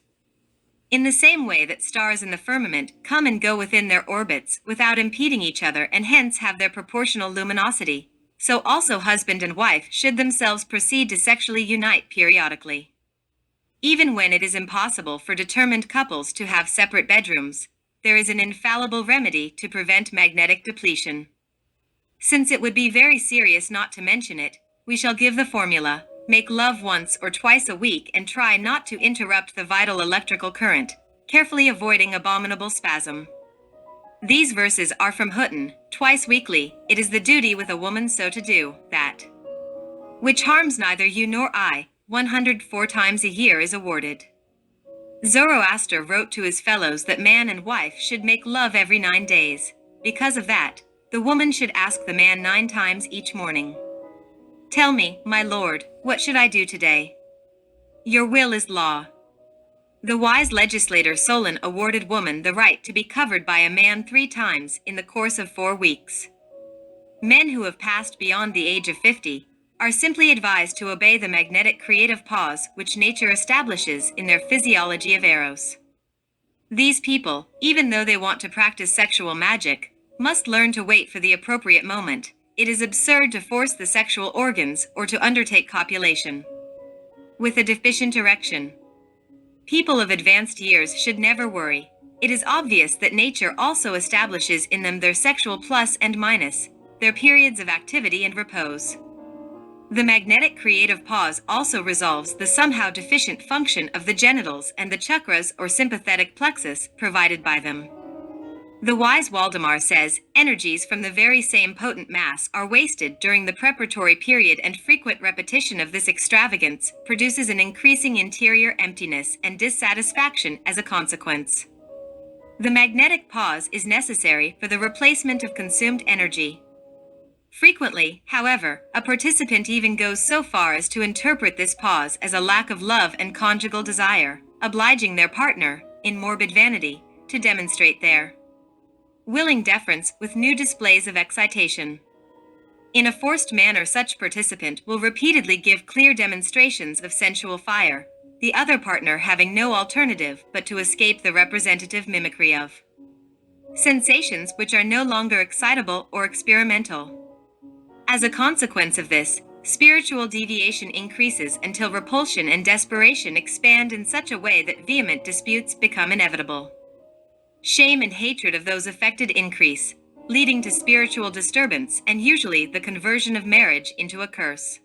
In the same way that stars in the firmament come and go within their orbits without impeding each other and hence have their proportional luminosity, so also husband and wife should themselves proceed to sexually unite periodically. Even when it is impossible for determined couples to have separate bedrooms, there is an infallible remedy to prevent magnetic depletion. Since it would be very serious not to mention it, we shall give the formula: make love once or twice a week and try not to interrupt the vital electrical current, carefully avoiding abominable spasm. These verses are from Hutton. Twice weekly, it is the duty with a woman so to do, that which harms neither you nor I, 104 times a year is awarded. Zoroaster wrote to his fellows that man and wife should make love every 9 days. Because of that, the woman should ask the man 9 times each morning, "Tell me, my lord, what should I do today?" Your will is law. The wise legislator Solon awarded woman the right to be covered by a man 3 times in the course of 4 weeks. Men who have passed beyond the age of 50 are simply advised to obey the magnetic creative pause which nature establishes in their physiology of Eros. These people, even though they want to practice sexual magic, must learn to wait for the appropriate moment. It is absurd to force the sexual organs or to undertake copulation with a deficient erection. People of advanced years should never worry. It is obvious that nature also establishes in them their sexual plus and minus, their periods of activity and repose. The magnetic creative pause also resolves the somehow deficient function of the genitals and the chakras or sympathetic plexus provided by them. The wise Waldemar says, energies from the very same potent mass are wasted during the preparatory period, and frequent repetition of this extravagance produces an increasing interior emptiness and dissatisfaction as a consequence. The magnetic pause is necessary for the replacement of consumed energy. Frequently, however, a participant even goes so far as to interpret this pause as a lack of love and conjugal desire, obliging their partner, in morbid vanity, to demonstrate their willing deference with new displays of excitation. In a forced manner, such participant will repeatedly give clear demonstrations of sensual fire, the other partner having no alternative but to escape the representative mimicry of sensations which are no longer excitable or experimental. As a consequence of this, spiritual deviation increases until repulsion and desperation expand in such a way that vehement disputes become inevitable. Shame and hatred of those affected increase, leading to spiritual disturbance and usually the conversion of marriage into a curse.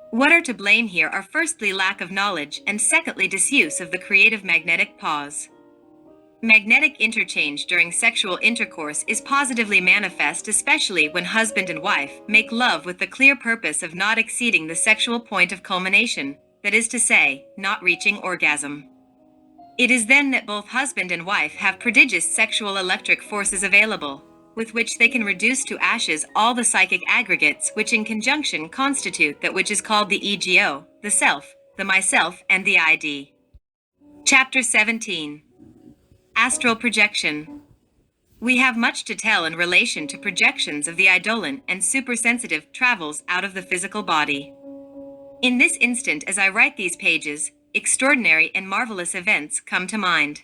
What are to blame here are firstly lack of knowledge and secondly disuse of the creative magnetic pause. Magnetic interchange during sexual intercourse is positively manifest, especially when husband and wife make love with the clear purpose of not exceeding the sexual point of culmination, that is to say, not reaching orgasm. It is then that both husband and wife have prodigious sexual electric forces available, with which they can reduce to ashes all the psychic aggregates which in conjunction constitute that which is called the ego, the self, the myself, and the ID. Chapter 17. Astral Projection. We have much to tell in relation to projections of the eidolon and supersensitive travels out of the physical body. In this instant, as I write these pages, extraordinary and marvelous events come to mind.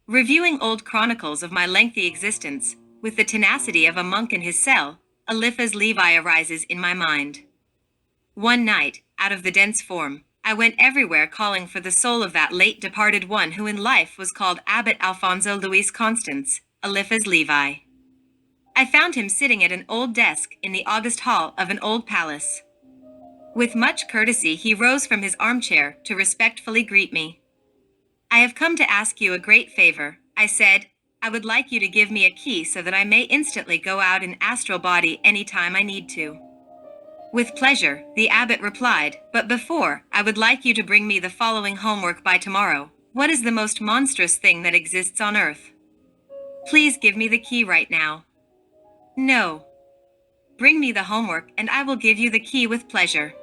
Reviewing old chronicles of my lengthy existence, with the tenacity of a monk in his cell, Eliphaz Levi arises in my mind. One night, out of the dense form, I went everywhere calling for the soul of that late departed one who in life was called Abbot Alfonso Luis Constance, Eliphaz Levi. I found him sitting at an old desk in the august hall of an old palace. With much courtesy he rose from his armchair to respectfully greet me. "I have come to ask you a great favor," I said. "I would like you to give me a key so that I may instantly go out in astral body any time I need to." "With pleasure," the abbot replied, "but before, I would like you to bring me the following homework by tomorrow. What is the most monstrous thing that exists on earth? Please give me the key right now." "No. Bring me the homework and I will give you the key with pleasure."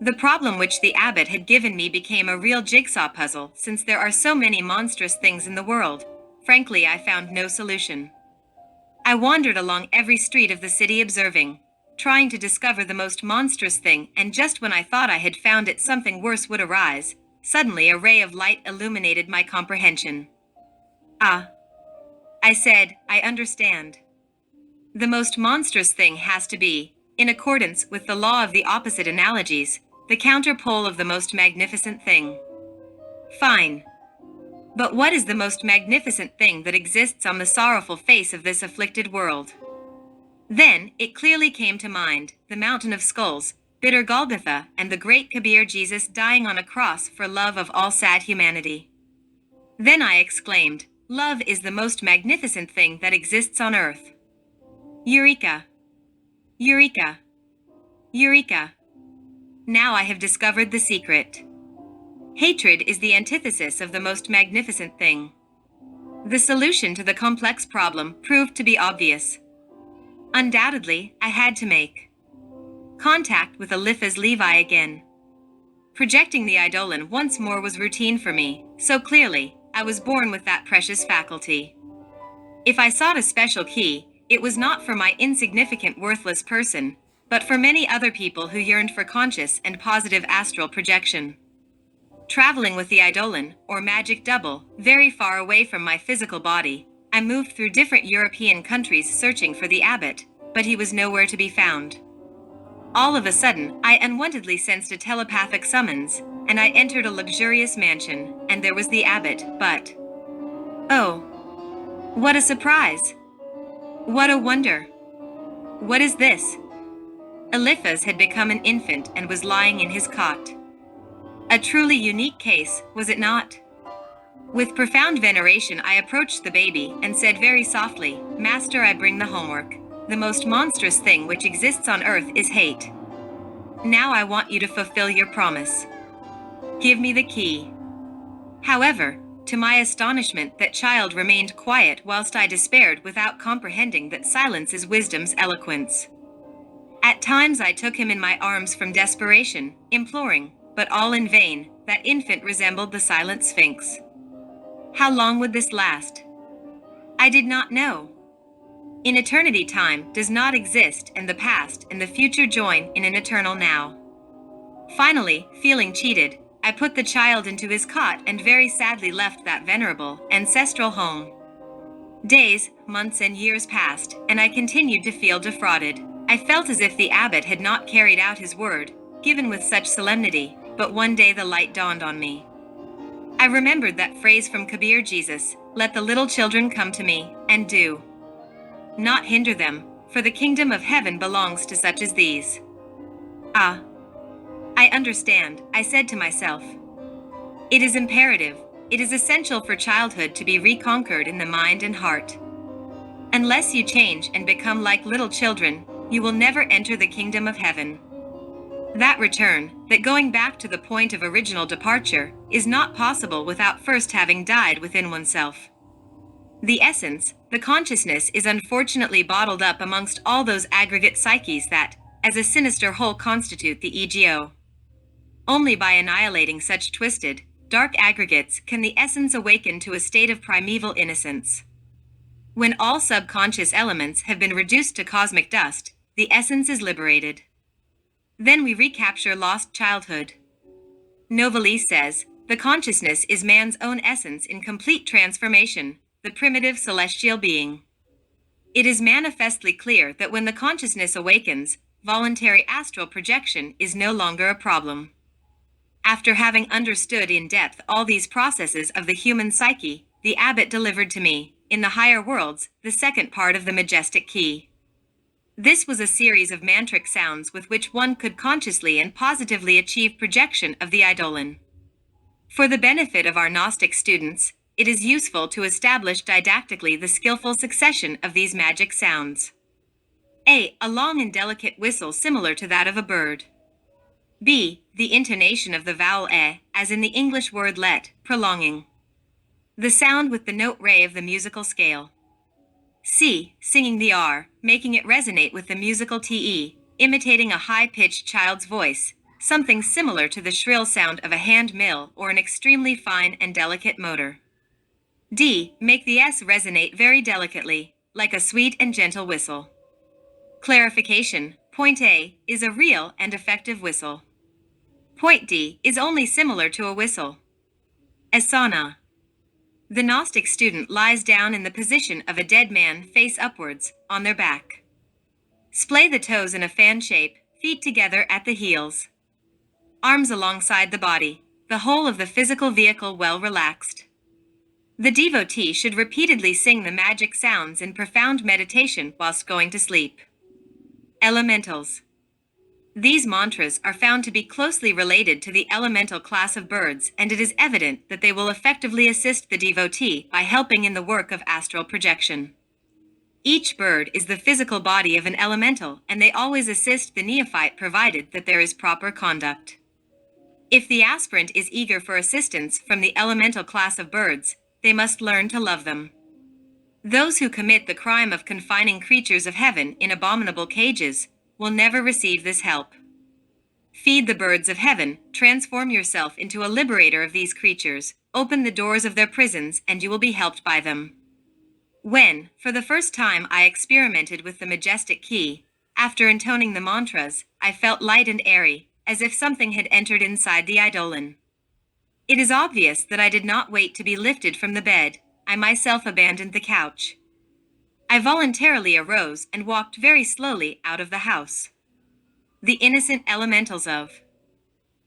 The problem which the abbot had given me became a real jigsaw puzzle, since there are so many monstrous things in the world. Frankly, I found no solution. I wandered along every street of the city observing, trying to discover the most monstrous thing, and just when I thought I had found it, something worse would arise. Suddenly a ray of light illuminated my comprehension. "Ah," I said, "I understand. The most monstrous thing has to be, in accordance with the law of the opposite analogies, the counterpole of the most magnificent thing." "Fine. But what is the most magnificent thing that exists on the sorrowful face of this afflicted world?" Then it clearly came to mind, the mountain of skulls, bitter Golgotha, and the great Kabir Jesus dying on a cross for love of all sad humanity. Then I exclaimed, "Love is the most magnificent thing that exists on earth." Eureka! Eureka! Eureka! Now I have discovered the secret. Hatred is the antithesis of the most magnificent thing. The solution to the complex problem proved to be obvious. Undoubtedly, I had to make contact with Eliphaz Levi again. Projecting the eidolon once more was routine for me, so clearly, I was born with that precious faculty. If I sought a special key, it was not for my insignificant, worthless person, but for many other people who yearned for conscious and positive astral projection. Traveling with the eidolon, or magic double, very far away from my physical body, I moved through different European countries searching for the abbot, but he was nowhere to be found. All of a sudden, I unwontedly sensed a telepathic summons, and I entered a luxurious mansion, and there was the abbot, but... oh, what a surprise! What a wonder! What is this? Eliphaz had become an infant and was lying in his cot. A truly unique case, was it not? With profound veneration I approached the baby and said very softly, "Master, I bring the homework. The most monstrous thing which exists on earth is hate. Now I want you to fulfill your promise. Give me the key." However, to my astonishment, that child remained quiet whilst I despaired without comprehending that silence is wisdom's eloquence. At times I took him in my arms from desperation, imploring, but all in vain. That infant resembled the silent sphinx. How long would this last? I did not know. In eternity, time does not exist, and the past and the future join in an eternal now. Finally, feeling cheated, I put the child into his cot and very sadly left that venerable, ancestral home. Days, months and years passed, and I continued to feel defrauded. I felt as if the abbot had not carried out his word, given with such solemnity, but one day the light dawned on me. I remembered that phrase from Kabir Jesus, "Let the little children come to me, and do not hinder them, for the kingdom of heaven belongs to such as these." Ah, I understand, I said to myself. It is imperative, it is essential for childhood to be reconquered in the mind and heart. Unless you change and become like little children, you will never enter the kingdom of heaven. That return, that going back to the point of original departure, is not possible without first having died within oneself. The essence, the consciousness, is unfortunately bottled up amongst all those aggregate psyches that, as a sinister whole, constitute the ego. Only by annihilating such twisted, dark aggregates can the essence awaken to a state of primeval innocence. When all subconscious elements have been reduced to cosmic dust, the essence is liberated. Then we recapture lost childhood. Novalis says, "The consciousness is man's own essence in complete transformation, the primitive celestial being." It is manifestly clear that when the consciousness awakens, voluntary astral projection is no longer a problem. After having understood in depth all these processes of the human psyche, the abbot delivered to me, in the higher worlds, the second part of the majestic key. This was a series of mantric sounds with which one could consciously and positively achieve projection of the eidolon. For the benefit of our Gnostic students, it is useful to establish didactically the skillful succession of these magic sounds. A. A long and delicate whistle similar to that of a bird. B. The intonation of the vowel e, as in the English word let, prolonging. The sound with the note re of the musical scale. C. Singing the r, making it resonate with the musical te, imitating a high-pitched child's voice, something similar to the shrill sound of a hand mill or an extremely fine and delicate motor. D. Make the s resonate very delicately, like a sweet and gentle whistle. Clarification: point A is a real and effective whistle. Point D is only similar to a whistle. Asana. The Gnostic student lies down in the position of a dead man face upwards, on their back. Splay the toes in a fan shape, feet together at the heels. Arms alongside the body, the whole of the physical vehicle well relaxed. The devotee should repeatedly sing the magic sounds in profound meditation whilst going to sleep. Elementals. These mantras are found to be closely related to the elemental class of birds, and it is evident that they will effectively assist the devotee by helping in the work of astral projection. Each bird is the physical body of an elemental, and they always assist the neophyte provided that there is proper conduct. If the aspirant is eager for assistance from the elemental class of birds, they must learn to love them. Those who commit the crime of confining creatures of heaven in abominable cages will never receive this help. Feed the birds of heaven, transform yourself into a liberator of these creatures, open the doors of their prisons, and you will be helped by them. When, for the first time, I experimented with the majestic key, after intoning the mantras, I felt light and airy, as if something had entered inside the eidolon. It is obvious that I did not wait to be lifted from the bed. I myself abandoned the couch. I voluntarily arose and walked very slowly out of the house. The innocent elementals of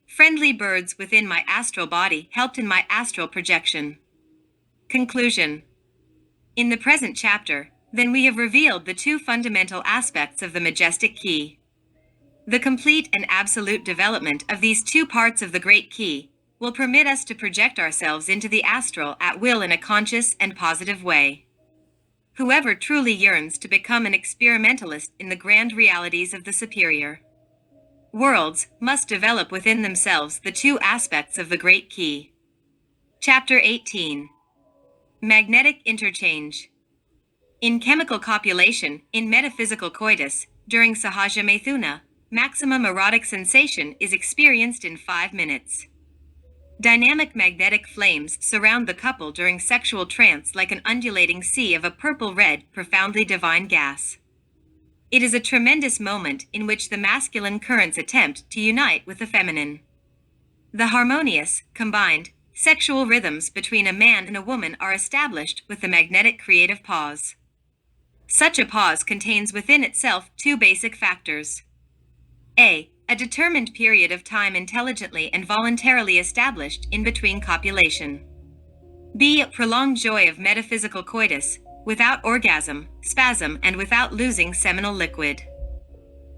friendly birds within my astral body helped in my astral projection. Conclusion. In the present chapter, then, we have revealed the two fundamental aspects of the majestic key. The complete and absolute development of these two parts of the great key will permit us to project ourselves into the astral at will in a conscious and positive way. Whoever truly yearns to become an experimentalist in the grand realities of the superior worlds must develop within themselves the two aspects of the great key. Chapter 18. Magnetic interchange. In chemical copulation, in metaphysical coitus, during sahaja methuna, maximum erotic sensation is experienced in 5 minutes. Dynamic magnetic flames surround the couple during sexual trance like an undulating sea of a purple-red, profoundly divine gas. It is a tremendous moment in which the masculine currents attempt to unite with the feminine. The harmonious, combined, sexual rhythms between a man and a woman are established with the magnetic creative pause. Such a pause contains within itself two basic factors. A determined period of time intelligently and voluntarily established in between copulation. B. A prolonged joy of metaphysical coitus, without orgasm, spasm, and without losing seminal liquid.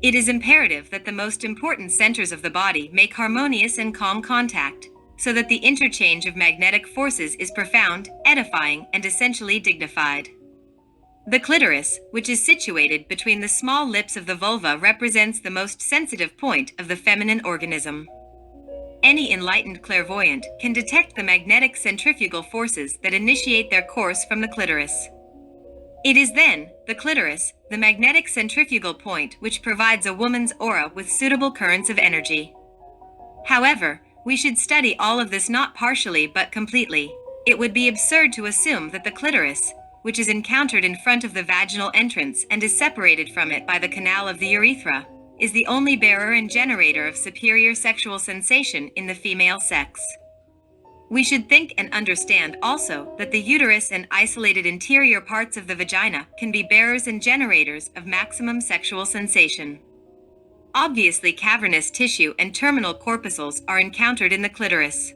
It is imperative that the most important centers of the body make harmonious and calm contact, so that the interchange of magnetic forces is profound, edifying, and essentially dignified. The clitoris, which is situated between the small lips of the vulva, represents the most sensitive point of the feminine organism. Any enlightened clairvoyant can detect the magnetic centrifugal forces that initiate their course from the clitoris. It is then, the clitoris, the magnetic centrifugal point which provides a woman's aura with suitable currents of energy. However, we should study all of this not partially but completely. It would be absurd to assume that the clitoris, which is encountered in front of the vaginal entrance and is separated from it by the canal of the urethra, is the only bearer and generator of superior sexual sensation in the female sex. We should think and understand also that the uterus and isolated interior parts of the vagina can be bearers and generators of maximum sexual sensation. Obviously, cavernous tissue and terminal corpuscles are encountered in the clitoris.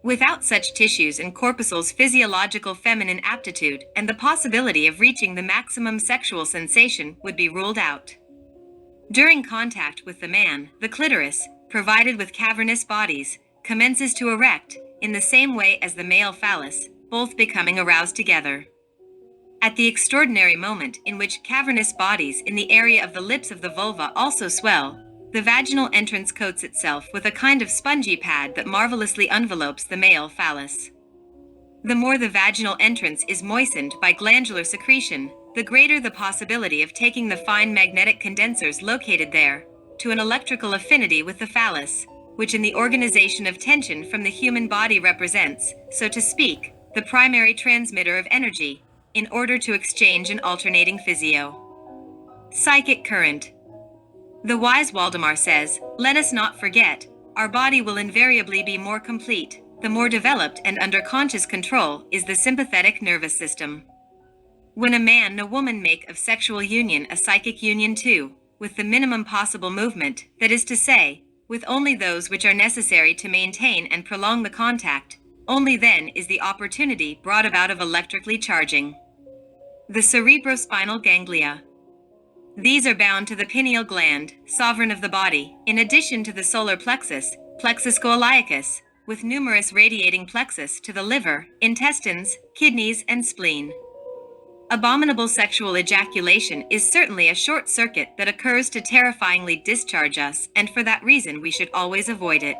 Without such tissues and corpuscles, physiological feminine aptitude and the possibility of reaching the maximum sexual sensation would be ruled out. During contact with the man, the clitoris, provided with cavernous bodies, commences to erect, in the same way as the male phallus, both becoming aroused together. At the extraordinary moment in which cavernous bodies in the area of the lips of the vulva also swell, the vaginal entrance coats itself with a kind of spongy pad that marvelously envelopes the male phallus. The more the vaginal entrance is moistened by glandular secretion, the greater the possibility of taking the fine magnetic condensers located there to an electrical affinity with the phallus, which in the organization of tension from the human body represents, so to speak, the primary transmitter of energy, in order to exchange an alternating physio. Psychic current. The wise Waldemar says, "Let us not forget, our body will invariably be more complete, the more developed and under conscious control is the sympathetic nervous system." When a man and a woman make of sexual union a psychic union too, with the minimum possible movement, that is to say, with only those which are necessary to maintain and prolong the contact, only then is the opportunity brought about of electrically charging the cerebrospinal ganglia. These are bound to the pineal gland, sovereign of the body, in addition to the solar plexus, plexus scoileus, with numerous radiating plexus to the liver, intestines, kidneys, and spleen. Abominable sexual ejaculation is certainly a short circuit that occurs to terrifyingly discharge us, and for that reason we should always avoid it.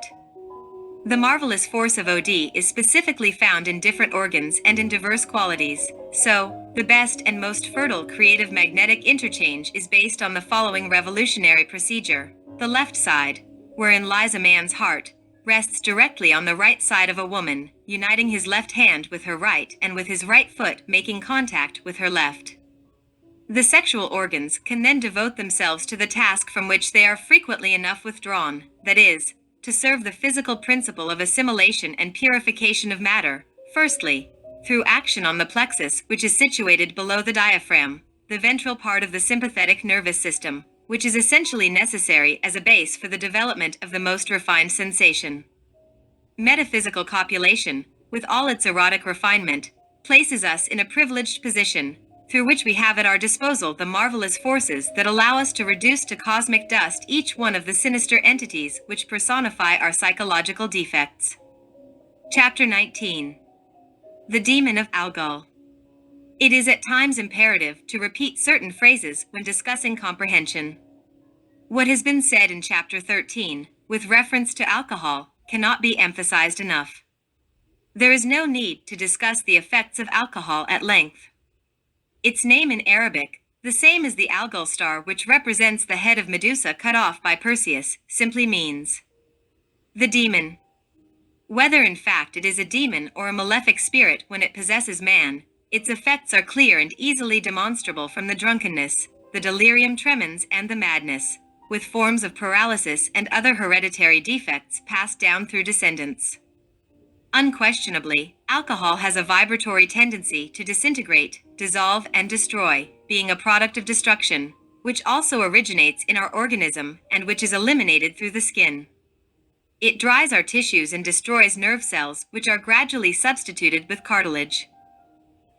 The marvelous force of OD is specifically found in different organs and in diverse qualities, so, the best and most fertile creative magnetic interchange is based on the following revolutionary procedure. The left side, wherein lies a man's heart, rests directly on the right side of a woman, uniting his left hand with her right and with his right foot making contact with her left. The sexual organs can then devote themselves to the task from which they are frequently enough withdrawn, that is, to serve the physical principle of assimilation and purification of matter, firstly, through action on the plexus which is situated below the diaphragm, the ventral part of the sympathetic nervous system, which is essentially necessary as a base for the development of the most refined sensation. Metaphysical copulation, with all its erotic refinement, places us in a privileged position, through which we have at our disposal the marvelous forces that allow us to reduce to cosmic dust each one of the sinister entities which personify our psychological defects. Chapter 19. The Demon of Algol. It is at times imperative to repeat certain phrases when discussing comprehension. What has been said in Chapter 13, with reference to alcohol, cannot be emphasized enough. There is no need to discuss the effects of alcohol at length. Its name in Arabic, the same as the Algol star which represents the head of Medusa cut off by Perseus, simply means the demon. Whether in fact it is a demon or a malefic spirit when it possesses man, its effects are clear and easily demonstrable from the drunkenness, the delirium tremens and the madness, with forms of paralysis and other hereditary defects passed down through descendants. Unquestionably, alcohol has a vibratory tendency to disintegrate, dissolve, and destroy, being a product of destruction, which also originates in our organism and which is eliminated through the skin. It dries our tissues and destroys nerve cells, which are gradually substituted with cartilage.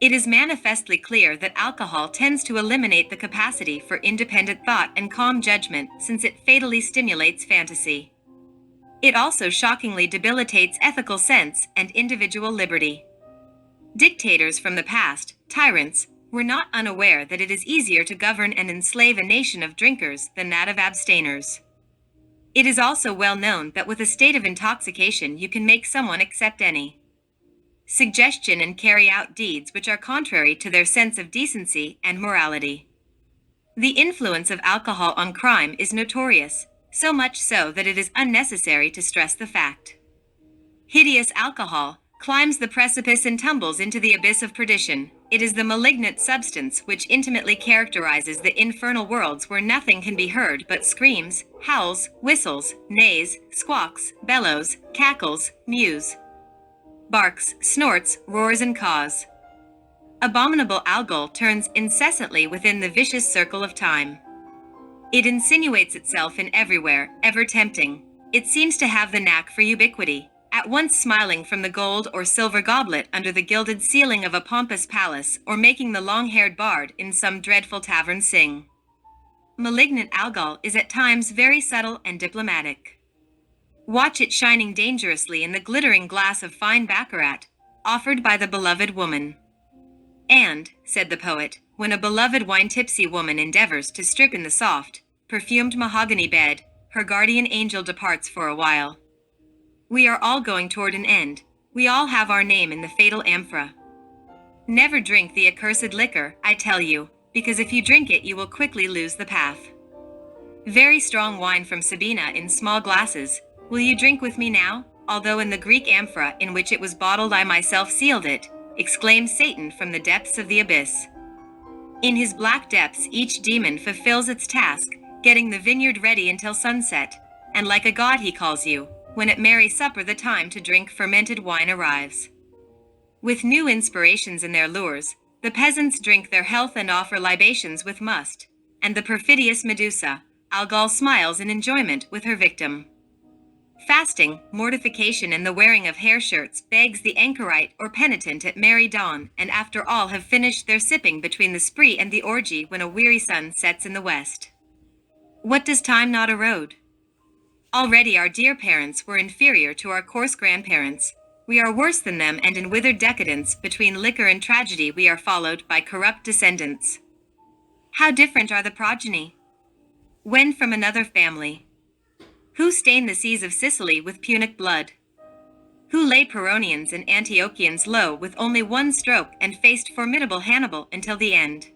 It is manifestly clear that alcohol tends to eliminate the capacity for independent thought and calm judgment, since it fatally stimulates fantasy. It also shockingly debilitates ethical sense and individual liberty. Dictators from the past, tyrants, were not unaware that it is easier to govern and enslave a nation of drinkers than that of abstainers. It is also well known that with a state of intoxication you can make someone accept any suggestion and carry out deeds which are contrary to their sense of decency and morality. The influence of alcohol on crime is notorious, so much so that it is unnecessary to stress the fact. Hideous alcohol climbs the precipice and tumbles into the abyss of perdition. It is the malignant substance which intimately characterizes the infernal worlds where nothing can be heard but screams, howls, whistles, neighs, squawks, bellows, cackles, mews, barks, snorts, roars, and caws. Abominable alcohol turns incessantly within the vicious circle of time. It insinuates itself in everywhere, ever tempting. It seems to have the knack for ubiquity, at once smiling from the gold or silver goblet under the gilded ceiling of a pompous palace, or making the long-haired bard in some dreadful tavern sing. Malignant alcohol is at times very subtle and diplomatic. Watch it shining dangerously in the glittering glass of fine baccarat, offered by the beloved woman. And, said the poet, when a beloved wine-tipsy woman endeavors to strip in the soft, perfumed mahogany bed, her guardian angel departs for a while. We are all going toward an end. We all have our name in the fatal amphora. Never drink the accursed liquor, I tell you, because if you drink it you will quickly lose the path. Very strong wine from Sabina in small glasses. Will you drink with me now? Although in the Greek amphora in which it was bottled I myself sealed it, exclaimed Satan from the depths of the abyss. In his black depths each demon fulfills its task, getting the vineyard ready until sunset, and like a god he calls you, when at merry supper the time to drink fermented wine arrives. With new inspirations in their lures, the peasants drink their health and offer libations with must, and the perfidious Medusa, Algol, smiles in enjoyment with her victim. Fasting, mortification and the wearing of hair shirts begs the anchorite or penitent at merry dawn, and after all have finished their sipping between the spree and the orgy when a weary sun sets in the west. What does time not erode? Already our dear parents were inferior to our coarse grandparents. We are worse than them, and in withered decadence between liquor and tragedy we are followed by corrupt descendants. How different are the progeny? When from another family. Who stained the seas of Sicily with Punic blood? Who lay Peronians and Antiochians low with only one stroke and faced formidable Hannibal until the end?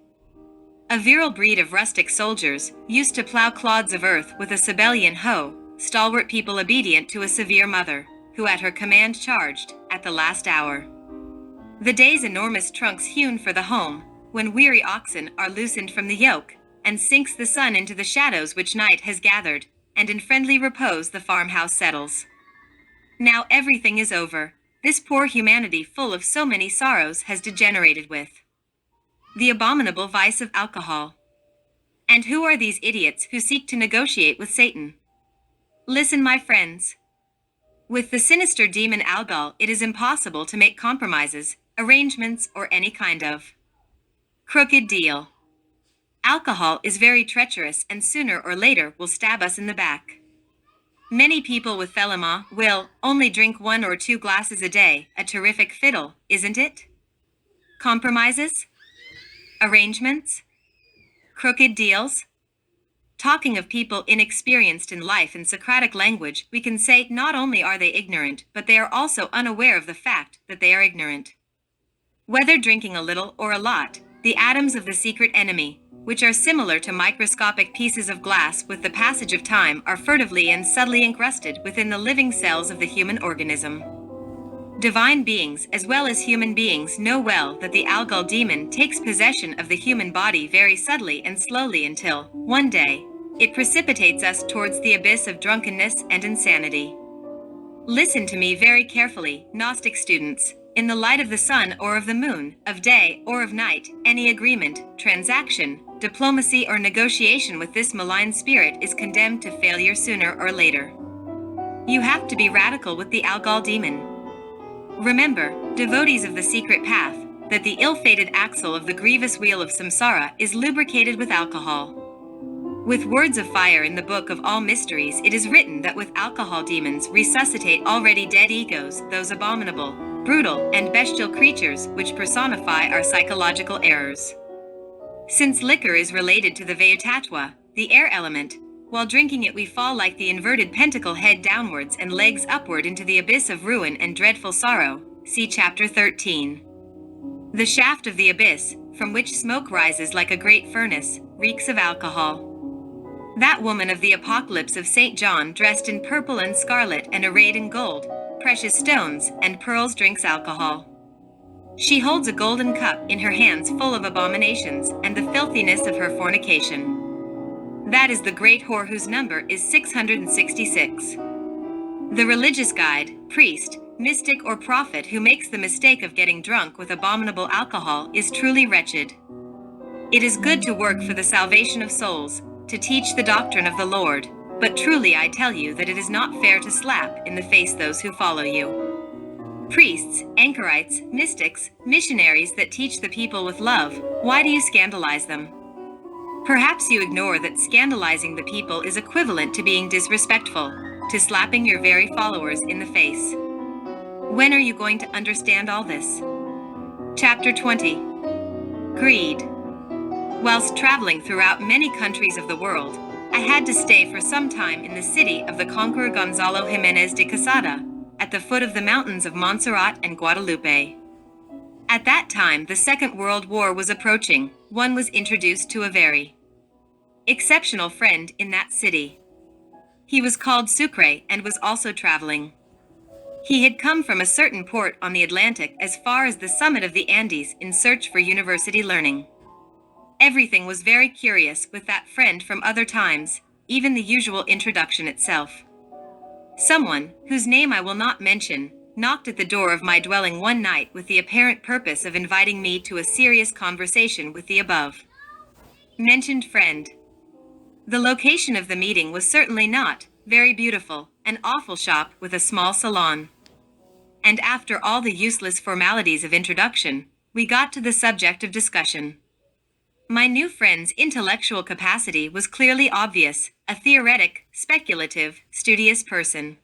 A virile breed of rustic soldiers used to plow clods of earth with a Sabellian hoe, stalwart people obedient to a severe mother, who at her command charged, at the last hour. The day's enormous trunks hewn for the home, when weary oxen are loosened from the yoke, and sinks the sun into the shadows which night has gathered, and in friendly repose the farmhouse settles. Now everything is over. This poor humanity full of so many sorrows has degenerated with the abominable vice of alcohol. And who are these idiots who seek to negotiate with Satan? Listen, my friends. With the sinister demon alcohol it is impossible to make compromises, arrangements, or any kind of crooked deal. Alcohol is very treacherous and sooner or later will stab us in the back. Many people with thelema will only drink 1 or 2 glasses a day, a terrific fiddle, isn't it? Compromises? Arrangements? Crooked deals? Talking of people inexperienced in life and Socratic language, we can say not only are they ignorant, but they are also unaware of the fact that they are ignorant. Whether drinking a little or a lot, the atoms of the secret enemy, which are similar to microscopic pieces of glass with the passage of time, are furtively and subtly encrusted within the living cells of the human organism. Divine beings as well as human beings know well that the algal demon takes possession of the human body very subtly and slowly until, one day, it precipitates us towards the abyss of drunkenness and insanity. Listen to me very carefully, Gnostic students. In the light of the sun or of the moon, of day or of night, any agreement, transaction, diplomacy or negotiation with this malign spirit is condemned to failure sooner or later. You have to be radical with the algal demon. Remember, devotees of the secret path, that the ill-fated axle of the grievous wheel of samsara is lubricated with alcohol. With words of fire in the book of all mysteries it is written that with alcohol demons resuscitate already dead egos, those abominable, brutal, and bestial creatures which personify our psychological errors. Since liquor is related to the Vayatattva, the air element, while drinking it we fall like the inverted pentacle head downwards and legs upward into the abyss of ruin and dreadful sorrow, see chapter 13. The shaft of the abyss, from which smoke rises like a great furnace, reeks of alcohol. That woman of the apocalypse of St. John dressed in purple and scarlet and arrayed in gold, precious stones, and pearls drinks alcohol. She holds a golden cup in her hands full of abominations and the filthiness of her fornication. That is the great whore whose number is 666. The religious guide, priest, mystic or prophet who makes the mistake of getting drunk with abominable alcohol is truly wretched. It is good to work for the salvation of souls, to teach the doctrine of the Lord, but truly I tell you that it is not fair to slap in the face those who follow you. Priests, anchorites, mystics, missionaries that teach the people with love, why do you scandalize them? Perhaps you ignore that scandalizing the people is equivalent to being disrespectful, to slapping your very followers in the face. When are you going to understand all this? Chapter 20. Greed. Whilst traveling throughout many countries of the world, I had to stay for some time in the city of the conqueror Gonzalo Jimenez de Quesada, at the foot of the mountains of Montserrat and Guadalupe. At that time, the Second World War was approaching. One was introduced to a very exceptional friend in that city. He was called Sucre and was also traveling. He had come from a certain port on the Atlantic as far as the summit of the Andes in search for university learning. Everything was very curious with that friend from other times, even the usual introduction itself. Someone, whose name I will not mention, knocked at the door of my dwelling one night with the apparent purpose of inviting me to a serious conversation with the above mentioned friend. The location of the meeting was certainly not very beautiful, an awful shop with a small salon. And after all the useless formalities of introduction, we got to the subject of discussion. My new friend's intellectual capacity was clearly obvious, a theoretic, speculative, studious person.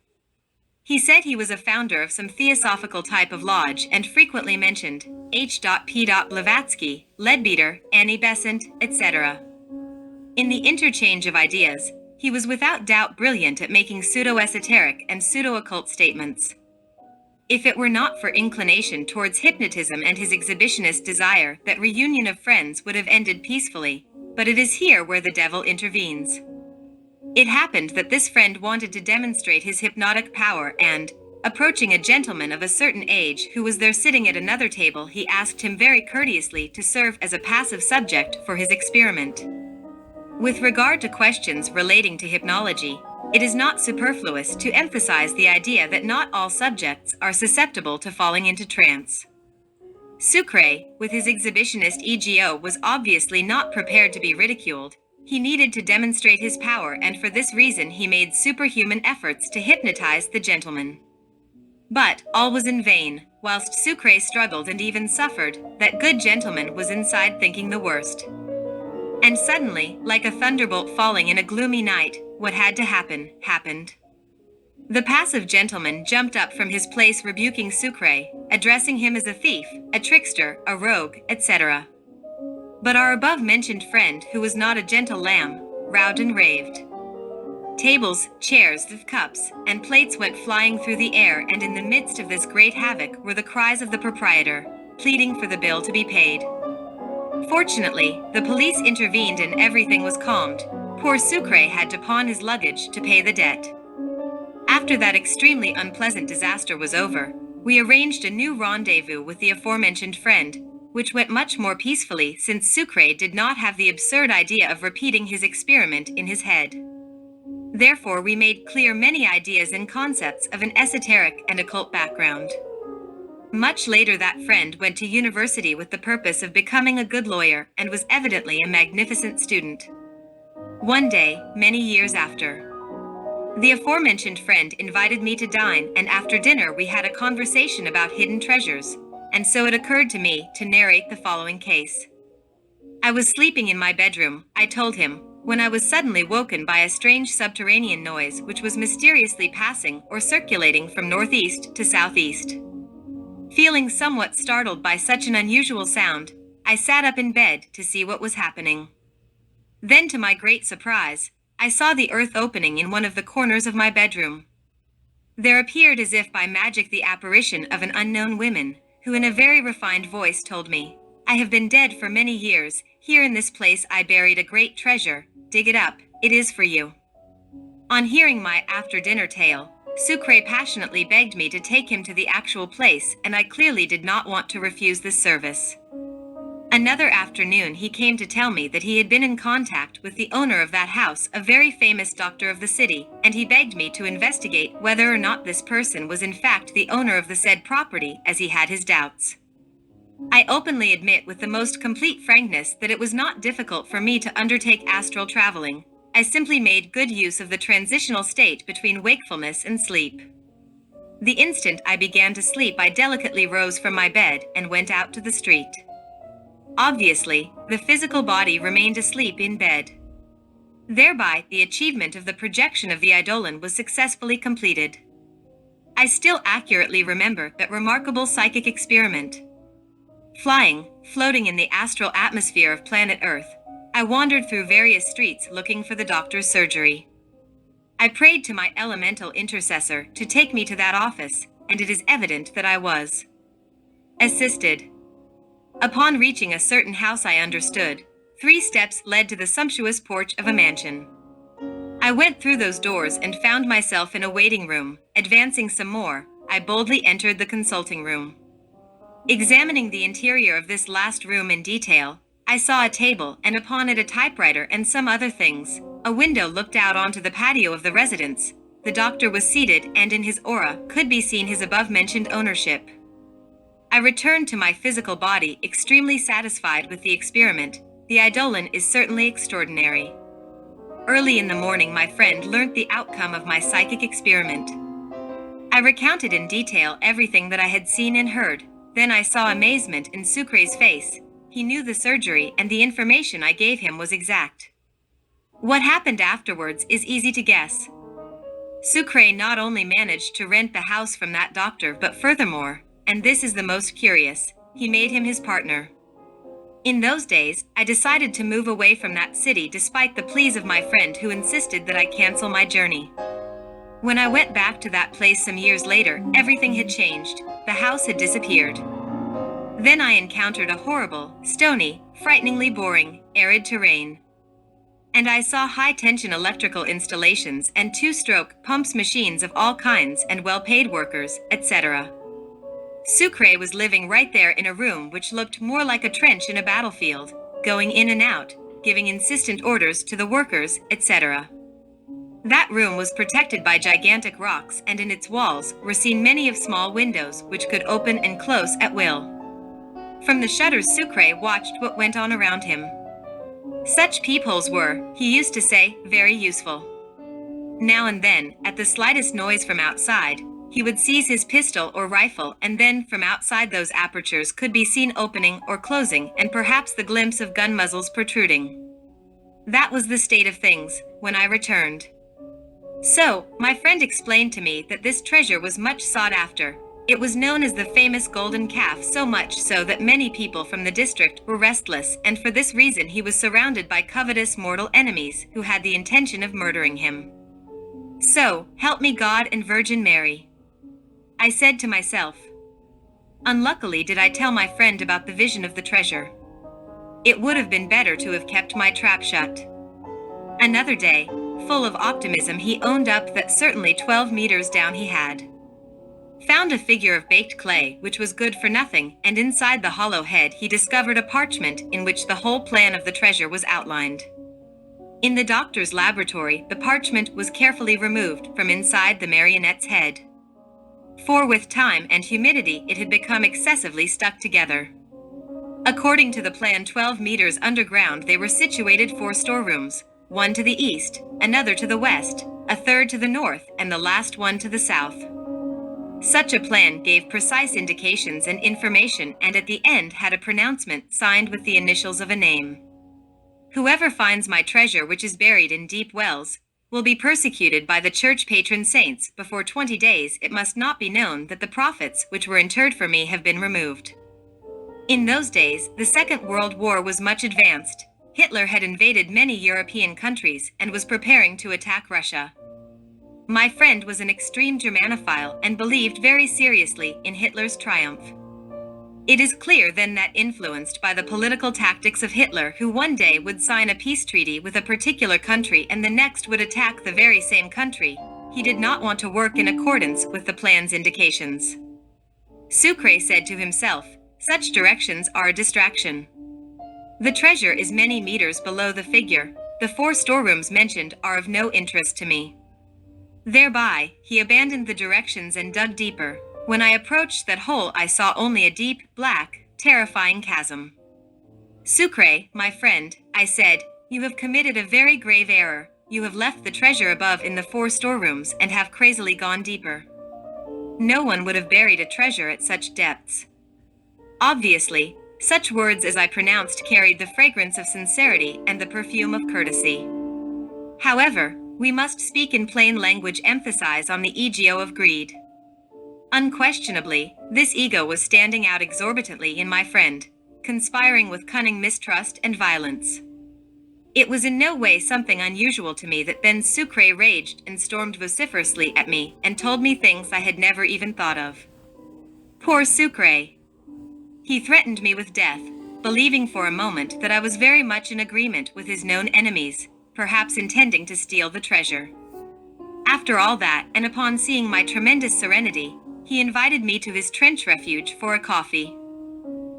He said he was a founder of some theosophical type of lodge and frequently mentioned H.P. Blavatsky, Leadbeater, Annie Besant, etc. In the interchange of ideas, he was without doubt brilliant at making pseudo-esoteric and pseudo-occult statements. If it were not for inclination towards hypnotism and his exhibitionist desire, that reunion of friends would have ended peacefully, but it is here where the devil intervenes. It happened that this friend wanted to demonstrate his hypnotic power and, approaching a gentleman of a certain age who was there sitting at another table, he asked him very courteously to serve as a passive subject for his experiment. With regard to questions relating to hypnology, it is not superfluous to emphasize the idea that not all subjects are susceptible to falling into trance. Sucre, with his exhibitionist ego, was obviously not prepared to be ridiculed. He needed to demonstrate his power, and for this reason he made superhuman efforts to hypnotize the gentleman. But all was in vain. Whilst Sucre struggled and even suffered, that good gentleman was inside thinking the worst. And suddenly, like a thunderbolt falling in a gloomy night, what had to happen, happened. The passive gentleman jumped up from his place rebuking Sucre, addressing him as a thief, a trickster, a rogue, etc. But our above-mentioned friend, who was not a gentle lamb, rowed and raved. Tables, chairs, cups, and plates went flying through the air, and in the midst of this great havoc were the cries of the proprietor, pleading for the bill to be paid. Fortunately, the police intervened and everything was calmed. Poor Sucre had to pawn his luggage to pay the debt. After that extremely unpleasant disaster was over, we arranged a new rendezvous with the aforementioned friend, which went much more peacefully since Sucre did not have the absurd idea of repeating his experiment in his head. Therefore, we made clear many ideas and concepts of an esoteric and occult background. Much later, that friend went to university with the purpose of becoming a good lawyer and was evidently a magnificent student. One day, many years after, the aforementioned friend invited me to dine, and after dinner we had a conversation about hidden treasures, and so it occurred to me to narrate the following case. I was sleeping in my bedroom, I told him, when I was suddenly woken by a strange subterranean noise which was mysteriously passing or circulating from northeast to southeast. Feeling somewhat startled by such an unusual sound, I sat up in bed to see what was happening. Then, to my great surprise, I saw the earth opening in one of the corners of my bedroom. There appeared as if by magic the apparition of an unknown woman, who in a very refined voice told me, "I have been dead for many years, here in this place I buried a great treasure, dig it up, it is for you." On hearing my after-dinner tale, Sucre passionately begged me to take him to the actual place, and I clearly did not want to refuse this service. Another afternoon he came to tell me that he had been in contact with the owner of that house, a very famous doctor of the city, and he begged me to investigate whether or not this person was in fact the owner of the said property, as he had his doubts. I openly admit with the most complete frankness that it was not difficult for me to undertake astral traveling, I simply made good use of the transitional state between wakefulness and sleep. The instant I began to sleep, I delicately rose from my bed and went out to the street. Obviously, the physical body remained asleep in bed. Thereby, the achievement of the projection of the eidolon was successfully completed. I still accurately remember that remarkable psychic experiment. Flying, floating in the astral atmosphere of planet Earth, I wandered through various streets looking for the doctor's surgery. I prayed to my elemental intercessor to take me to that office, and it is evident that I was assisted. Upon reaching a certain house, I understood 3 steps led to the sumptuous porch of a mansion. I went through those doors and found myself in a waiting room. Advancing some more, I boldly entered the consulting room. Examining the interior of this last room in detail, I saw a table and upon it a typewriter and some other things. A window looked out onto the patio of the residence. The doctor was seated, and in his aura could be seen his above-mentioned ownership. I returned to my physical body extremely satisfied with the experiment. The eidolon is certainly extraordinary. Early in the morning, my friend learnt the outcome of my psychic experiment. I recounted in detail everything that I had seen and heard. Then I saw amazement in Sucre's face. He knew the surgery, and the information I gave him was exact. What happened afterwards is easy to guess. Sucre not only managed to rent the house from that doctor, but furthermore, and this is the most curious, he made him his partner. In those days, I decided to move away from that city despite the pleas of my friend who insisted that I cancel my journey. When I went back to that place some years later, everything had changed. The house had disappeared. Then I encountered a horrible, stony, frighteningly boring, arid terrain. And I saw high-tension electrical installations and 2-stroke pumps, machines of all kinds, and well-paid workers, etc. Sucre was living right there in a room which looked more like a trench in a battlefield, going in and out, giving insistent orders to the workers, etc. That room was protected by gigantic rocks, and in its walls were seen many of small windows which could open and close at will. From the shutters, Sucre watched what went on around him. Such peepholes were, he used to say, very useful. Now and then, at the slightest noise from outside, he would seize his pistol or rifle, and then from outside those apertures could be seen opening or closing, and perhaps the glimpse of gun muzzles protruding. That was the state of things when I returned. So, my friend explained to me that this treasure was much sought after. It was known as the famous golden calf, so much so that many people from the district were restless, and for this reason he was surrounded by covetous mortal enemies who had the intention of murdering him. So, help me God and Virgin Mary, I said to myself. Unluckily did I tell my friend about the vision of the treasure. It would have been better to have kept my trap shut. Another day, full of optimism, he owned up that certainly 12 meters down he had found a figure of baked clay which was good for nothing, and inside the hollow head he discovered a parchment in which the whole plan of the treasure was outlined. In the doctor's laboratory, the parchment was carefully removed from inside the marionette's head. For with time and humidity it had become excessively stuck together. According to the plan, 12 meters underground they were situated 4 storerooms, one to the east, another to the west, a third to the north, and the last one to the south. Such a plan gave precise indications and information, and at the end had a pronouncement signed with the initials of a name. Whoever finds my treasure, which is buried in deep wells, will be persecuted by the church patron saints. Before 20 days it must not be known that the prophets which were interred for me have been removed. In those days, the Second World War was much advanced. Hitler had invaded many European countries and was preparing to attack Russia. My friend was an extreme Germanophile and believed very seriously in Hitler's triumph. It is clear then that, influenced by the political tactics of Hitler, who one day would sign a peace treaty with a particular country and the next would attack the very same country, he did not want to work in accordance with the plan's indications. Sucre said to himself, "Such directions are a distraction. The treasure is many meters below the figure. The 4 storerooms mentioned are of no interest to me." Thereby, he abandoned the directions and dug deeper. When I approached that hole, I saw only a deep, black, terrifying chasm. "Sucre, my friend," I said, "you have committed a very grave error. you have left the treasure above in the 4 storerooms and have crazily gone deeper. No one would have buried a treasure at such depths. Obviously, such words as I pronounced carried the fragrance of sincerity and the perfume of courtesy. However, we must speak in plain language, emphasize on the ego of greed. Unquestionably, this ego was standing out exorbitantly in my friend, conspiring with cunning mistrust and violence. It was in no way something unusual to me that Ben Sucre raged and stormed vociferously at me and told me things I had never even thought of. Poor Sucre! He threatened me with death, believing for a moment that I was very much in agreement with his known enemies, perhaps intending to steal the treasure. After all that, and upon seeing my tremendous serenity, he invited me to his trench refuge for a coffee.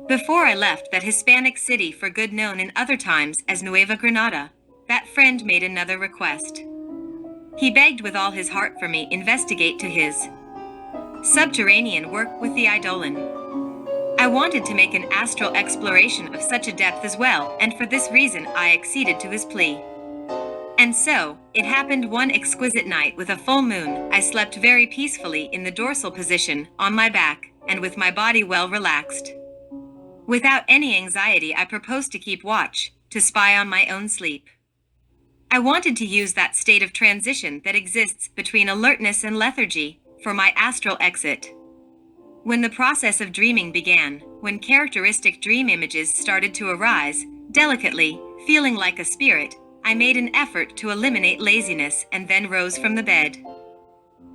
Before I left that Hispanic city for good, known in other times as Nueva Granada, that friend made another request. He begged with all his heart for me investigate to his subterranean work with the Eidolon. I wanted to make an astral exploration of such a depth as well, and for this reason I acceded to his plea. And so, it happened one exquisite night with a full moon, I slept very peacefully in the dorsal position, on my back, and with my body well relaxed. Without any anxiety, I proposed to keep watch, to spy on my own sleep. I wanted to use that state of transition that exists between alertness and lethargy, for my astral exit. When the process of dreaming began, when characteristic dream images started to arise, delicately, feeling like a spirit, I made an effort to eliminate laziness and then rose from the bed.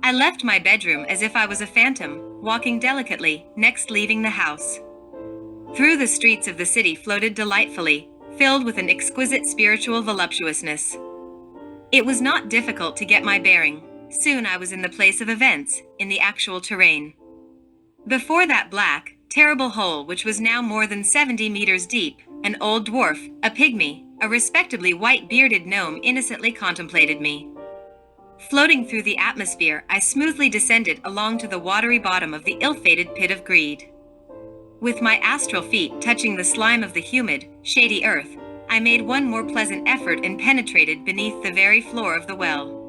I left my bedroom as if I was a phantom, walking delicately, next leaving the house. Through the streets of the city floated delightfully, filled with an exquisite spiritual voluptuousness. It was not difficult to get my bearing. Soon I was in the place of events, in the actual terrain. Before that black, terrible hole, which was now more than 70 meters deep, an old dwarf, a pygmy, a respectably white-bearded gnome innocently contemplated me. Floating through the atmosphere, I smoothly descended along to the watery bottom of the ill-fated pit of greed. With my astral feet touching the slime of the humid, shady earth, I made one more pleasant effort and penetrated beneath the very floor of the well.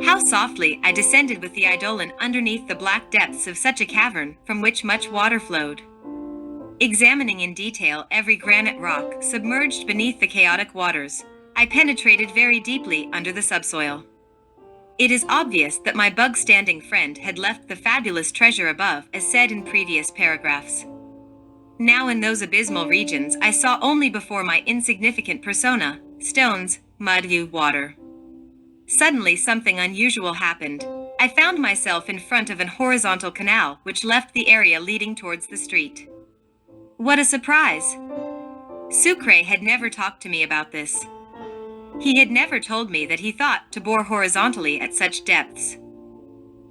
How softly I descended with the Eidolon underneath the black depths of such a cavern from which much water flowed. Examining in detail every granite rock submerged beneath the chaotic waters, I penetrated very deeply under the subsoil. It is obvious that my bug-standing friend had left the fabulous treasure above, as said in previous paragraphs. Now in those abysmal regions I saw only before my insignificant persona, stones, mud, water. Suddenly something unusual happened. I found myself in front of an horizontal canal which left the area leading towards the street. What a surprise! Sucre had never talked to me about this. He had never told me that he thought to bore horizontally at such depths.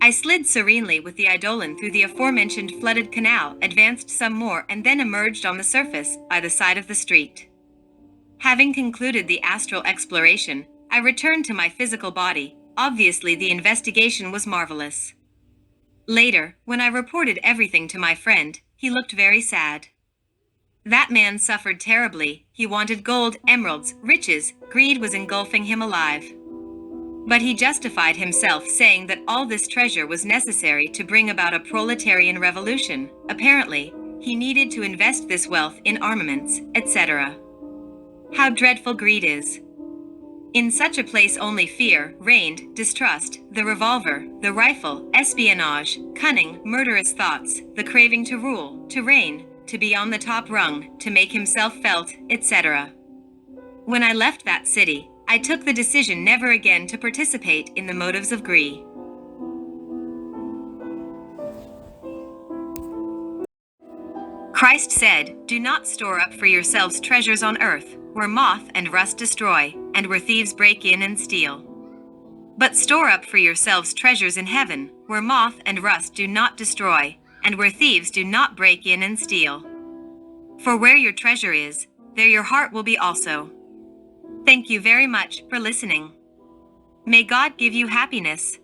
I slid serenely with the Eidolon through the aforementioned flooded canal, advanced some more, and then emerged on the surface, by the side of the street. Having concluded the astral exploration, I returned to my physical body. Obviously the investigation was marvelous. Later, when I reported everything to my friend, he looked very sad. That man suffered terribly. He wanted gold, emeralds, riches, greed was engulfing him alive. But he justified himself, saying that all this treasure was necessary to bring about a proletarian revolution. Apparently, he needed to invest this wealth in armaments, etc. How dreadful greed is! In such a place only fear reigned, distrust, the revolver, the rifle, espionage, cunning, murderous thoughts, the craving to rule, to reign, to be on the top rung, to make himself felt, etc. When I left that city, I took the decision never again to participate in the motives of greed. Christ said, "Do not store up for yourselves treasures on earth, where moth and rust destroy, and where thieves break in and steal. But store up for yourselves treasures in heaven, where moth and rust do not destroy, and where thieves do not break in and steal. For where your treasure is, there your heart will be also." Thank you very much for listening. May God give you happiness.